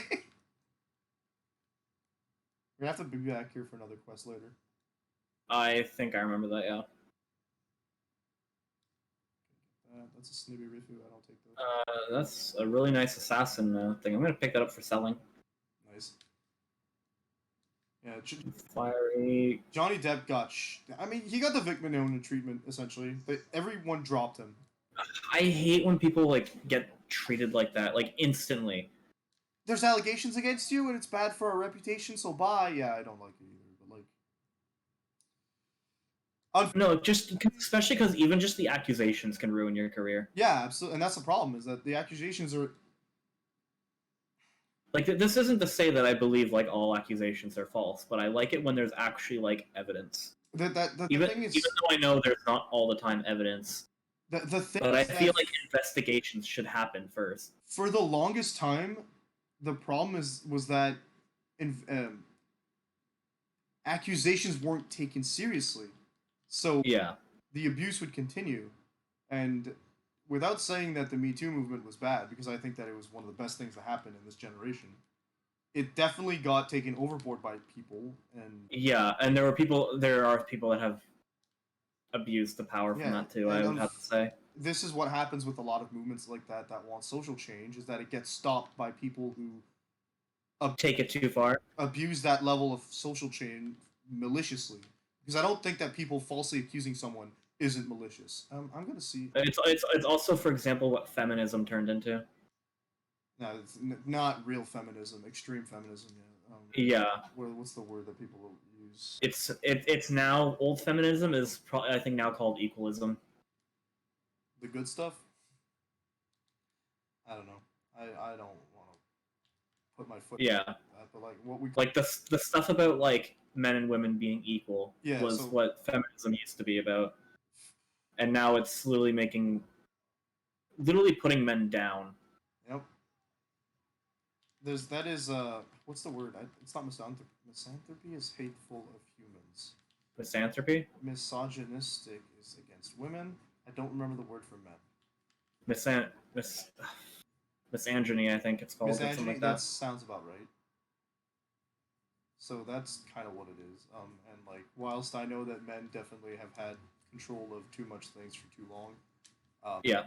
gonna have to be back here for another quest later. I think I remember that, yeah. That's a Snibby Rifu. I don't take those. That's a really nice assassin thing. I'm gonna pick that up for selling. Nice. Yeah, Fiery. Johnny Depp got. I mean, he got the Vic Mignogna treatment essentially. But everyone dropped him. I hate when people like get treated like that, like instantly. There's allegations against you, and it's bad for our reputation. So bye. Yeah, I don't like it either. But like. No, just especially because even just the accusations can ruin your career. Yeah, absolutely, and that's the problem is that the accusations are. Like this isn't to say that I believe like all accusations are false, but I like it when there's actually like evidence. The Even thing is, even though I know there's not all the time evidence, the thing but I is feel that like investigations should happen first. for the longest time, the problem was that accusations weren't taken seriously, so Yeah. the abuse would continue, and without saying that the Me Too movement was bad, because I think that it was one of the best things that happened in this generation, it definitely got taken overboard by people, and Yeah, and there are people that have abused the power from Yeah, that too. and I would have to say. this is what happens with a lot of movements like that want social change, is that it gets stopped by people who Take it too far. abuse that level of social change maliciously. Because I don't think that people falsely accusing someone isn't malicious. I'm gonna see. It's also, for example, what feminism turned into. No, it's not real feminism, extreme feminism. Yeah, What's the word that people use? it's now old feminism is probably, I think, now called equalism. The good stuff. I don't know. I don't want to put my foot. Yeah, in that, but like what we like the stuff about like men and women being equal Yeah, was so- what feminism used to be about, and now it's literally putting men down. Yep. That is what's the word? It's not misanthropy. Misanthropy is hateful of humans. Misanthropy, Misogynistic is against women. I don't remember the word for men. misandrony, I think it's called, or something Misogyny. like That that. sounds about right. So that's kind of what it is. And like, whilst I know that men definitely have had control of too much things for too long, Yeah,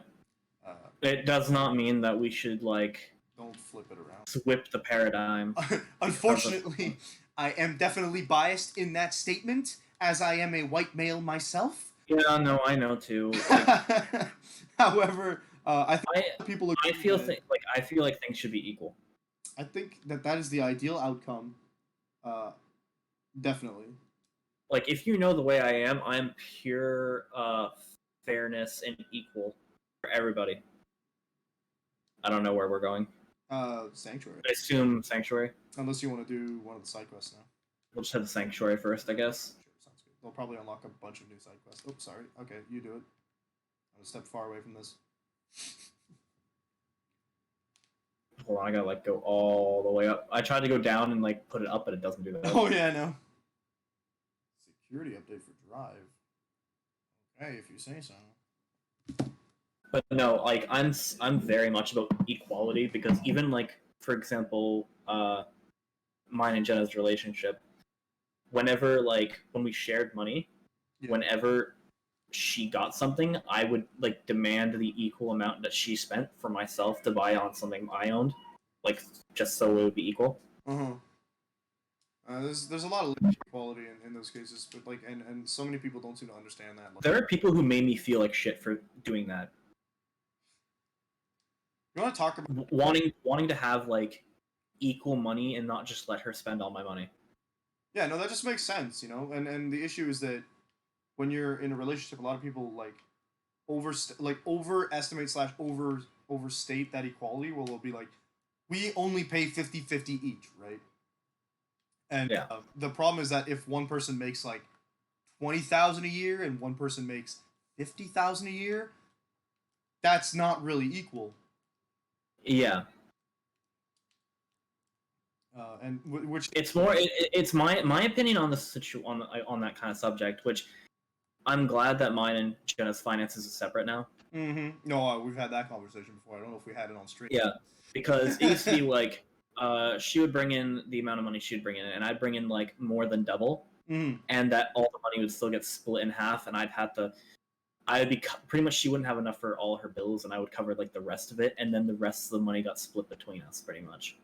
uh, it does not mean that we should like don't flip it around. whip the paradigm. Unfortunately, I am definitely biased in that statement, as I am a white male myself. Yeah, no, I know too. However, I think I people agree. I feel that- I feel like things should be equal. I think that is the ideal outcome. Definitely. Like, if you know the way I am pure fairness and equal for everybody. I don't know where we're going. Sanctuary. I assume Sanctuary. Unless you want to do one of the side quests now. We'll just have the Sanctuary first, I guess. Sure, sounds good. They'll probably unlock a bunch of new side quests. Oops, sorry. Okay, you do it. I'm gonna step far away from this. Hold on, I gotta like go all the way up. I tried to go down and like put it up, but it doesn't do that. Oh yeah, no. Security update for Drive. Okay, if you say so. But no, like I'm very much about equality, because even like, for example, mine and Jenna's relationship, whenever like when we shared money, Yeah. whenever she got something, I would like demand the equal amount that she spent for myself to buy on something I owned, like just so it would be equal. Uh-huh. There's a lot of equality in those cases, but like and so many people don't seem to understand that. Like, There are people who made me feel like shit for doing that, you want to talk about? wanting to have like equal money and not just let her spend all my money. Yeah, no, that just makes sense, you know. And the issue is that when you're in a relationship, a lot of people like overestimate / overstate that equality. Well, they'll be like, we only pay 50-50 each, right? And Yeah. The problem is that if one person makes like 20,000 a year and one person makes 50,000 a year, that's not really equal. Yeah, And which it's more. It's my opinion on the on that kind of subject, which I'm glad that mine and Jenna's finances is separate now. No, we've had that conversation before. I don't know if we had it on stream. Yeah, because it used to be like, she would bring in the amount of money she'd bring in, and I'd bring in like more than double, Mhm. and that all the money would still get split in half, and I'd be pretty much, she wouldn't have enough for all her bills, and I would cover like the rest of it, and then the rest of the money got split between us, pretty much.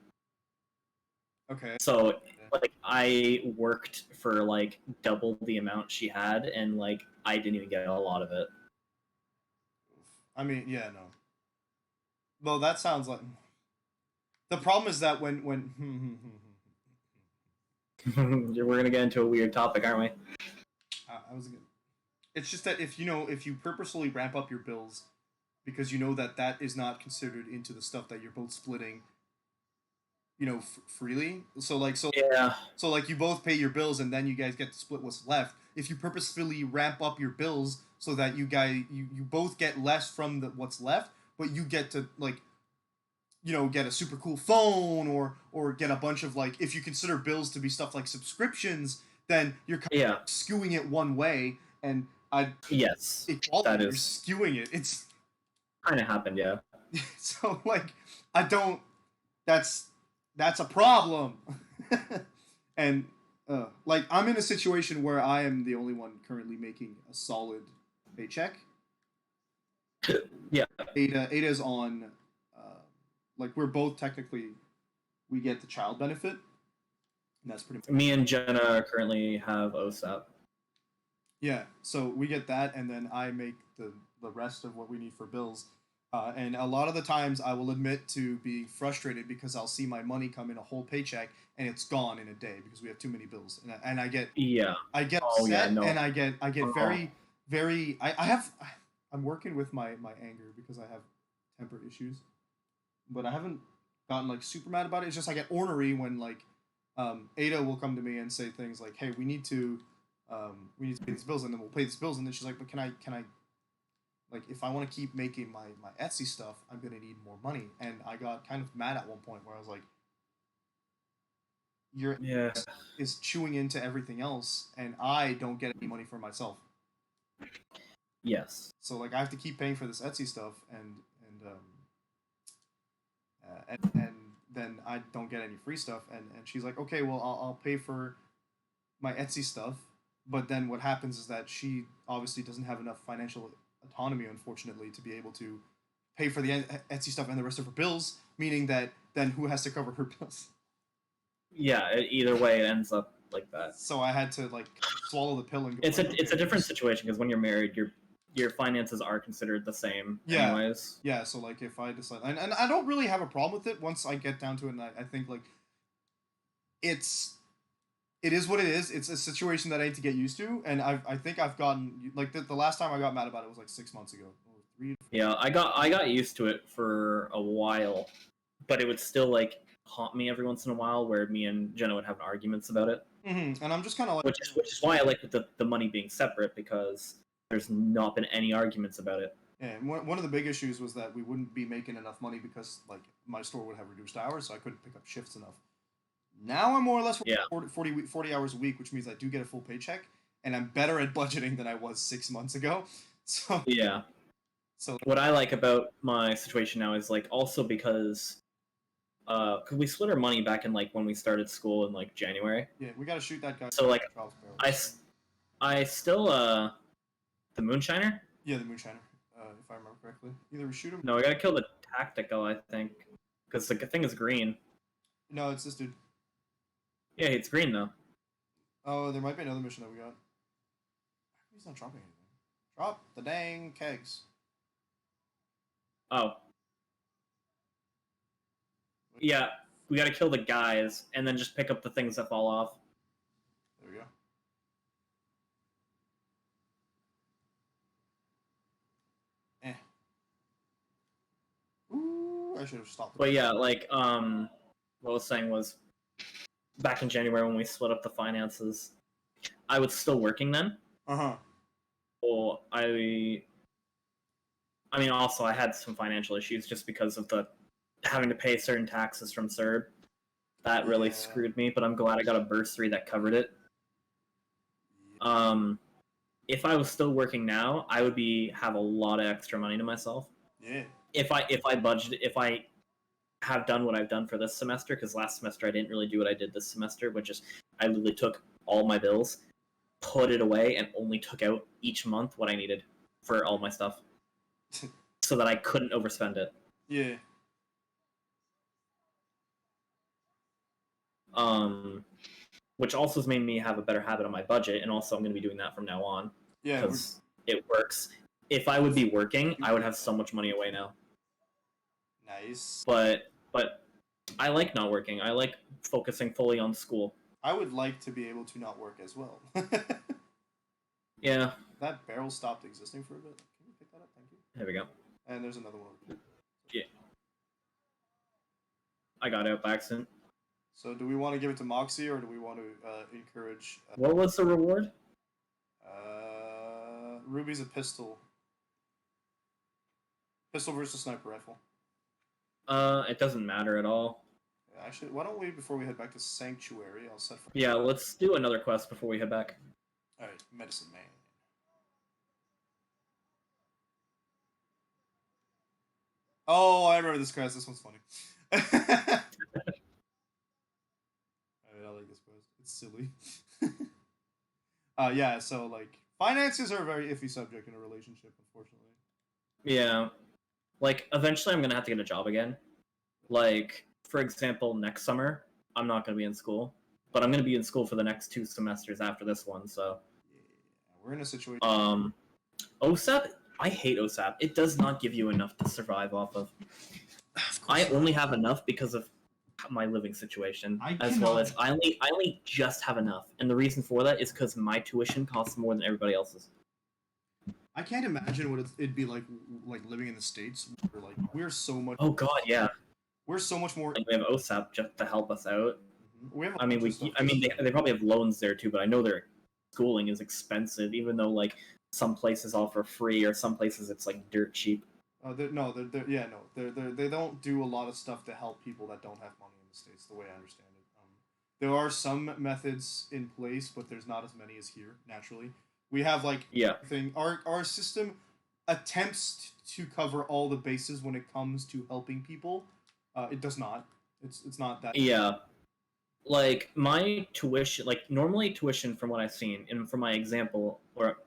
Okay. So like I worked for like double the amount she had, and like I didn't even get a lot of it. I mean, yeah, no. Well, that sounds like. The problem is that when We're gonna get into a weird topic, aren't we? I was gonna. It's just that if you purposefully ramp up your bills, because you know that is not considered into the stuff that you're both splitting. You know, freely. So Yeah. you both pay your bills and then you guys get to split what's left. If you purposefully ramp up your bills so that you both get less from what's left, but you get to like, you know, get a super cool phone or get a bunch of like, if you consider bills to be stuff like subscriptions, then you're kind Yeah. of skewing it one way, and Yes. equality, That you're is- skewing it. It's Kind of happened, yeah. so like that's a problem. And like I'm in a situation where I am the only one currently making a solid paycheck. Yeah. Ada's on, like we're both technically, we get the child benefit, and that's pretty much. Me and Jenna currently have OSAP. Yeah, so we get that, and then I make the rest of what we need for bills. And a lot of the times, I will admit to being frustrated because I'll see my money come in a whole paycheck and it's gone in a day because we have too many bills, and I get Yeah. Oh, yeah, upset, no. and I get Oh. very I have I'm working with my anger because I have temper issues, but I haven't gotten like super mad about it. It's just I get ornery when like Ada will come to me and say things like, "Hey, we need to pay these bills," and then we'll pay these bills, and then she's like, "But can I like if I want to keep making my Etsy stuff, I'm gonna need more money." And I got kind of mad at one point where I was like, "Your Yeah. is chewing into everything else, and I don't get any money for myself." Yes. So like I have to keep paying for this Etsy stuff, and then I don't get any free stuff, and she's like, "Okay, well I'll pay for my Etsy stuff," but then what happens is that she obviously doesn't have enough financial autonomy, unfortunately, to be able to pay for the Etsy stuff and the rest of her bills, meaning that then who has to cover her bills? Yeah. Either way, it ends up like that. So I had to like swallow the pill and go. It's like, a okay, different situation because when you're married, your finances are considered the same. Yeah. Anyways. Yeah, so like if I decide, and I don't really have a problem with it once I get down to it, and I think like it is what it is. It's a situation that I need to get used to, and I think I've gotten like the last time I got mad about it was like 6 months ago, or 3. Yeah, I got used to it for a while, but it would still like haunt me every once in a while where me and Jenna would have arguments about it. Mm-hmm. And I'm just kind of like, Which is why I like the money being separate because there's not been any arguments about it. yeah. And one of the big issues was that we wouldn't be making enough money because like my store would have reduced hours, so I couldn't pick up shifts enough. Now I'm more or less working Yeah. 40 hours a week, which means I do get a full paycheck, and I'm better at budgeting than I was 6 months ago. So Yeah. so What I like about my situation now is like also because cause we split our money back in like when we started school in like January. yeah, we gotta shoot that guy. So like Charles Barrow. I still the Moonshiner? Yeah, the Moonshiner, if I remember correctly. Either we shoot him. No, we gotta kill the Tactical, I think, because the thing is green. No, it's this dude. Yeah, it's green though. Oh, there might be another mission that we got. He's not dropping anything. Drop the dang kegs. Oh. Yeah, we gotta kill the guys and then just pick up the things that fall off. There we go. Ooh, I should have stopped. But yeah, like what I was saying was back in January when we split up the finances, I was still working then. Uh-huh. Well, I mean also I had some financial issues just because of the having to pay certain taxes from CERB. That really Yeah. screwed me, but I'm glad I got a bursary that covered it. If I was still working now, I would have a lot of extra money to myself. Yeah. If I have done what I've done for this semester, because last semester I didn't really do what I did this semester, which is I literally took all my bills, put it away, and only took out each month what I needed for all my stuff, so that I couldn't overspend it. Yeah. Which also has made me have a better habit on my budget, and also I'm going to be doing that from now on Yeah. because it works. If I would be working, I would have so much money away now. Nice. But I like not working. I like focusing fully on school. I would like to be able to not work as well. Yeah, That barrel stopped existing for a bit. Can you pick that up? Thank you. there we go. And there's another one over here. I got out by accident. So do we want to give it to Moxie, or do we want to encourage... What was the reward? Ruby's a pistol. Pistol versus sniper rifle. It doesn't matter at all. Actually, why don't we, before we head back to Sanctuary, I'll set for... Yeah, let's do another quest before we head back. Alright, Medicine Man. Oh, I remember this quest. This one's funny. Alright, I like this quest. It's silly. Yeah. So like, finances are a very iffy subject in a relationship, unfortunately. Yeah. Like, eventually I'm gonna have to get a job again. Like, for example, next summer, I'm not gonna be in school. But I'm gonna be in school for the next 2 semesters after this one, so Yeah, we're in a situation. OSAP, I hate OSAP. It does not give you enough to survive off of. Of I course not. only have enough because of my living situation, I as well cannot- as I only just have enough, and the reason for that is because my tuition costs more than everybody else's. I can't imagine what it'd be like living in the States. Where, like, we're so much. Oh God, yeah. We're so much more. Like we have OSAP just to help us out. We have. I mean, they probably have loans there too, but I know their schooling is expensive, even though like some places offer free or some places it's like dirt cheap. They don't do a lot of stuff to help people that don't have money in the States, the way I understand it. There are some methods in place, but there's not as many as here. Naturally, we have like Yeah. Our system attempts to cover all the bases when it comes to helping people. It does not. It's not that. Yeah. Like my tuition, like normally tuition from what I've seen, and from my example, or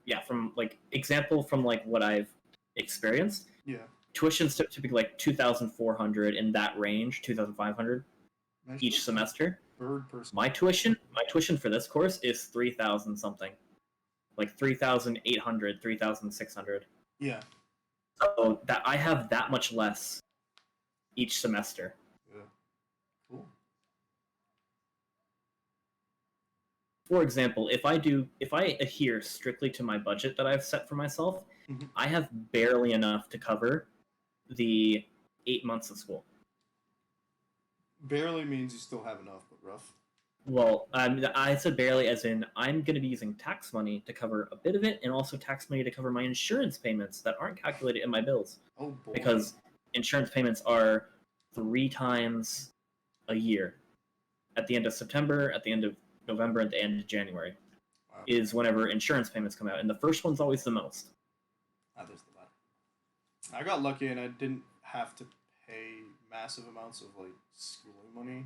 yeah, from like example from like what I've experienced, Yeah. tuition's typically like 2,400 in that range, 2,500 each semester. Bird person. My tuition for this course is 3,000 something, like 3,800, 3,600. Yeah. So that I have that much less each semester. Yeah. Cool. For example, if I adhere strictly to my budget that I've set for myself, Mhm. I have barely enough to cover the 8 months of school. Barely means you still have enough, but rough. Well, I said barely as in I'm going to be using tax money to cover a bit of it, and also tax money to cover my insurance payments that aren't calculated in my bills. Oh boy. Because insurance payments are 3 times a year. At the end of September, at the end of November, at the end of January Wow. is whenever insurance payments come out, and the first one's always the most. There's the latter. I got lucky and I didn't have to pay massive amounts of like schooling money.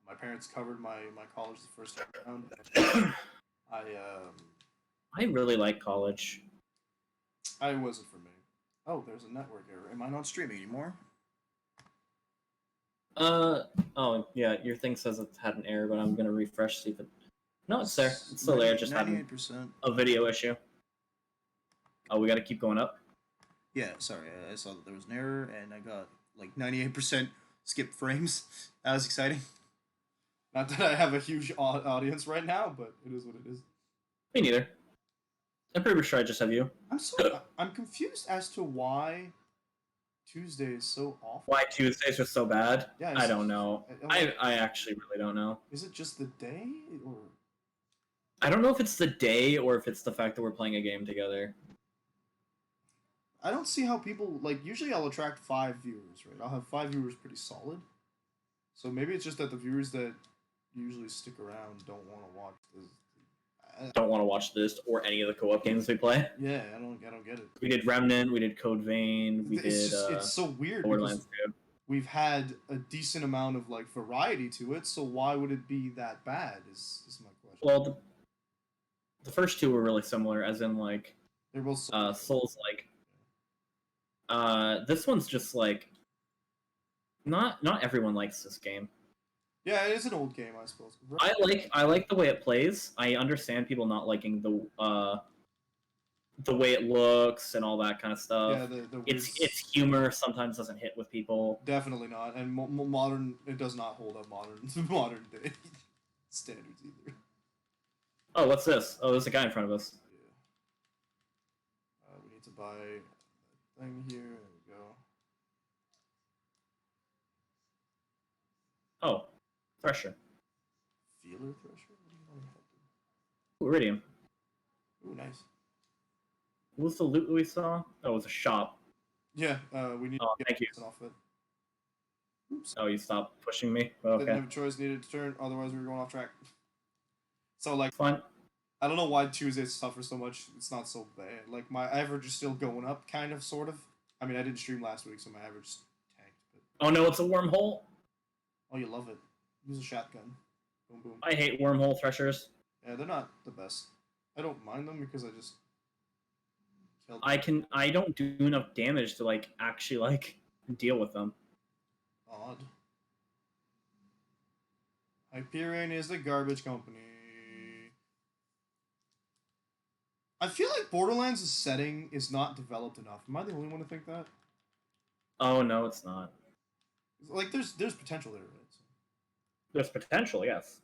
My parents covered my college the first time around. I really like college. It wasn't for me. Oh, there's a network error. Am I not streaming anymore? Oh yeah, your thing says it had an error, but I'm gonna refresh see if it. No, it's there. It's still there. Just having 98%. a video issue. Oh, we gotta keep going up. Yeah, sorry. I saw that there was an error and I got like 98% skipped frames. That was exciting. Not that I have a huge audience right now, but it is what it is. Me neither. I'm pretty sure I just have you. I'm confused as to why Tuesday is so awful. Why Tuesdays are so bad? Yeah, I don't know. I- I actually really don't know. Is it just the day or? I don't know if it's the day or if it's the fact that we're playing a game together. I don't see how people like. Usually, I'll attract 5 viewers, right? I'll have 5 viewers pretty solid. So maybe it's just that the viewers that usually stick around don't want to watch this. Don't want to watch this or any of the co-op games we play. Yeah, I don't get it. We did Remnant, we did Code Vein, we It's did just, it's so weird because Borderlands 2. we've had a decent amount of like variety to it. So why would it be that bad? Is my question. Well, the first two were really similar, as in like They're both Souls like. This one's just like not everyone likes this game. yeah, it is an old game, I suppose. I like the way it plays. I understand people not liking the way it looks and all that kind of stuff. Yeah, the Its humor sometimes doesn't hit with people. definitely not, and modern it does not hold up modern day standards either. Oh, what's this? Oh, there's a guy in front of us. Yeah. We need to buy a thing here. There we go. Oh, Thresher. Feeler thresher. What do you Ooh, Iridium. Ooh, nice. What was the loot that we saw? Oh, it was a shop. Yeah. We need Oh, to thank you. get off it. Oops. Oh, you stopped pushing me? Didn't Okay. have a choice. Needed to turn. Otherwise, we were going off track. So like, Fine. I don't know why Tuesdays suffer so much. It's not so bad. Like my average is still going up, kind of, sort of. I mean, I didn't stream last week, so my average tanked. But Oh no, it's a wormhole. oh, you love it. Use a shotgun. Boom, boom. I hate wormhole threshers. Yeah, they're not the best. I don't mind them because I just killed. I don't do enough damage to like actually like deal with them. Odd. Hyperion is the garbage company. I feel like Borderlands' setting is not developed enough. Am I the only one to think that? Oh no, it's not. Like, there's potential there, right? So. There's potential, yes.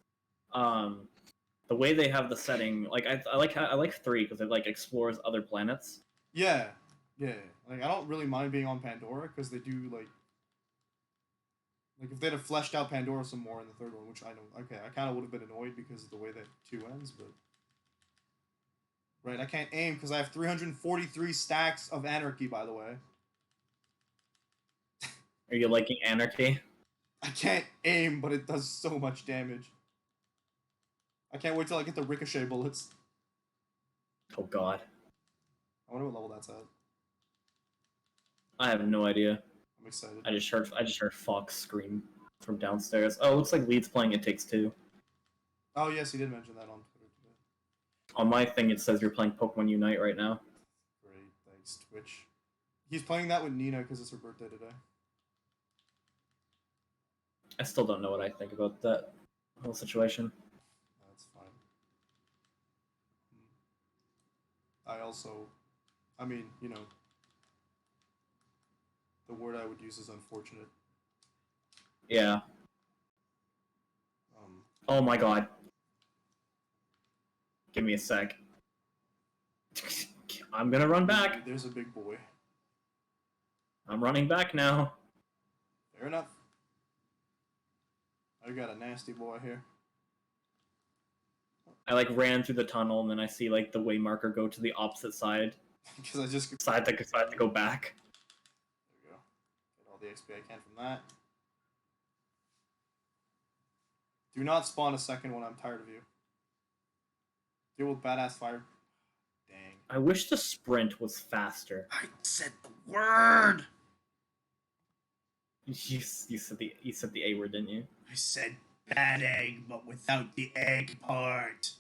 The way they have the setting, like I like 3 because it like explores other planets. Yeah, yeah. Like, I don't really mind being on Pandora because they do like if they'd have fleshed out Pandora some more in the third one, which I know. Okay, I kind of would have been annoyed because of the way that 2 ends, but. Right, I can't aim because I have 343 stacks of anarchy, by the way. Are you liking Anarchy? I can't aim, but it does so much damage. I can't wait till I get the ricochet bullets. Oh god. I wonder what level that's at. I have no idea. I'm excited. I just heard Fox scream from downstairs. Oh, it looks like Leeds playing It Takes Two. Oh, yes, he did mention that on Twitter today. On my thing, it says you're playing Pokemon Unite right now. Great, thanks, Twitch. He's playing that with Nina because it's her birthday today. I still don't know what I think about that whole situation. That's fine. I mean, you know, the word I would use is unfortunate. Yeah. Oh my god. Give me a sec. I'm gonna run back. There's a big boy. I'm running back now. Fair enough. I got a nasty boy here. I like ran through the tunnel and then I see like the way marker go to the opposite side. Because I just Side to go back. There we go. Get all the XP I can from that. Do not spawn a second one. I'm tired of you. Deal with badass fire. Dang. I wish the sprint was faster. I said the word. You said the A word, didn't you? I said bad egg, but without the egg part.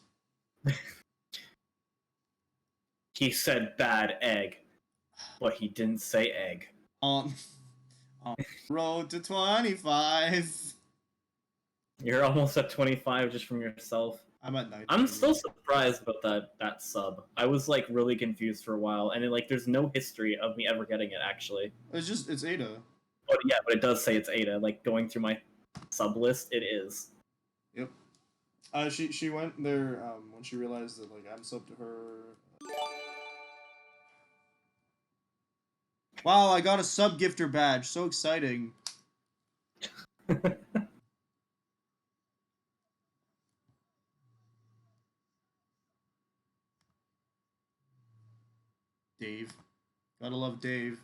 He said bad egg, but he didn't say egg. On road to 25. You're almost at 25 just from yourself. I'm at 19. I'm still surprised about that sub. I was like really confused for a while, and there's no history of me ever getting it actually. It's Ada. But yeah, but it does say it's Ada. Like going through my sub list, it is. Yep. She went there when she realized that like I'm subbed to her. Wow, I got a sub gifter badge. So exciting. Dave. Gotta love Dave.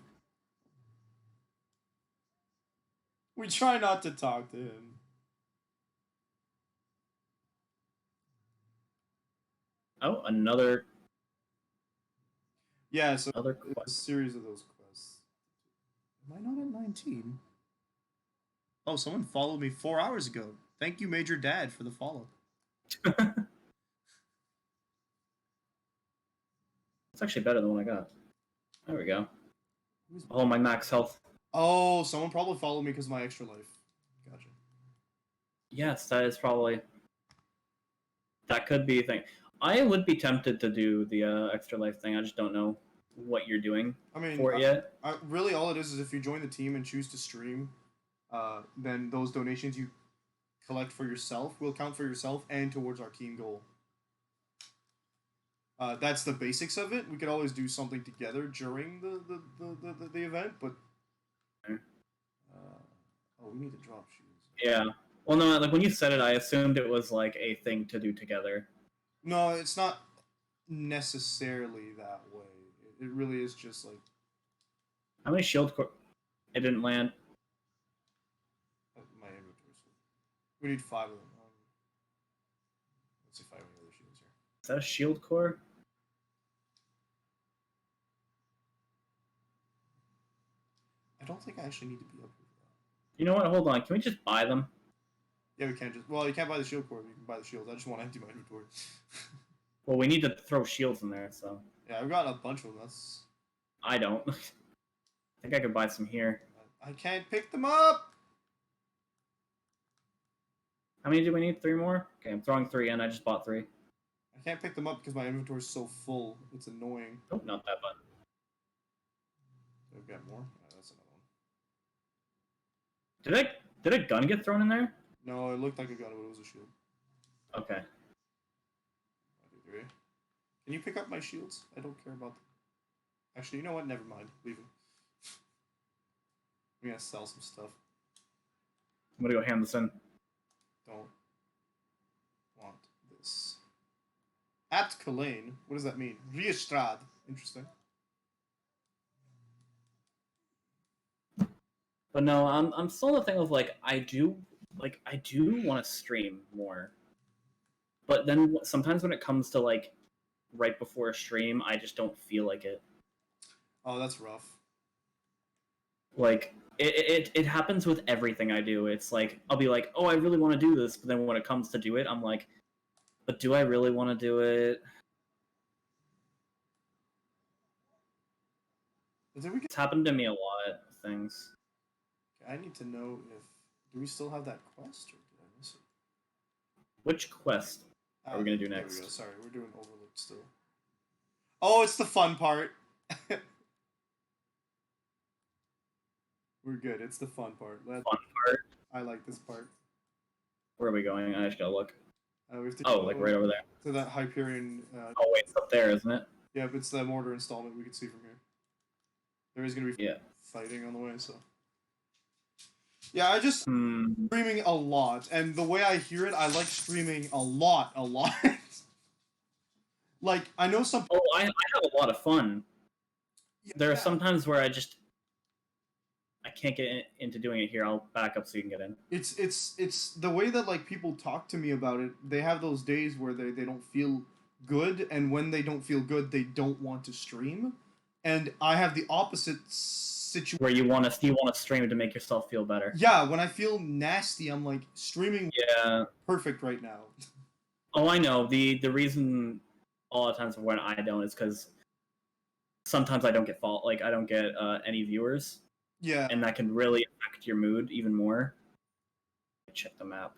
We try not to talk to him. Oh, another Yeah, so other it's a quest. series of those quests. Am I not at 19? Oh, someone followed me 4 hours ago. Thank you, Major Dad, for the follow. It's actually better than what I got. There we go. Oh, my max health. Oh, someone probably followed me because of my extra life. Gotcha. Yes, that is probably. That could be a thing. I would be tempted to do the extra life thing. I just don't know what you're doing I mean, for it yet. really all it is if you join the team and choose to stream, then those donations you collect for yourself will count for yourself and towards our team goal. That's the basics of it. We could always do something together during the event, but oh, we need to drop shoes. Yeah. Well, no, like when you said it, I assumed it was like a thing to do together. No, it's not necessarily that way. It really is just like How many shield core? It didn't land. my inventory's full. We need 5 of them. Let's see if I have any other shields here. Is that a shield core? I don't think I actually need to be up here for that. You know what? Hold on. Can we just buy them? Yeah, we can't just. Well, you can't buy the shield core. You can buy the shields. I just want to empty my inventory. Well, we need to throw shields in there, so Yeah, I've got a bunch of them. That's. I don't. I think I could buy some here. I can't pick them up. How many do we need? 3 more? Okay, I'm throwing 3 in. I just bought 3. I can't pick them up because my inventory's so full. It's annoying. Nope, not that button. I've got more. That's another one. Did a gun get thrown in there? No, it looked like a gun, but it was a shield. Okay. 1, 2, 3. Can you pick up my shields? I don't care about them. Actually, you know what? Never mind. Leave them. I'm gonna sell some stuff. I'm gonna go hand this in. Don't want this. At Culane. What does that mean? Riestrad. Interesting. But no, I'm still in the thing of like I do want to stream more. But then sometimes when it comes to like right before a stream, I just don't feel like it. Oh, that's rough. Like it happens with everything I do. It's like I'll be like, "Oh, I really want to do this," but then when it comes to do it, I'm like, "But do I really want to do it?" But did we get... It's happened to me a lot of things. I need to know if... Do we still have that quest, or did I miss it? Which quest are we gonna do there next? We go. Sorry, we're doing Overlooked still. Oh, it's the fun part. We're good. It's the fun part. Fun part? I like this part. Where are we going? I just gotta look. We have to Oh, go like right over there. to that Hyperion. Oh wait, it's up there, isn't it? Yeah, but it's the mortar installment we can see from here. There is going to be fighting on the way, so. Yeah, I just streaming a lot, and the way I hear it, I like streaming a lot. Like, I know some... Oh, I have a lot of fun. Yeah. There are some times where I can't get into doing it here. I'll back up so you can get in. It's the way that, like, people talk to me about it. They have those days where they don't feel good, and when they don't feel good, they don't want to stream. And I have the opposite situation. Where you want to stream to make yourself feel better. Yeah, when I feel nasty, I'm like, streaming perfect right now. Oh, I know. The reason a lot of times when I don't is because sometimes I don't get I don't get any viewers. Yeah. And that can really affect your mood even more. Check the map.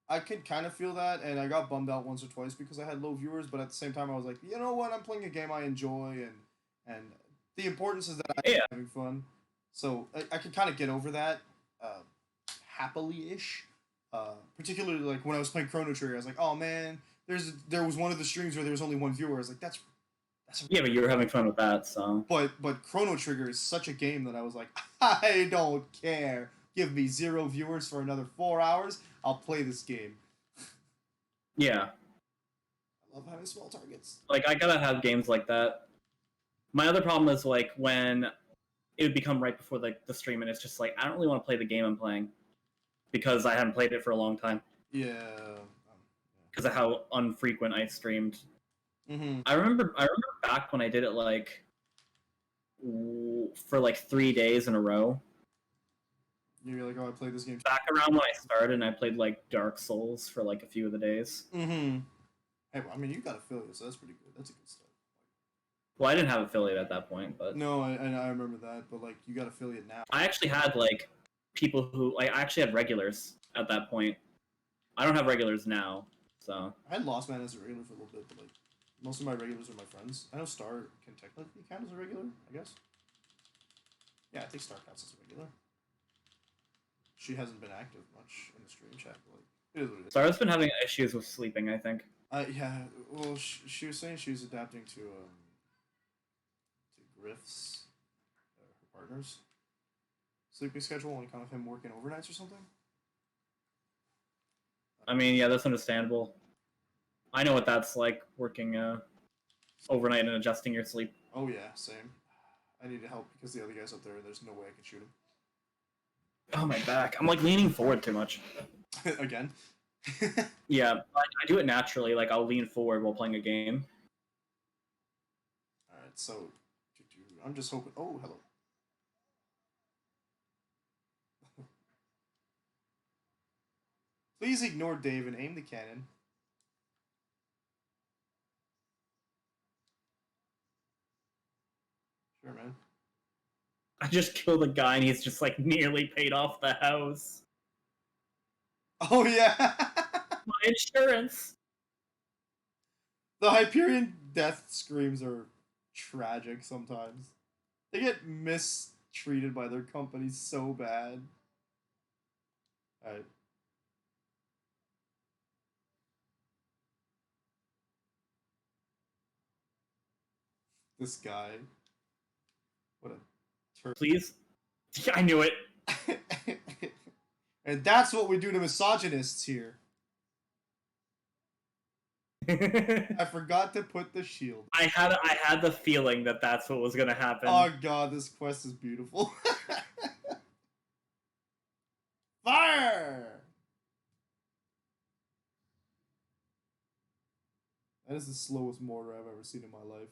I could kind of feel that, and I got bummed out once or twice because I had low viewers, but at the same time I was like, you know what, I'm playing a game I enjoy, and the importance is that I'm having fun. So I could kind of get over that happily-ish. Particularly like when I was playing Chrono Trigger, I was like, oh man, there was one of the streams where there was only one viewer. I was like, that's yeah, but you were having fun with that, so. But Chrono Trigger is such a game that I was like, I don't care. Give me 0 viewers for another 4 hours. I'll play this game. Yeah. I love having small targets. Like, I gotta have games like that. My other problem is, like, when it would become right before the stream, and it's just like, I don't really want to play the game I'm playing. Because I haven't played it for a long time. Yeah. Because of how unfrequent I streamed. Mm-hmm. I remember back when I did it, like, for, like, 3 days in a row. You're like, oh, I played this game. Back around when I started, and I played, like, Dark Souls for, like, a few of the days. Mm-hmm. Hey, well, I mean, you got affiliate, so that's pretty good. That's a good start. Well, I didn't have affiliate at that point, but... No, I remember that, but, like, you got affiliate now. I actually had, like, people who... Like, I actually had regulars at that point. I don't have regulars now, so... I had Lost Man as a regular for a little bit, but, like, most of my regulars are my friends. I know Star can technically count as a regular, I guess. Yeah, I think Star counts as a regular. She hasn't been active much in the stream chat, but, like, it is what it is. Star's been having issues with sleeping, I think. Yeah, well, she was saying she was adapting to Griff's, her partner's sleeping schedule and kind of him working overnights or something. I mean, yeah, that's understandable. I know what that's like, working overnight and adjusting your sleep. Oh yeah, same. I need to help because the other guy's up there and there's no way I can shoot him. Oh, my back. I'm, like, leaning forward too much. Again? Yeah, I do it naturally. Like, I'll lean forward while playing a game. Alright, so... I'm just hoping... Oh, hello. Please ignore Dave and aim the cannon. Sure, man. I just killed a guy and he's just like nearly paid off the house. Oh yeah. My insurance. The Hyperion death screams are tragic sometimes. They get mistreated by their company so bad. Alright. This guy. What a turd. Please. I knew it. And that's what we do to misogynists here. I forgot to put the shield. I had the feeling that that's what was gonna happen. Oh god, this quest is beautiful. Fire! That is the slowest mortar I've ever seen in my life.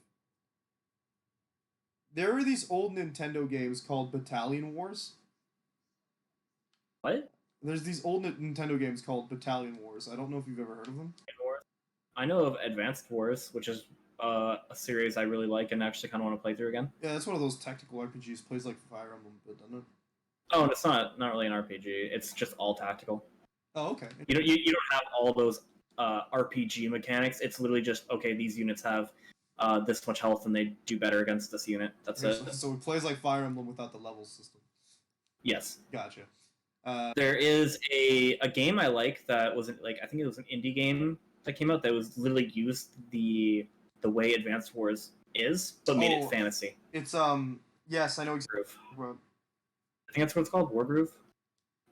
There were these old Nintendo games called Battalion Wars. What? There's these old Nintendo games called Battalion Wars. I don't know if you've ever heard of them. I know of Advanced Wars, which is a series I really like and actually kind of want to play through again. Yeah, that's one of those tactical RPGs. Plays like Fire Emblem, but doesn't it? Oh, and it's not really an RPG. It's just all tactical. Oh, okay. You don't have all those RPG mechanics. It's literally just okay. These units have this much health and they do better against this unit. That's Okay, it. so it plays like Fire Emblem without the level system. Yes. Gotcha. There is a game I like that wasn't like I think it was an indie game that came out that was literally used the way Advanced Wars is, but made it fantasy. It's yes, I know exactly. Groove. I think that's what it's called. Wargroove.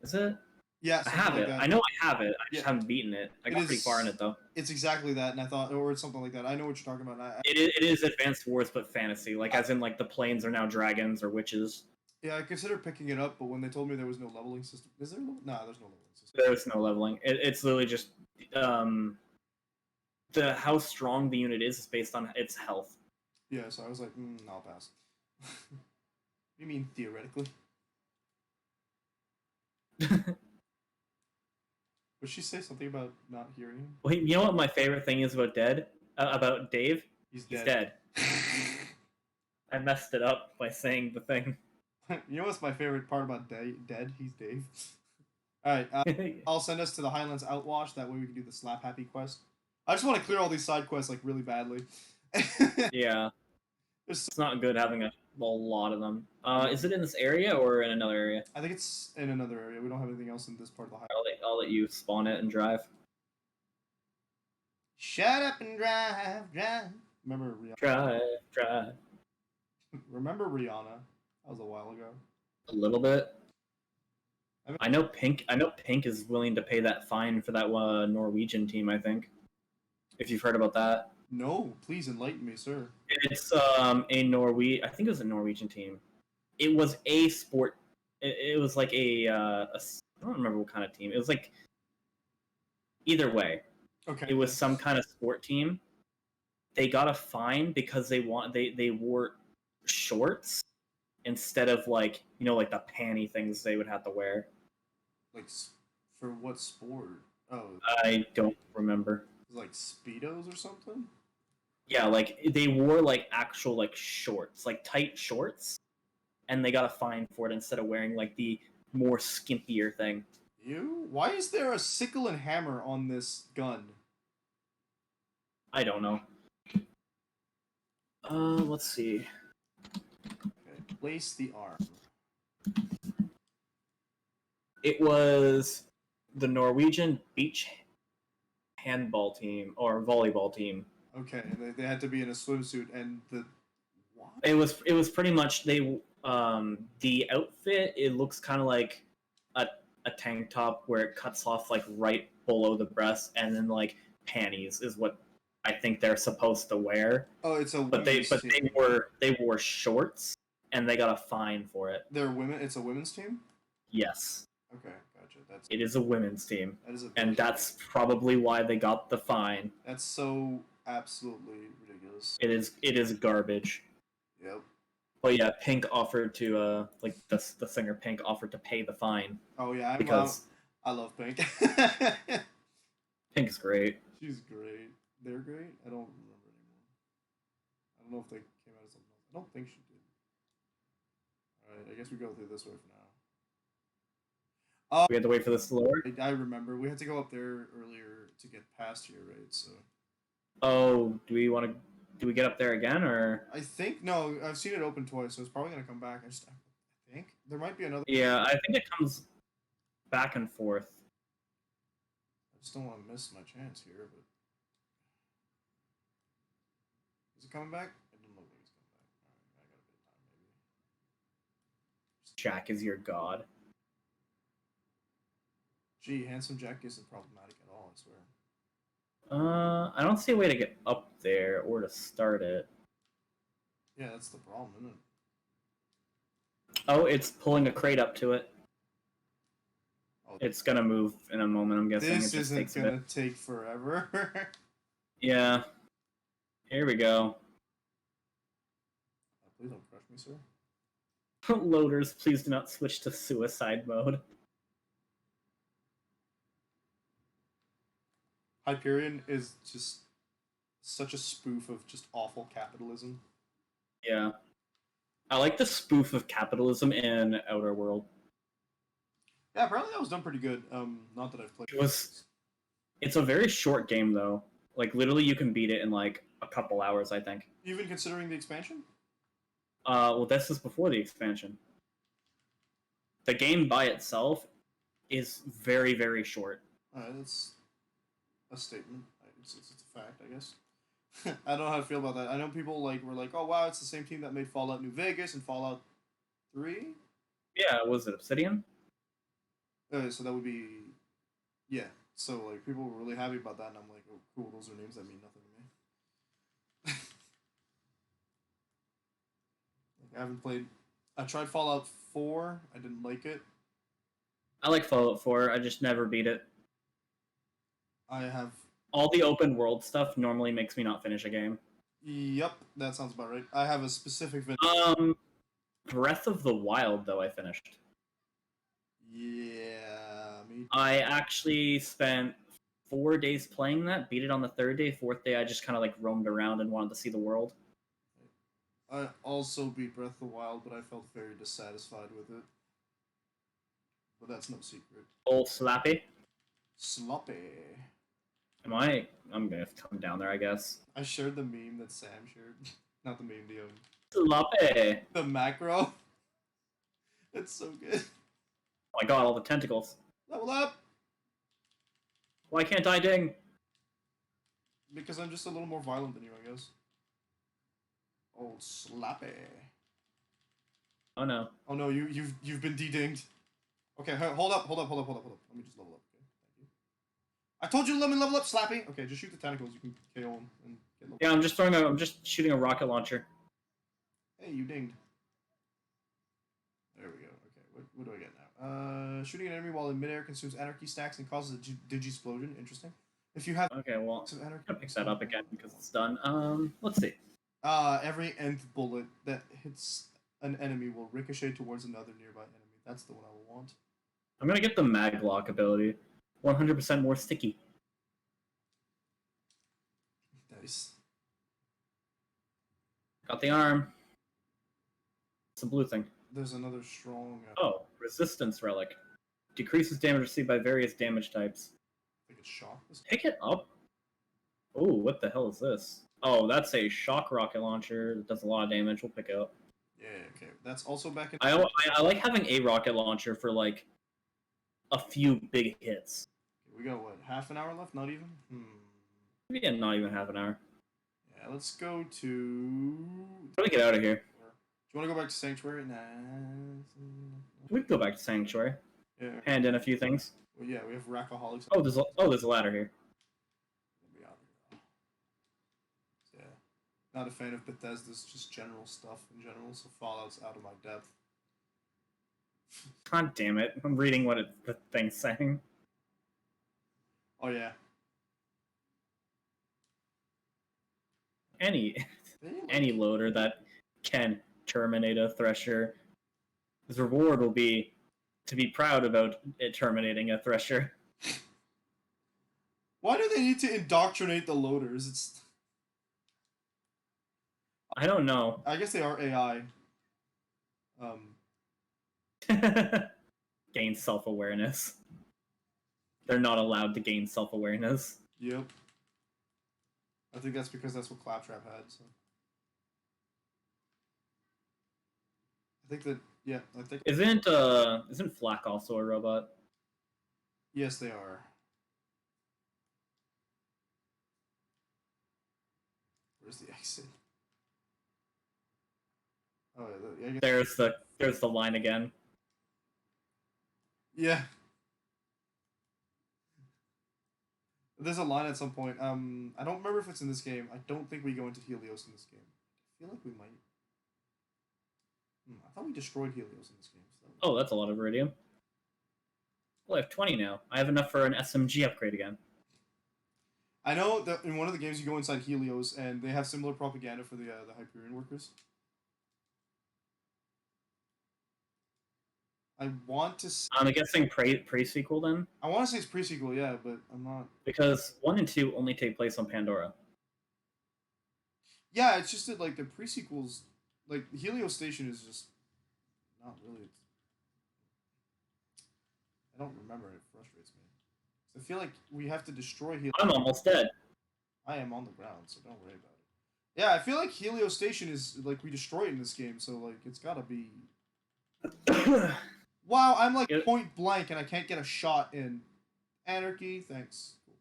Is it? Yeah, I have like it. that. I know I have it. I just haven't beaten it. I got pretty far in it though. It's exactly that, and I thought, or it's something like that. I know what you're talking about. It is Advanced Wars, but fantasy. Like as in like the planes are now dragons or witches. Yeah, I considered picking it up, but when they told me there was no leveling system, is there? Nah, there's no leveling system. There's no leveling. It's literally just the how strong the unit is based on its health. Yeah, so I was like, I'll pass. You mean theoretically? Would she say something about not hearing him? Well, you know what my favorite thing is about about Dave? He's He's dead. I messed it up by saying the thing. You know what's my favorite part about dead? He's Dave. Alright, I'll send us to the Highlands Outwash, that way we can do the Slap Happy quest. I just want to clear all these side quests, like, really badly. Yeah. It's not good having a lot of them. Is it in this area or in another area? I think it's in another area. We don't have anything else in this part of the Highlands. I'll let you spawn it and drive. Shut up and drive. Remember Rihanna? Drive. Remember Rihanna? That was a while ago. A little bit. I know Pink is willing to pay that fine for that Norwegian team, I think. If you've heard about that. No, please enlighten me, sir. It's I think it was a Norwegian team. It was a sport. It was like I don't remember what kind of team. It was like either way. Okay. It was some kind of sport team. They got a fine because they wore shorts instead of like like the panty things they would have to wear. Like for what sport? Oh, I don't remember. like Speedos or something? Yeah, like they wore like actual like shorts, like tight shorts, and they got a fine for it instead of wearing like the more skimpier thing. Ew? Why is there a sickle and hammer on this gun? I don't know. Let's see. Okay, place the arm. It was the Norwegian beach handball team or volleyball team. Okay, they had to be in a swimsuit, and the what? It was pretty much the outfit. It looks kind of like a tank top where it cuts off like right below the breast, and then like panties is what I think they're supposed to wear. Oh, it's a But women's team. they wore shorts and they got a fine for it. They're women. It's a women's team. Yes, Okay, gotcha. it is a women's team, That is a and that's probably why they got the fine. that's so absolutely ridiculous. It is garbage. Yep. But yeah, Pink offered to like the singer Pink offered to pay the fine Oh yeah, because I love Pink. Pink's great. She's great. They're great. I don't remember anymore. I don't know if they came out as something else. I don't think she did. All right, I guess we go through this way for now. We had to wait for this to lower. I remember we had to go up there earlier to get past here, right? So Oh, do we get up there again, or? I think no, I've seen it open twice, so it's probably gonna come back. I think there might be another. Yeah, I think it comes back and forth. I just don't want to miss my chance here, but is it coming back? I don't know if it's coming back. All right, I got a bit of time maybe. Jack is your god. Gee, handsome Jack isn't problematic at all. I swear. I don't see a way to get up there or to start it. Yeah, that's the problem, isn't it? Oh, it's pulling a crate up to it. Oh, It's gonna move in a moment, I'm guessing. this it just isn't takes a gonna bit. take forever. Yeah. Here we go. Please don't crush me, sir. Loaders, please do not switch to suicide mode. Hyperion is just such a spoof of just awful capitalism. Yeah. I like the spoof of capitalism in Outer World. Yeah, apparently that was done pretty good. Not that I've played. It's a very short game though. Like literally you can beat it in like a couple hours, I think. Even considering the expansion. Well this is before the expansion. The game by itself is very, very short. That's a statement. It's a fact, I guess. I don't know how to feel about that. I know people were like, "Oh wow, it's the same team that made Fallout New Vegas and Fallout 3." Yeah, was it Obsidian? So that would be, yeah. So like people were really happy about that, and I'm like, "Oh, cool. Those are names that mean nothing to me." I haven't played. I tried Fallout 4. I didn't like it. I like Fallout 4, I just never beat it. I have. All the open world stuff normally makes me not finish a game. Yep, that sounds about right. I have a specific. Breath of the Wild, though, I finished. Yeah, me. I actually spent 4 days playing that, beat it on the third day, fourth day I just kind of like roamed around and wanted to see the world. I also beat Breath of the Wild, but I felt very dissatisfied with it. But that's no secret. Old Slappy. Sloppy. I'm gonna have to come down there, I guess. I shared the meme that Sam shared. Not the meme, Sloppy! the macro. It's so good. Oh my god, all the tentacles. Level up! Why can't I ding? Because I'm just a little more violent than you, I guess. Old Slappy. Oh no. Oh no, you've been de-dinged. Okay, hold up. Let me just level up. Okay, thank you. I told you to let me level up, Slappy. Okay, just shoot the tentacles. You can KO them and get level. Yeah, I'm just shooting a rocket launcher. Hey, you dinged. There we go. Okay, what do I get now? Shooting an enemy while in midair consumes anarchy stacks and causes a digi-splosion. Interesting. If you have Okay, well, some anarchy, I'm gonna pick that up again because it's done. Let's see. every nth bullet that hits an enemy will ricochet towards another nearby enemy. That's the one I will want. I'm gonna get the Maglock ability. 100% more sticky. Nice. Got the arm. It's a blue thing. There's another strong. Oh, resistance relic. Decreases damage received by various damage types. I think it's shock. Pick it up. Oh, what the hell is this? Oh, that's a shock rocket launcher that does a lot of damage. We'll pick it up. Yeah, okay. That's also back in. I like having a rocket launcher for like a few big hits. We got what? Half an hour left? Not even. Maybe not even half an hour. Yeah, let's go to. How do we get out of here? Do you want to go back to Sanctuary? Nah. We can go back to Sanctuary. Yeah. Hand in a few things. Well, yeah, we have Rackaholics. Oh, there's a ladder here. Get me out of here. Yeah. Not a fan of Bethesda's just general stuff in general, so Fallout's out of my depth. God damn it! I'm reading what the thing's saying. Oh yeah. Any loader that can terminate a Thresher, his reward will be to be proud about it terminating a Thresher. Why do they need to indoctrinate the loaders? It's. I don't know. I guess they are AI. Gain self-awareness. They're not allowed to gain self-awareness. Yep. I think that's because that's what Claptrap had. So. I think that. Yeah, I think. Isn't Flack also a robot? Yes, they are. Where's the exit? Oh, yeah, I guess. There's the line again. Yeah. There's a line at some point. I don't remember if it's in this game. I don't think we go into Helios in this game. I feel like we might. I thought we destroyed Helios in this game. So. Oh, that's a lot of Iridium. Well, I have 20 now. I have enough for an SMG upgrade again. I know that in one of the games you go inside Helios and they have similar propaganda for the Hyperion workers. I want to. I'm guessing pre-sequel then? I want to say it's pre-sequel, yeah, but I'm not. Because 1 and 2 only take place on Pandora. Yeah, it's just that like the pre-sequels, like Helios Station is just not really. I don't remember. It frustrates me. I feel like we have to destroy Helios. I'm almost dead. I am on the ground, so don't worry about it. Yeah, I feel like Helios Station is like we destroy it in this game, so like it's gotta be. Wow, I'm like point blank and I can't get a shot in. Anarchy, thanks. Cool.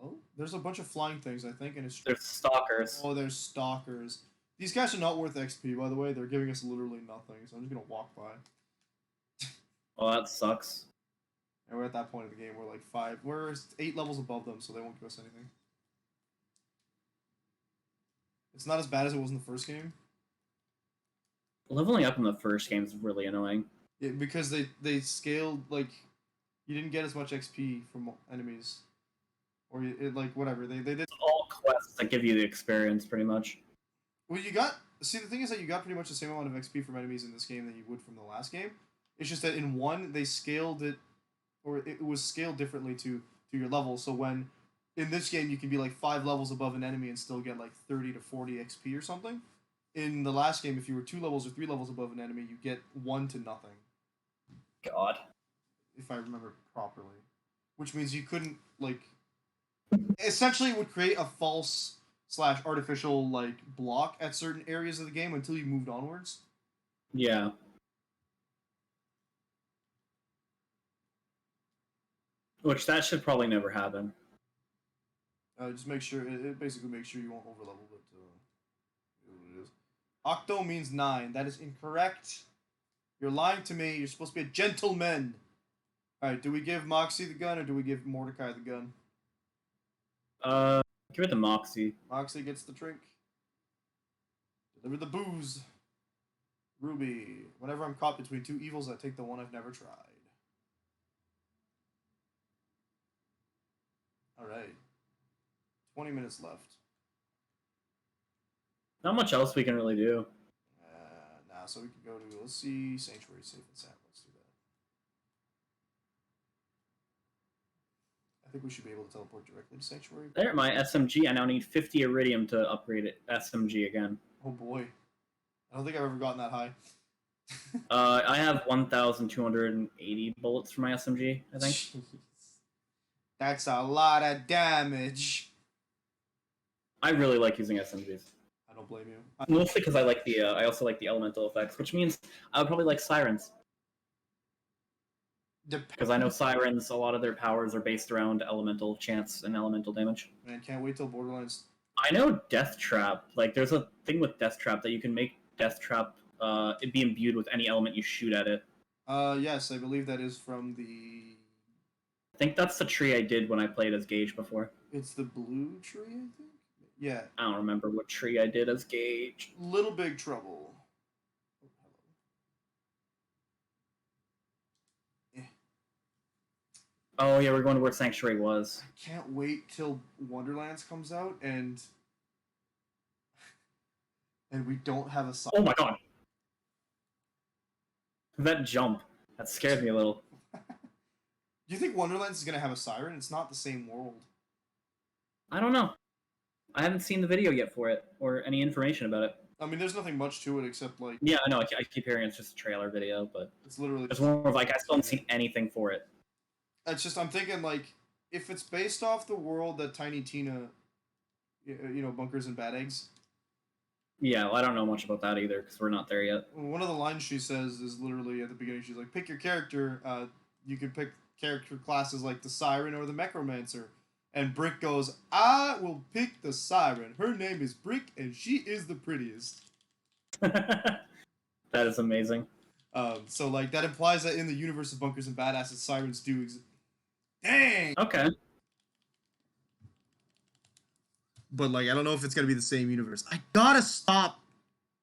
Hello? There's a bunch of flying things, I think, and it's. There's stalkers. Oh, there's stalkers. These guys are not worth XP, by the way. They're giving us literally nothing, so I'm just gonna walk by. Oh, that sucks. And we're at that point of the game. We're like 5. We're 8 levels above them, so they won't give us anything. It's not as bad as it was in the first game. Leveling up in the first game is really annoying. Yeah, because they scaled, like, you didn't get as much XP from enemies. Or, like, whatever. They did... All quests that give you the experience, pretty much. Well, you got... See, the thing is that you got pretty much the same amount of XP from enemies in this game that you would from the last game. It's just that in 1, they scaled it... Or it was scaled differently to your level. So when... In this game, you can be, like, 5 levels above an enemy and still get, like, 30 to 40 XP or something. In the last game, if you were 2 levels or 3 levels above an enemy, you get 1 to nothing. God. If I remember properly. Which means you couldn't, like... Essentially, it would create a false / artificial, like, block at certain areas of the game until you moved onwards. Yeah. Which, that should probably never happen. Just make sure... It basically makes sure you won't overlevel, but... It is. Octo means 9. That is incorrect. You're lying to me. You're supposed to be a gentleman. Alright, do we give Moxie the gun or do we give Mordecai the gun? Give it to Moxie. Moxie gets the drink. Deliver the booze. Ruby. Whenever I'm caught between 2 evils, I take the one I've never tried. Alright. 20 minutes left. Not much else we can really do. Nah, so we can go to, let's see, Sanctuary Safe and Sound. Let's do that. I think we should be able to teleport directly to Sanctuary. There, my SMG. I now need 50 Iridium to upgrade it. SMG again. Oh boy. I don't think I've ever gotten that high. I have 1,280 bullets for my SMG, I think. Jeez. That's a lot of damage. I really like using SMGs. I don't blame you. Mostly because I like the. I also like the elemental effects, which means I would probably like sirens. Because I know sirens, a lot of their powers are based around elemental chance and elemental damage. Man, can't wait till Borderlands. I know Death Trap. Like, there's a thing with Death Trap that you can make Death Trap it be imbued with any element you shoot at it. Yes, I believe that is from the... I think that's the tree I did when I played as Gage before. It's the blue tree, I think? Yeah. I don't remember what tree I did as Gage. Little Big Trouble. Oh, hello. Oh, yeah, we're going to where Sanctuary was. I can't wait till Wonderlands comes out and we don't have a side. Oh my god. That jump, that scared me a little. Do you think Wonderlands is gonna have a siren? It's not the same world. I don't know. I haven't seen the video yet for it or any information about it. I mean, there's nothing much to it except like Yeah, I know. I keep hearing it's just a trailer video, but it's literally. it's more of like I still haven't seen anything for it. It's just I'm thinking like if it's based off the world that Tiny Tina, Bunkers and Bad Eggs. Yeah, well, I don't know much about that either because we're not there yet. One of the lines she says is literally at the beginning. She's like, "Pick your character. You can pick character classes like the Siren or the Necromancer." And Brick goes, "I will pick the Siren. Her name is Brick, and she is the prettiest." That is amazing. So like that implies that in the universe of Bunkers and Badasses, sirens do exist. Dang. Okay. But like I don't know if it's gonna be the same universe. I gotta stop.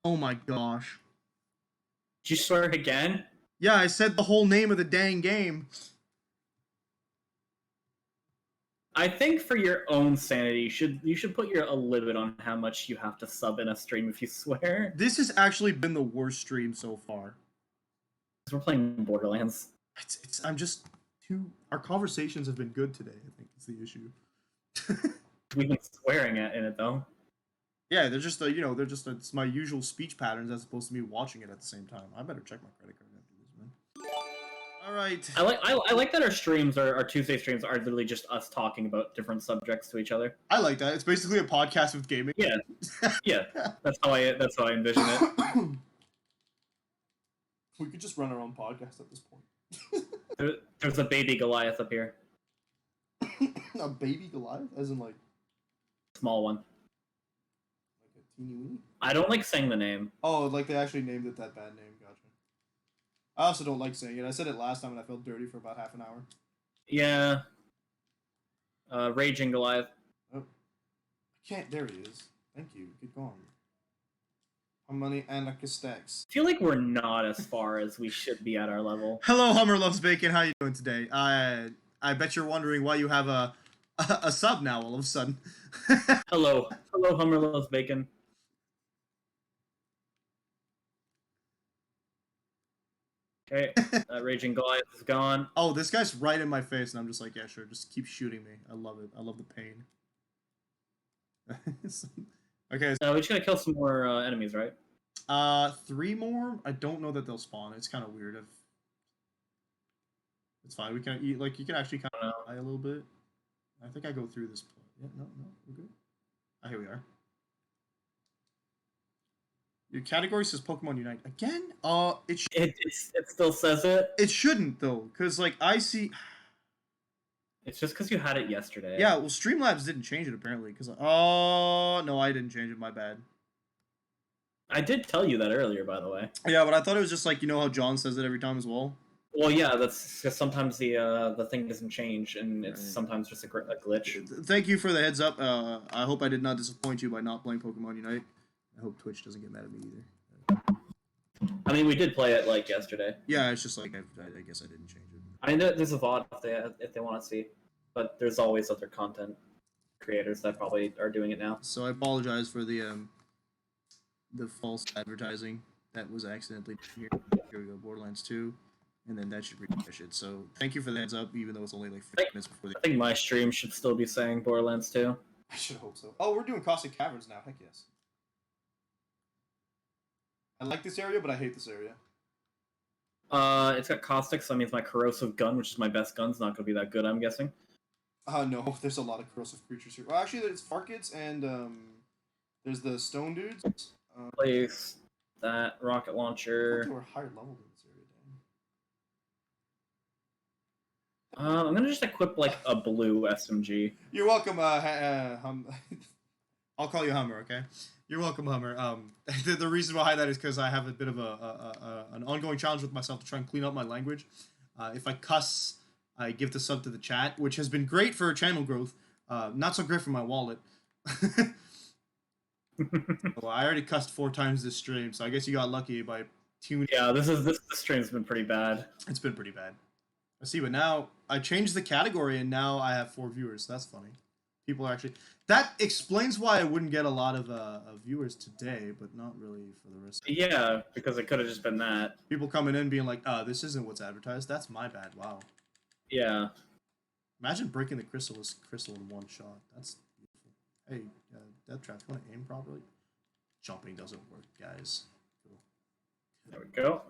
Oh my gosh. Did you swear again? Yeah, I said the whole name of the dang game. I think for your own sanity, you should put a limit on how much you have to sub in a stream if you swear. This has actually been the worst stream so far. Because we're playing Borderlands. I'm just too. Our conversations have been good today. I think is the issue. We've been swearing in it though. Yeah, they're just it's my usual speech patterns as opposed to me watching it at the same time. I better check my credit card after this, man. All right. I like that our streams, our Tuesday streams, are literally just us talking about different subjects to each other. I like that. It's basically a podcast with gaming. Yeah, yeah. That's how I envision it. We could just run our own podcast at this point. There's a baby Goliath up here, A baby Goliath, as in like small one. a teeny weeny. I don't like saying the name. Oh, like they actually named it that bad name. Gotcha. I also don't like saying it. I said it last time and I felt dirty for about half an hour. Yeah. Raging Goliath. Oh. I can't. There he is. Thank you. Get going. How many anarchists? I feel like we're not as far as we should be at our level. Hello, Hummer Loves Bacon. How you doing today? I bet you're wondering why you have a sub now all of a sudden. Hello, Hummer Loves Bacon. Okay, Raging Goliath is gone. Oh, this guy's right in my face, and I'm just like, yeah, sure, just keep shooting me. I love it. I love the pain. Okay. We just gotta kill some more enemies, right? 3 more. I don't know that they'll spawn. It's kind of weird. It's fine. We can eat. Like you can actually kind of die a little bit. I think I go through this. Yeah, no, we're good. Ah, here we are. Your category says Pokemon Unite again. It still says it. It shouldn't though, cause like I see. It's just because you had it yesterday. Yeah, well, Streamlabs didn't change it apparently. Cause oh no, I didn't change it. My bad. I did tell you that earlier, by the way. Yeah, but I thought it was just like how John says it every time as well. Well, yeah, that's because sometimes the thing doesn't change, and it's sometimes just a glitch. Thank you for the heads up. I hope I did not disappoint you by not playing Pokemon Unite. I hope Twitch doesn't get mad at me either. I mean, we did play it like yesterday. Yeah, it's just like I guess I didn't change it. I mean, there's a VOD if they want to see, but there's always other content creators that probably are doing it now. So I apologize for the false advertising that was accidentally here. Here we go, Borderlands 2, and then that should refresh it. So thank you for the heads up, even though it's only like 50 minutes before the. I think my stream should still be saying Borderlands 2. I should hope so. Oh, we're doing Caustic Caverns now. Heck yes. I like this area, but I hate this area. It's got caustic, so that means my corrosive gun, which is my best gun, is not going to be that good, I'm guessing. No, there's a lot of corrosive creatures here. Well, actually, there's Farkids and there's the stone dudes. Place that rocket I launcher. thought they were higher level than this area. I'm gonna just equip like a blue SMG. You're welcome. I'll call you Hummer, okay? You're welcome, Hummer. The reason behind that is because I have a bit of an ongoing challenge with myself to try and clean up my language. If I cuss, I give the sub to the chat, which has been great for channel growth. Not so great for my wallet. Well, I already cussed 4 times this stream, so I guess you got lucky by tuning. Yeah, this stream's been pretty bad. It's been pretty bad. I see, but now I changed the category, and now I have 4 viewers. So that's funny. people are actually. That explains why I wouldn't get a lot of viewers today, but not really for the rest. Yeah, because it could have just been that. People coming in being like, this isn't what's advertised. That's my bad. Wow. Yeah. Imagine breaking the crystal in one shot. That's beautiful. Hey, Death Trap, you want to aim properly? Jumping doesn't work, guys. Cool. There we go.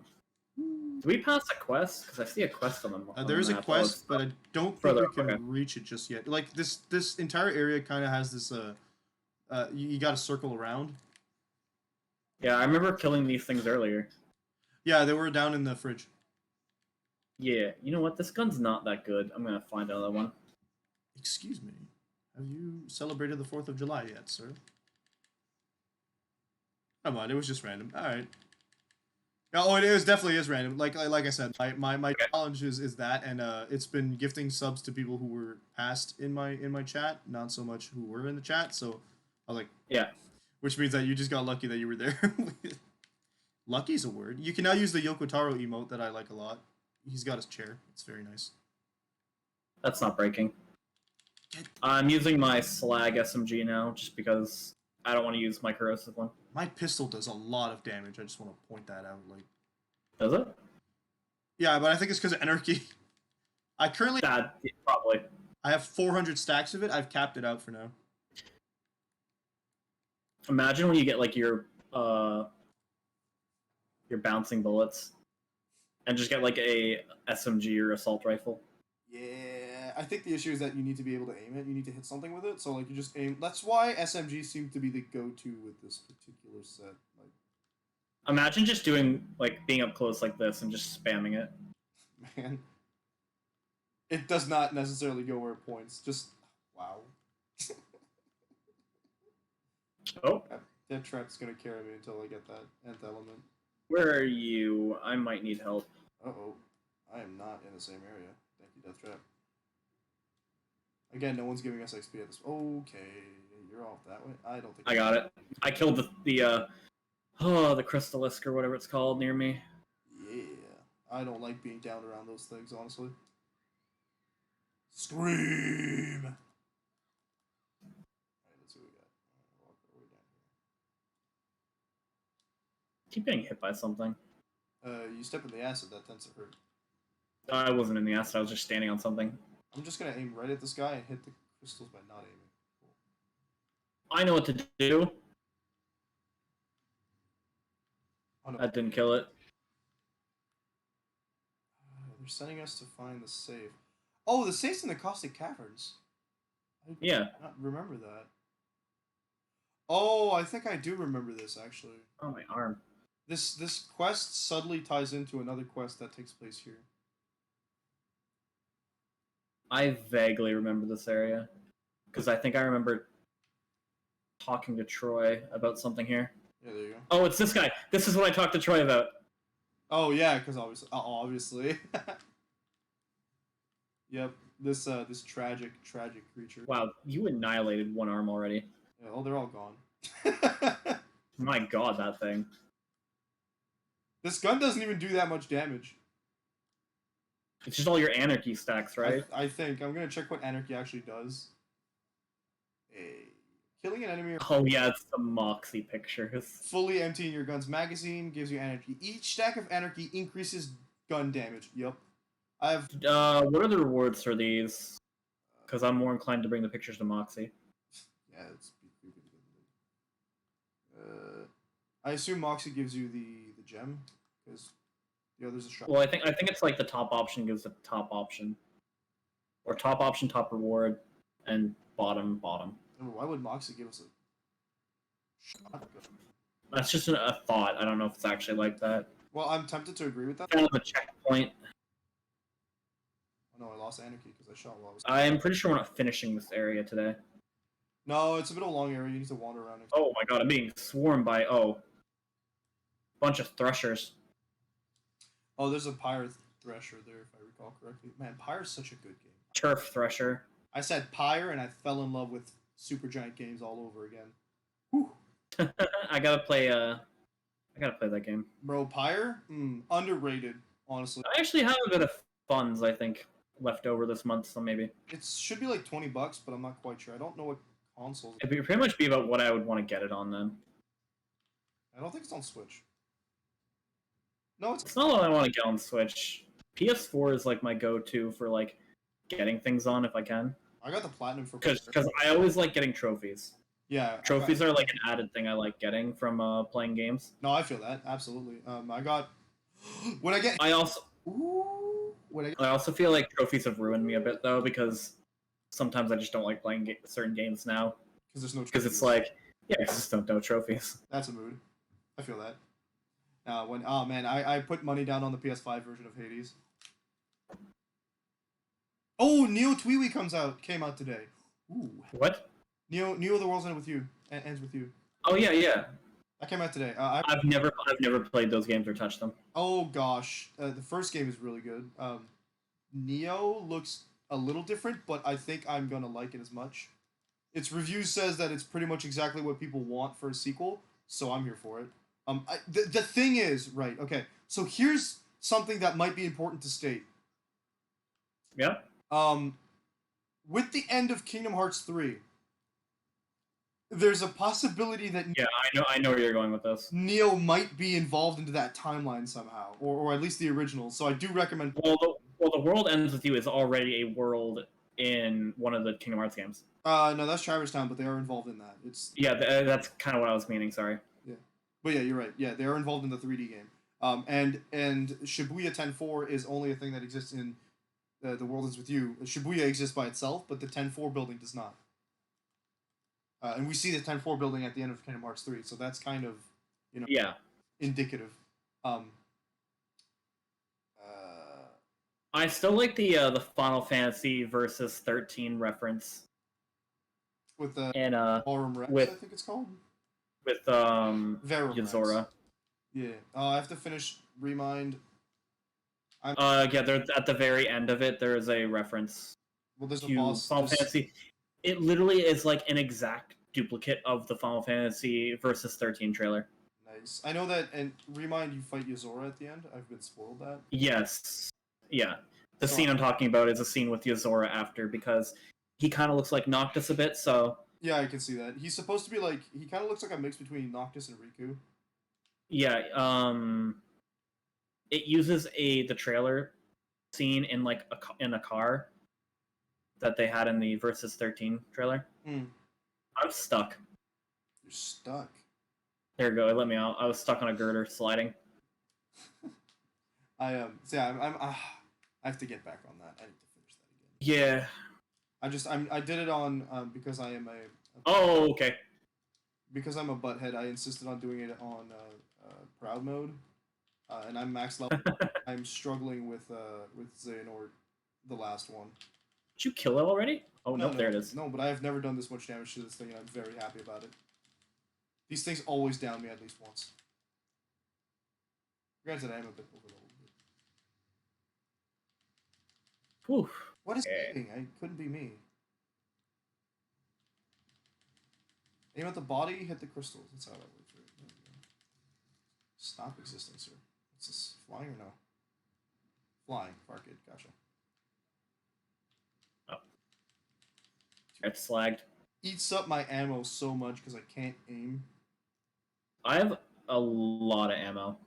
Do we pass a quest? Because I see a quest on the map. There is a quest, but I don't think further we can up, okay. reach it just yet. Like this entire area kind of has this you got to circle around. Yeah, I remember killing these things earlier. Yeah, they were down in the fridge. Yeah, you know what? This gun's not that good. I'm gonna find another one. Excuse me. Have you celebrated the 4th of July yet, sir? Come on, it was just random. All right. Oh, it is definitely is random. Like I said, my challenge is that, and it's been gifting subs to people who were past in my chat, not so much who were in the chat. So I was like, Yeah. which means that you just got lucky that you were there. Lucky is a word. You can now use the Yokotaro emote that I like a lot. He's got his chair. It's very nice. That's not breaking. I'm using my Slag SMG now, just because I don't want to use my corrosive one. My pistol does a lot of damage. I just want to point that out. Like, Does it? yeah, but I think it's because of Anarchy. I currently Probably. I have 400 stacks of it. I've capped it out for now. Imagine when you get like your bouncing bullets, and just get like a SMG or assault rifle. Yeah, I think the issue is that you need to be able to aim it. You need to hit something with it. So like you just aim. That's why SMG seem to be the go-to with this particular set. Like, Imagine just doing like being up close like this and just spamming it. man, it does not necessarily go where it points. Just wow. Oh, That trap's gonna carry me until I get that nth element. where are you? I might need help. Uh-oh. I am not in the same area. Thank you, Death Trap. Again, no one's giving us XP at this. Okay, you're off that way. I don't think I got it. I killed the Crystalisk or whatever it's called near me. Yeah. I don't like being down around those things, honestly. Scream! Alright, let's see what we got. Walk our way down Keep getting hit by something. here. You step in the acid, that tends to hurt. I wasn't in the acid. I was just standing on something. I'm just gonna aim right at this guy and hit the crystals by not aiming. Cool. I know what to do. Oh, no. That didn't kill it. They're sending us to find the safe. Oh, the safe's in the Caustic Caverns. I Yeah. did not remember that. Oh, I think I do remember this, actually. Oh, my arm. This quest subtly ties into another quest that takes place here. I vaguely remember this area. Because I think I remember talking to Troy about something here. Yeah, there you go. Oh, it's this guy. This is what I talked to Troy about. Oh yeah, because obviously. Yep, this tragic creature. Wow, you annihilated one arm already. Yeah, oh, they're all gone. My god, that thing. This gun doesn't even do that much damage. It's just all your anarchy stacks, right? I think I'm gonna check what anarchy actually does. Hey, killing an enemy. Oh yeah, it's the Moxie pictures. Fully emptying your gun's magazine gives you anarchy. Each stack of anarchy increases gun damage. Yep. I have. What are the rewards for these? Because I'm more inclined to bring the pictures to Moxie. Yeah, it's creepy. I assume Moxie gives you the gem because the others are shot. Well, I think it's like the top option gives the top option, or top option, top reward, and bottom. Why would Moxie give us a shotgun? That's just a thought. I don't know if it's actually like that. Well, I'm tempted to agree with that. Kind of a checkpoint. Oh, no, I lost anarchy because I shot while I was. I'm pretty sure we're not finishing this area today. No, it's a bit of a long area. You need to wander around. Oh my god, I'm being swarmed by bunch of threshers. Oh, there's a Pyre Thresher there, if I recall correctly. Man, Pyre's such a good game. Turf thresher. I said Pyre, and I fell in love with Supergiant games all over again. Whew. I gotta play that game. Bro, Pyre? Underrated, honestly. I actually have a bit of funds, I think, left over this month, so maybe It should be like $20, but I'm not quite sure. I don't know what consoles. it'd pretty much be about what I would want to get it on then. I don't think it's on Switch. No, it's It's not what I want to get on Switch. PS4 is like my go-to for like getting things on if I can, I got the platinum for because I always like getting trophies. yeah, Trophies are like an added thing I like getting from playing games. No, I feel that absolutely. I got when I get I also ooh, when I get, I also feel like trophies have ruined me a bit though, because sometimes I just don't like playing certain games now because there's no because it's trophies. like I just don't know trophies. That's a mood. I feel that. When oh man, I put money down on the PS5 version of Hades. Oh, Neo Twiwi came out today. Ooh, What? Neo the World's End with you ends with you. Oh yeah. That came out today. I've never played those games or touched them. Oh gosh, the first game is really good. Neo looks a little different, but I think I'm gonna like it as much. Its review says that it's pretty much exactly what people want for a sequel, so I'm here for it. The thing is, right? Okay, so here's something that might be important to state. Yeah. With the end of Kingdom Hearts 3, there's a possibility that Yeah, I know where you're going with this. Neo might be involved into that timeline somehow, or at least the original. So I do recommend. Well, the World Ends With You is already a world in one of the Kingdom Hearts games. No, that's Traverse Town, but they are involved in that. It's Yeah, that's kind of what I was meaning. Sorry. But yeah, you're right. Yeah, they are involved in the 3D game. And Shibuya 10-4 is only a thing that exists in The World Ends With You. Shibuya exists by itself, but the 10-4 building does not. And we see the 10-4 building at the end of Kingdom Hearts 3, so that's kind of, Yeah. indicative. I still like the Final Fantasy versus 13 reference With the and Ballroom Rex, with- I think it's called. with Verum Rex. Yuzora. Yeah. I have to finish Remind. Yeah, there's at the very end of it there is a reference Well, there's a to boss. Final Fantasy. It literally is like an exact duplicate of the Final Fantasy versus 13 trailer. Nice. I know that, and Remind, you fight Yuzora at the end. I've been spoiled that. Yes. Yeah. The So- scene I'm talking about is a scene with Yuzora after, because he kind of looks like Noctis a bit, so Yeah, I can see that. He's supposed to be like, he kind of looks like a mix between Noctis and Riku. yeah, it uses the trailer scene in like in a car that they had in the Versus 13 trailer. Hmm. I'm stuck. You're stuck. There we go. It let me out. I was stuck on a girder sliding. I have to get back on that. I need to finish that again. Yeah. I did it on because I am Oh, okay. because I'm a butthead. I insisted on doing it on proud mode, and I'm max level. I'm struggling with Xehanort, the last one. Did you kill it already? Oh no, there it is. No, but I have never done this much damage to this thing, and I'm very happy about it. These things always down me at least once. Granted, I am a bit overloaded. Whew. What is Okay. eating? I couldn't be me. Aim at the body, hit the crystals. That's how that works, right? There we go. Stop existing, sir. What's this? Flying or no? Flying. Farkid. Gotcha. It's slagged. Eats up my ammo so much because I can't aim. I have a lot of ammo.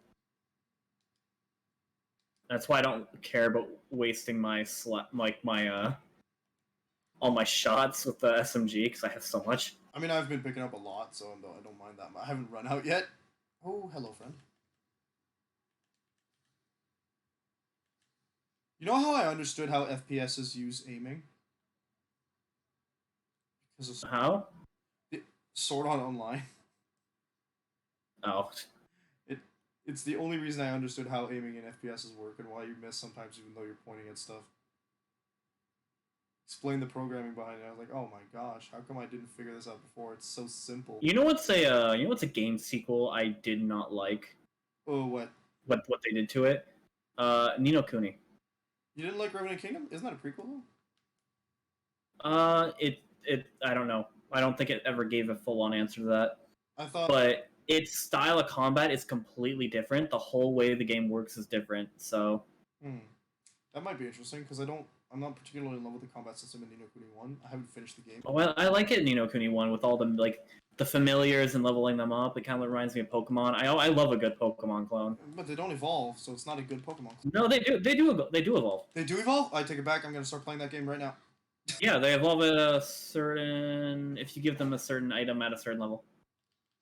That's why I don't care about wasting my all my shots with the SMG, because I have so much. I mean, I've been picking up a lot, so I don't mind that much. I haven't run out yet. Oh, hello, friend. You know how I understood how FPSs use aiming? Because of How? Sword Art Online. Oh, It's the only reason I understood how aiming in FPSs work and why you miss sometimes even though you're pointing at stuff. Explain the programming behind it. I was like, oh my gosh, how come I didn't figure this out before? It's so simple. you know what's a game sequel I did not like Oh, what? what they did to it? Ni no Kuni. You didn't like Revenant Kingdom? Isn't that a prequel though? It I don't know. I don't think it ever gave a full on answer to that. I thought. But its style of combat is completely different. The whole way the game works is different. So That might be interesting because I don't I'm not particularly in love with the combat system in Ni no Kuni 1. I haven't finished the game. Oh, I like it in Ni no Kuni 1 with all the like the familiars and leveling them up. It kind of reminds me of Pokemon. I love a good Pokemon clone. But they don't evolve, so it's not a good Pokemon. No, they do evolve. They do evolve? I take it back. I'm going to start playing that game right now. Yeah, they evolve at a certain if you give them a certain item at a certain level.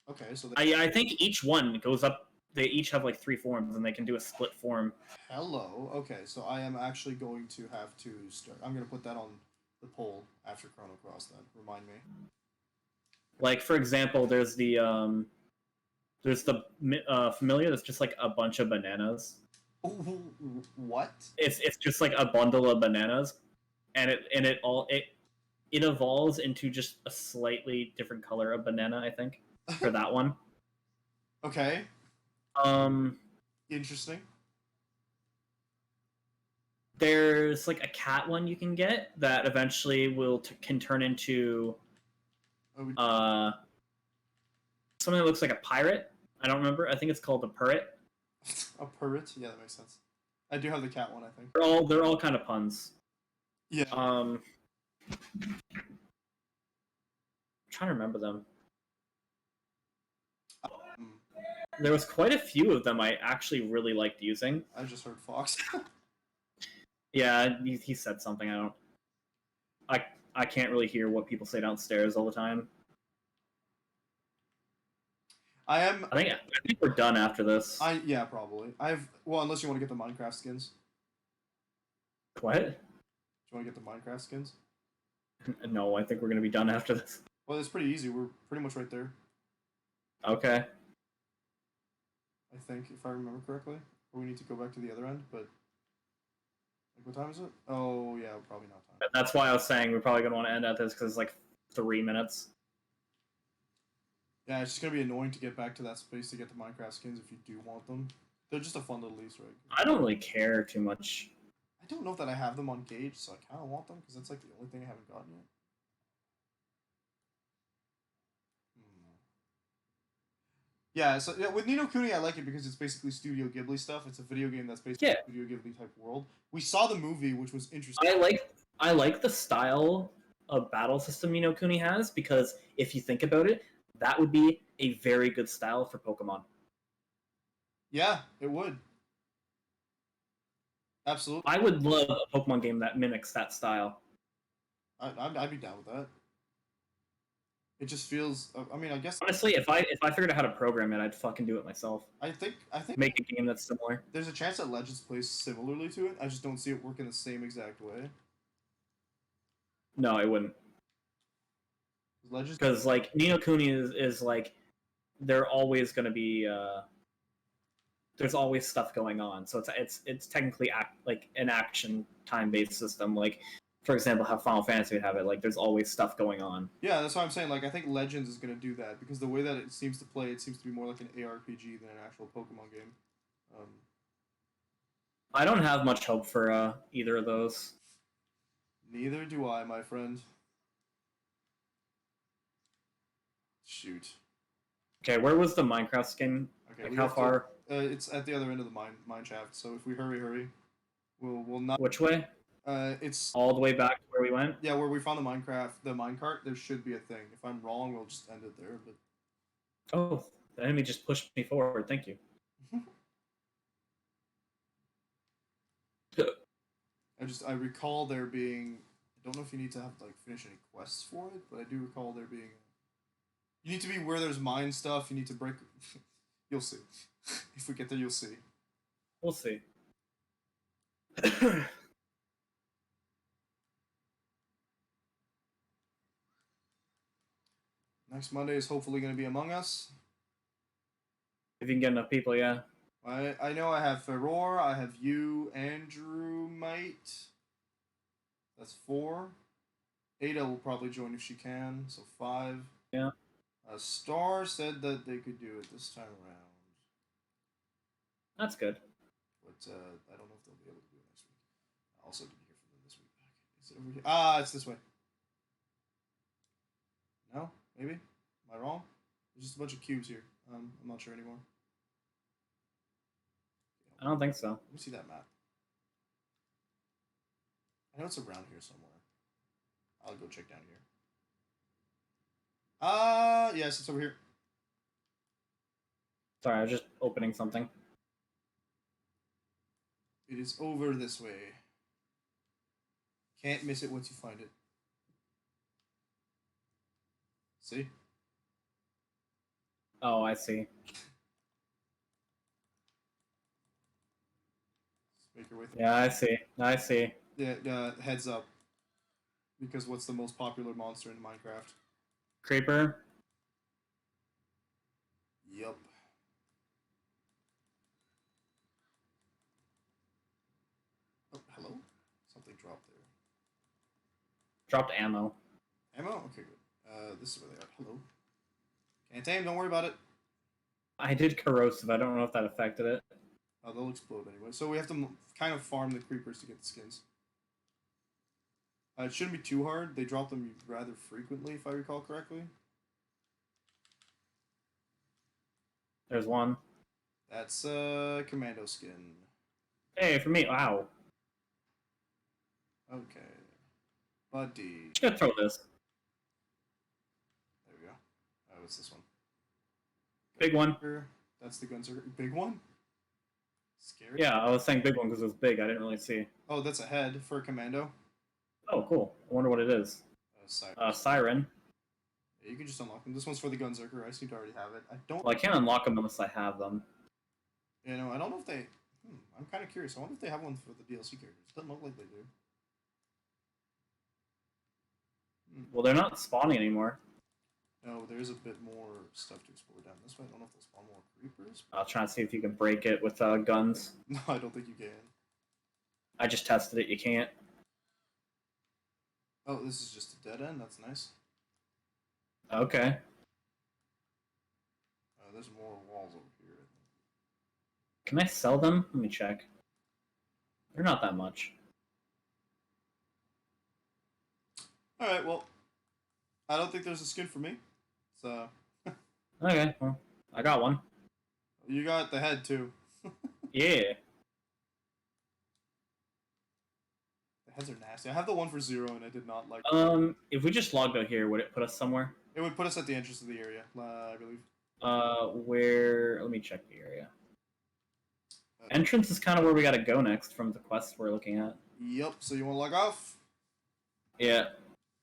Okay, so they... I think each one goes up. They each have like 3 forms, and they can do a split form. Hello. Okay, so I am actually going to have to start. I'm going to put that on the poll after Chrono Cross then. Remind me. Like for example, there's the familiar that's just like a bunch of bananas. What? It's just like a bundle of bananas, and it evolves into just a slightly different color of banana. I think for that one. Okay. Interesting. There's like a cat one you can get that eventually can turn into something that looks like a pirate. I don't remember. I think it's called a purret. A purret? Yeah, that makes sense. I do have the cat one, I think. They're all kind of puns. Yeah. I'm trying to remember them. There was quite a few of them I actually really liked using. I just heard Fox. Yeah, he said something. I can't really hear what people say downstairs all the time. I think we're done after this. Yeah, probably. Well, unless you want to get the Minecraft skins. What? Do you want to get the Minecraft skins? No, I think we're gonna be done after this. Well, it's pretty easy. We're pretty much right there. Okay. I think, if I remember correctly. Or we need to go back to the other end, but... Like, what time is it? Oh, yeah, probably not time. That's why I was saying we're probably gonna want to end at this, because it's like 3 minutes. Yeah, it's just gonna be annoying to get back to that space to get the Minecraft skins if you do want them. They're just a fun little Easter egg. I don't really care too much. I don't know that I have them on Gauge, so I kind of want them, because that's like the only thing I haven't gotten yet. Yeah, so with Ni no Kuni, I like it because it's basically Studio Ghibli stuff. It's a video game that's basically a Studio Ghibli type world. We saw the movie, which was interesting. I like the style of battle system Ni no Kuni has, because if you think about it, that would be a very good style for Pokemon. Yeah, it would. Absolutely. I would love a Pokemon game that mimics that style. I'd be down with that. It just feels. I mean, I guess. Honestly, if I figured out how to program it, I'd fucking do it myself. I think. Make a game that's similar. There's a chance that Legends plays similarly to it. I just don't see it working the same exact way. No, it wouldn't. Legends. Because like Ni no Kuni is like, they're always going to be. There's always stuff going on, so it's technically like an action time based system. Like, for example, how Final Fantasy would have it. Like, there's always stuff going on. Yeah, that's what I'm saying. Like, I think Legends is going to do that because the way that it seems to play, it seems to be more like an ARPG than an actual Pokemon game. I don't have much hope for either of those. Neither do I, my friend. Shoot. Okay, where was the Minecraft skin? Okay, like how far? It's at the other end of the mine shaft. So if we hurry, we'll not. Which way? It's all the way back to where we went. Yeah, where we found the minecart. There should be a thing. If I'm wrong, we'll just end it there. But oh, the enemy just pushed me forward. Thank you. I recall there being. I don't know if you need to have like finish any quests for it, but I do recall there being. You need to be where there's mine stuff. You need to break. You'll see. If we get there, you'll see. We'll see. Next Monday is hopefully going to be Among Us. If you can get enough people, yeah. I know I have Ferror, I have you, Andrew might. That's 4. Ada will probably join if she can, so 5. Yeah. Star said that they could do it this time around. That's good. But I don't know if they'll be able to do it next week. I also didn't hear from them this week. Is it over here? Ah, it's this way. No? Maybe? Am I wrong? There's just a bunch of cubes here. I'm not sure anymore. I don't think so. Let me see that map. I know it's around here somewhere. I'll go check down here. Yes, it's over here. Sorry, I was just opening something. It is over this way. Can't miss it once you find it. See? Oh, I see. Just make your way through. Yeah, I see. I see. Yeah, heads up. Because what's the most popular monster in Minecraft? Creeper. Yup. Oh, hello? Something dropped there. Dropped ammo. Ammo? Okay, good. This is where they are. Hello. Can't aim, don't worry about it. I did corrosive. I don't know if that affected it. Oh, they'll explode anyway. So we have to kind of farm the creepers to get the skins. It shouldn't be too hard. They drop them rather frequently, if I recall correctly. There's one. That's commando skin. Hey, for me. Wow. Okay. Buddy. I'm gonna throw this. There we go. What's this one? Big one. That's the Gunzerker. Big one? Scary? Yeah, I was saying big one because it was big. I didn't really see. Oh, that's a head for a commando. Oh, cool. I wonder what it is. Siren. Siren. Yeah, you can just unlock them. This one's for the Gunzerker. I seem to already have it. I don't. Well, I can't unlock them unless I have them. You know, I don't know if they. I'm kind of curious. I wonder if they have one for the DLC characters. Doesn't look like they do. Well, they're not spawning anymore. No, there's a bit more stuff to explore down this way. I don't know if they'll spawn more creepers. I'll try and see if you can break it with guns. No, I don't think you can. I just tested it. You can't. Oh, this is just a dead end. That's nice. Okay. There's more walls over here. Can I sell them? Let me check. They're not that much. Alright, well, I don't think there's a skin for me. So, Okay, well, I got one. you got the head too. Yeah. The heads are nasty. I have the one for Zero, and I did not like. If we just logged out here, would it put us somewhere? It would put us at the entrance of the area, I believe. Where? Let me check the area. Entrance is kind of where we gotta go next from the quest we're looking at. Yep. So you want to log off? Yeah.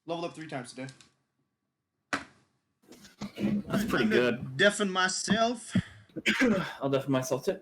Leveled up 3 times today. That's pretty good. Deafen myself. I'll deafen myself too.